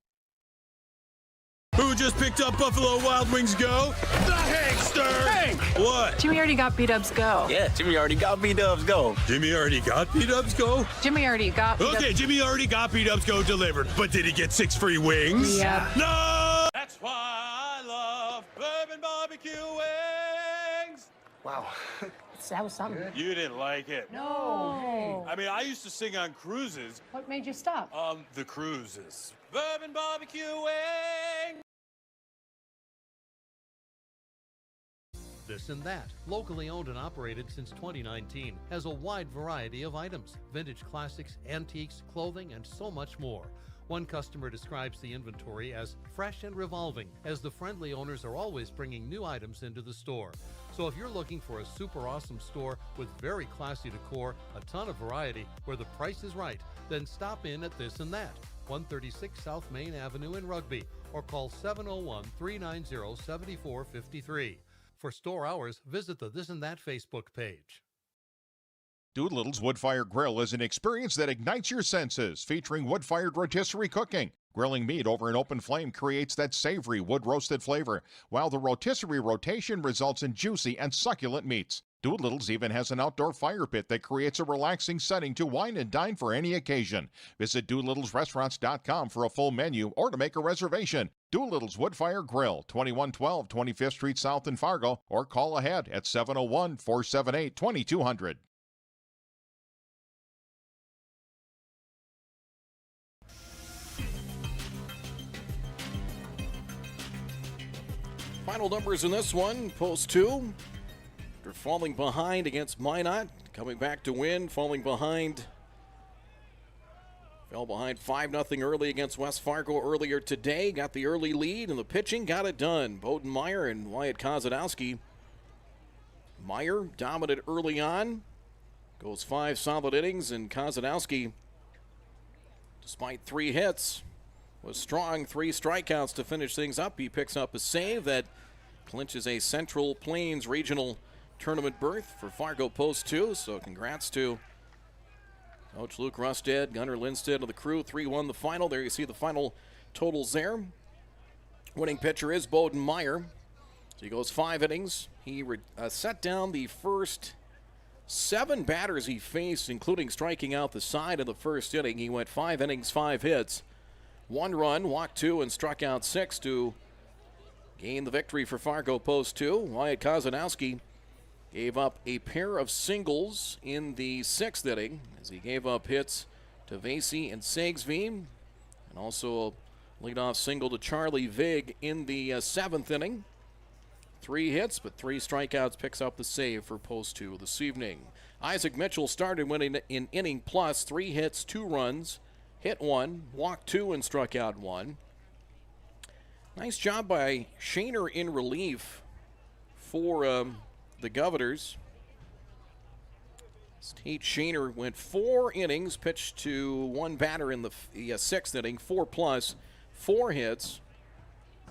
Who just picked up Buffalo Wild Wings Go? The Hankster! Hank! What? Jimmy already got B-Dubs Go. Yeah, Jimmy already got B-Dubs Go. Jimmy already got B-Dubs Go? Jimmy already got B-Dubs. Okay, Jimmy already got B-Dubs Go delivered, but did he get 6 free wings? Yeah. No! That's why I love bourbon barbecue wings! Wow. That was something. You didn't like it. No. I mean, I used to sing on cruises. What made you stop? The cruises. Bourbon barbecue wings! This and That, locally owned and operated since 2019, has a wide variety of items, vintage classics, antiques, clothing, and so much more. One customer describes the inventory as fresh and revolving, as the friendly owners are always bringing new items into the store. So if you're looking for a super awesome store with very classy decor, a ton of variety, where the price is right, then stop in at This and That, 136 South Main Avenue in Rugby, or call 701-390-7453. For store hours, visit the This and That Facebook page. Doolittle's Wood Fire Grill is an experience that ignites your senses, featuring wood-fired rotisserie cooking. Grilling meat over an open flame creates that savory wood-roasted flavor, while the rotisserie rotation results in juicy and succulent meats. Doolittle's even has an outdoor fire pit that creates a relaxing setting to wine and dine for any occasion. Visit DoolittlesRestaurants.com for a full menu or to make a reservation. Doolittle's Wood Fire Grill, 2112 25th Street South in Fargo, or call ahead at 701-478-2200. Final numbers in this one, post 2. They're falling behind against Minot, coming back to win, falling behind. Fell behind 5-0 early against West Fargo earlier today. Got the early lead, and the pitching got it done. Bowden Meyer and Wyatt Kozadowski. Meyer dominant early on. Goes 5 solid innings, and Kozadowski, despite 3 hits, was strong. 3 strikeouts to finish things up. He picks up a save that clinches a Central Plains Regional Tournament berth for Fargo Post 2. So congrats to Coach Luke Rustad, Gunnar Lindstedt of the crew. 3-1 the final. There you see the final totals there. Winning pitcher is Bowden Meyer. So he goes 5 innings. He set down the first 7 batters he faced, including striking out the side of the first inning. He went 5 innings, 5 hits. 1 run, walked 2, and struck out 6 to gain the victory for Fargo Post 2. Wyatt Kozanowski gave up a pair of singles in the 6th inning as he gave up hits to Vasey and Sagsby, and also a leadoff single to Charlie Vig in the 7th inning. 3 hits, but 3 strikeouts, picks up the save for Post 2 this evening. Isaac Mitchell started winning in inning plus, 3 hits, 2 runs, hit 1, walked 2, and struck out 1. Nice job by Shaner in relief for the Governors. Tate Shaner went 4 innings, pitched to 1 batter in the 6th inning, 4+, 4 hits,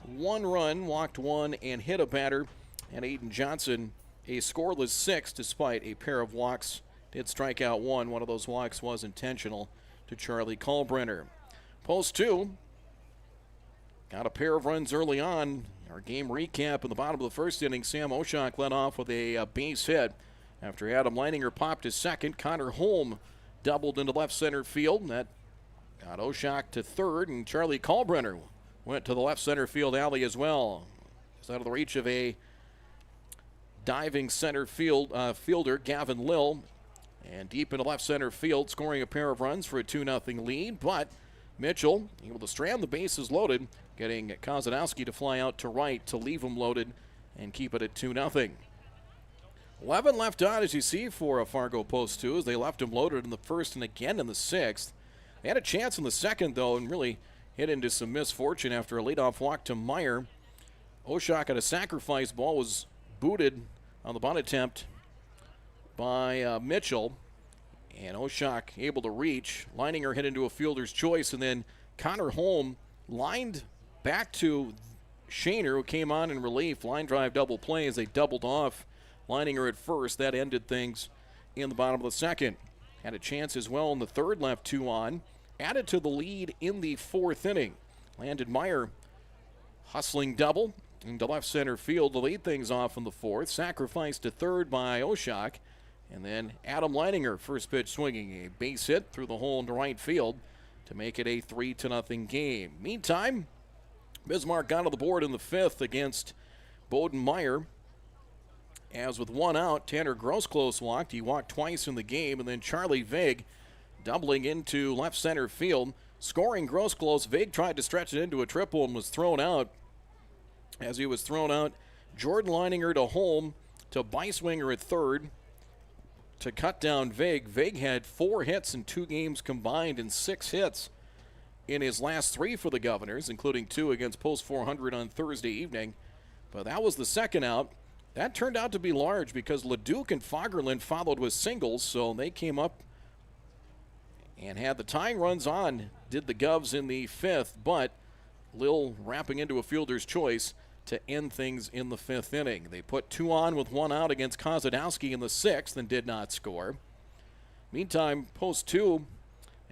1 run, walked 1, and hit a batter. And Aiden Johnson, a scoreless 6 despite a pair of walks, did strike out 1. One of those walks was intentional to Charlie Kalbrenner. Post 2 got a pair of runs early on. Our game recap in the bottom of the first inning, Sam Oshak led off with a base hit. After Adam Leininger popped his second, Connor Holm doubled into left center field. That got Oshak to third, and Charlie Kalbrenner went to the left center field alley as well. It's out of the reach of a diving center fielder, Gavin Lill, and deep into left center field, scoring a pair of runs for a 2-0 lead. But Mitchell able to strand the bases loaded, getting Kozanowski to fly out to right to leave him loaded and keep it at 2-0. 11 left on, as you see, for a Fargo Post 2, as they left him loaded in the first and again in the 6th. They had a chance in the second, though, and really hit into some misfortune after a leadoff walk to Meyer. Oshak at a sacrifice ball was booted on the bunt attempt by Mitchell, and Oshak able to reach. Leininger hit into a fielder's choice, and then Connor Holm lined back to Shaner, who came on in relief. Line drive double play as they doubled off Leininger at first. That ended things in the bottom of the second. Had a chance as well in the third, left 2 on. Added to the lead in the 4th inning. Landon Meyer hustling double into left center field to lead things off in the 4th. Sacrificed to third by Oshak. And then Adam Leininger, first pitch swinging, a base hit through the hole into right field to make it a 3-0 game. Meantime, Bismarck got on the board in the 5th against Bowden Meyer. As with 1 out, Tanner Grosclose walked. He walked twice in the game, and then Charlie Vig doubling into left center field. Scoring Grosclose, Vig tried to stretch it into a triple and was thrown out. As he was thrown out, Jordan Leininger to Holm to Beiswinger at third to cut down Vig. Vig had 4 hits in 2 games combined and 6 hits in his last 3 for the Governors, including 2 against Post 400 on Thursday evening. But that was the second out. That turned out to be large because Leduc and Fagerlund followed with singles, so they came up and had the tying runs on, did the Govs in the 5th, but Lil wrapping into a fielder's choice to end things in the 5th inning. They put 2 on with 1 out against Kozadowski in the 6th and did not score. Meantime, Post 2,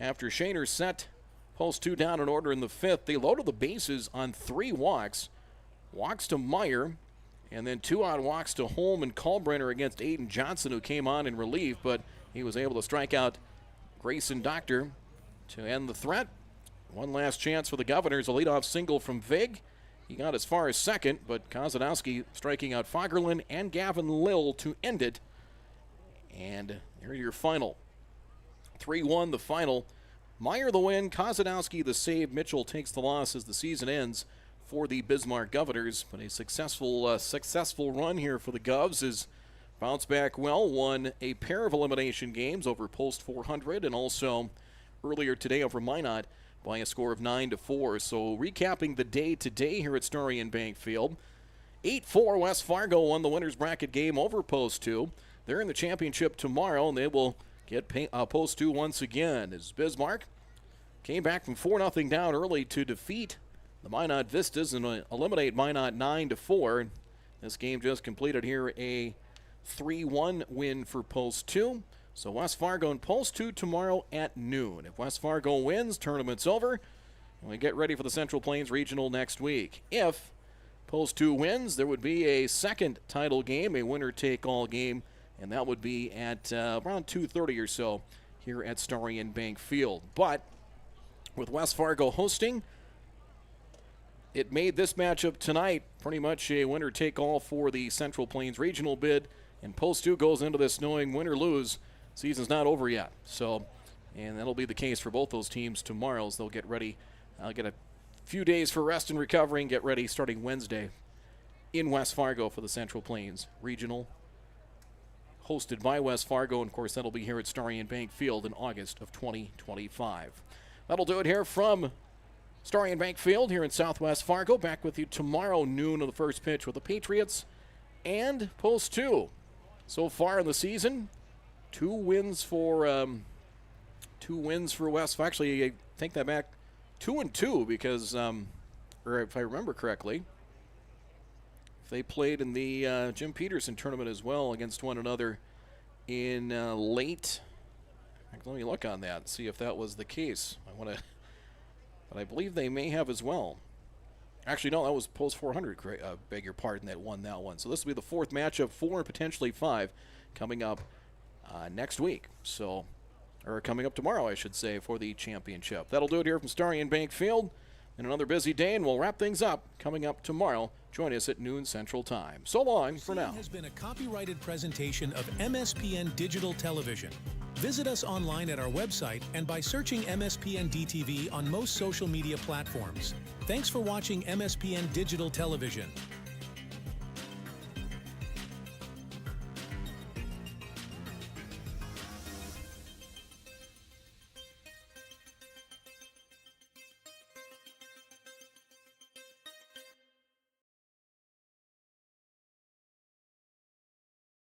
after Shaner set Post 2 down in order in the 5th. They loaded the bases on 3 walks. Walks to Meyer, and then 2 odd walks to Holm and Kalbrenner against Aiden Johnson, who came on in relief, but he was able to strike out Grayson Doctor to end the threat. One last chance for the Governors, a leadoff single from Vig. He got as far as second, but Kozadowski striking out Fagerlin and Gavin Lill to end it. And here's your final. 3-1 the final. Meyer the win, Kozadowski the save. Mitchell takes the loss as the season ends for the Bismarck Governors. But a successful run here for the Govs is bounced back well, won a pair of elimination games over Post 400 and also earlier today over Minot by a score of 9-4. So recapping the day today here at Story and Bank Field. 8-4 West Fargo won the winner's bracket game over Post 2. They're in the championship tomorrow, and they will get Post 2 once again as Bismarck came back from 4-0 down early to defeat the Minot Vistas and eliminate Minot 9-4. This game just completed here, a 3-1 win for Post 2. So West Fargo and Post 2 tomorrow at noon. If West Fargo wins, tournament's over, and we get ready for the Central Plains Regional next week. If Post 2 wins, there would be a second title game, a winner-take-all game, and that would be at around 2:30 or so here at Story and Bank Field. But with West Fargo hosting, it made this matchup tonight pretty much a winner-take-all for the Central Plains Regional bid, and Post 2 goes into this knowing win or lose, season's not over yet. So, and that'll be the case for both those teams tomorrow as they'll get ready. I'll get a few days for rest and recovery and get ready starting Wednesday in West Fargo for the Central Plains Regional, hosted by West Fargo, and of course that'll be here at Story and Bank Field in August of 2025. That'll do it here from Story and Bank Field here in Southwest Fargo. Back with you tomorrow noon on the first pitch with the Patriots and Post 2. So far in the season, two wins for West. Actually, I take that back, 2-2 because, or if I remember correctly, they played in the Jim Peterson tournament as well against one another in late. Let me look on that and see if that was the case. But I believe they may have as well. Actually, no, that was Post 400. Beg your pardon, that won that one. So this will be the fourth matchup, 4 and potentially 5, coming up next week. So, or coming up tomorrow, I should say, for the championship. That'll do it here from Story and Bank Field. And another busy day, and we'll wrap things up coming up tomorrow. Join us at noon Central Time. So long for now. Has been a copyrighted presentation of MSPN Digital Television. Visit us online at our website and by searching MSPN DTV on most social media platforms. Thanks for watching MSPN Digital Television.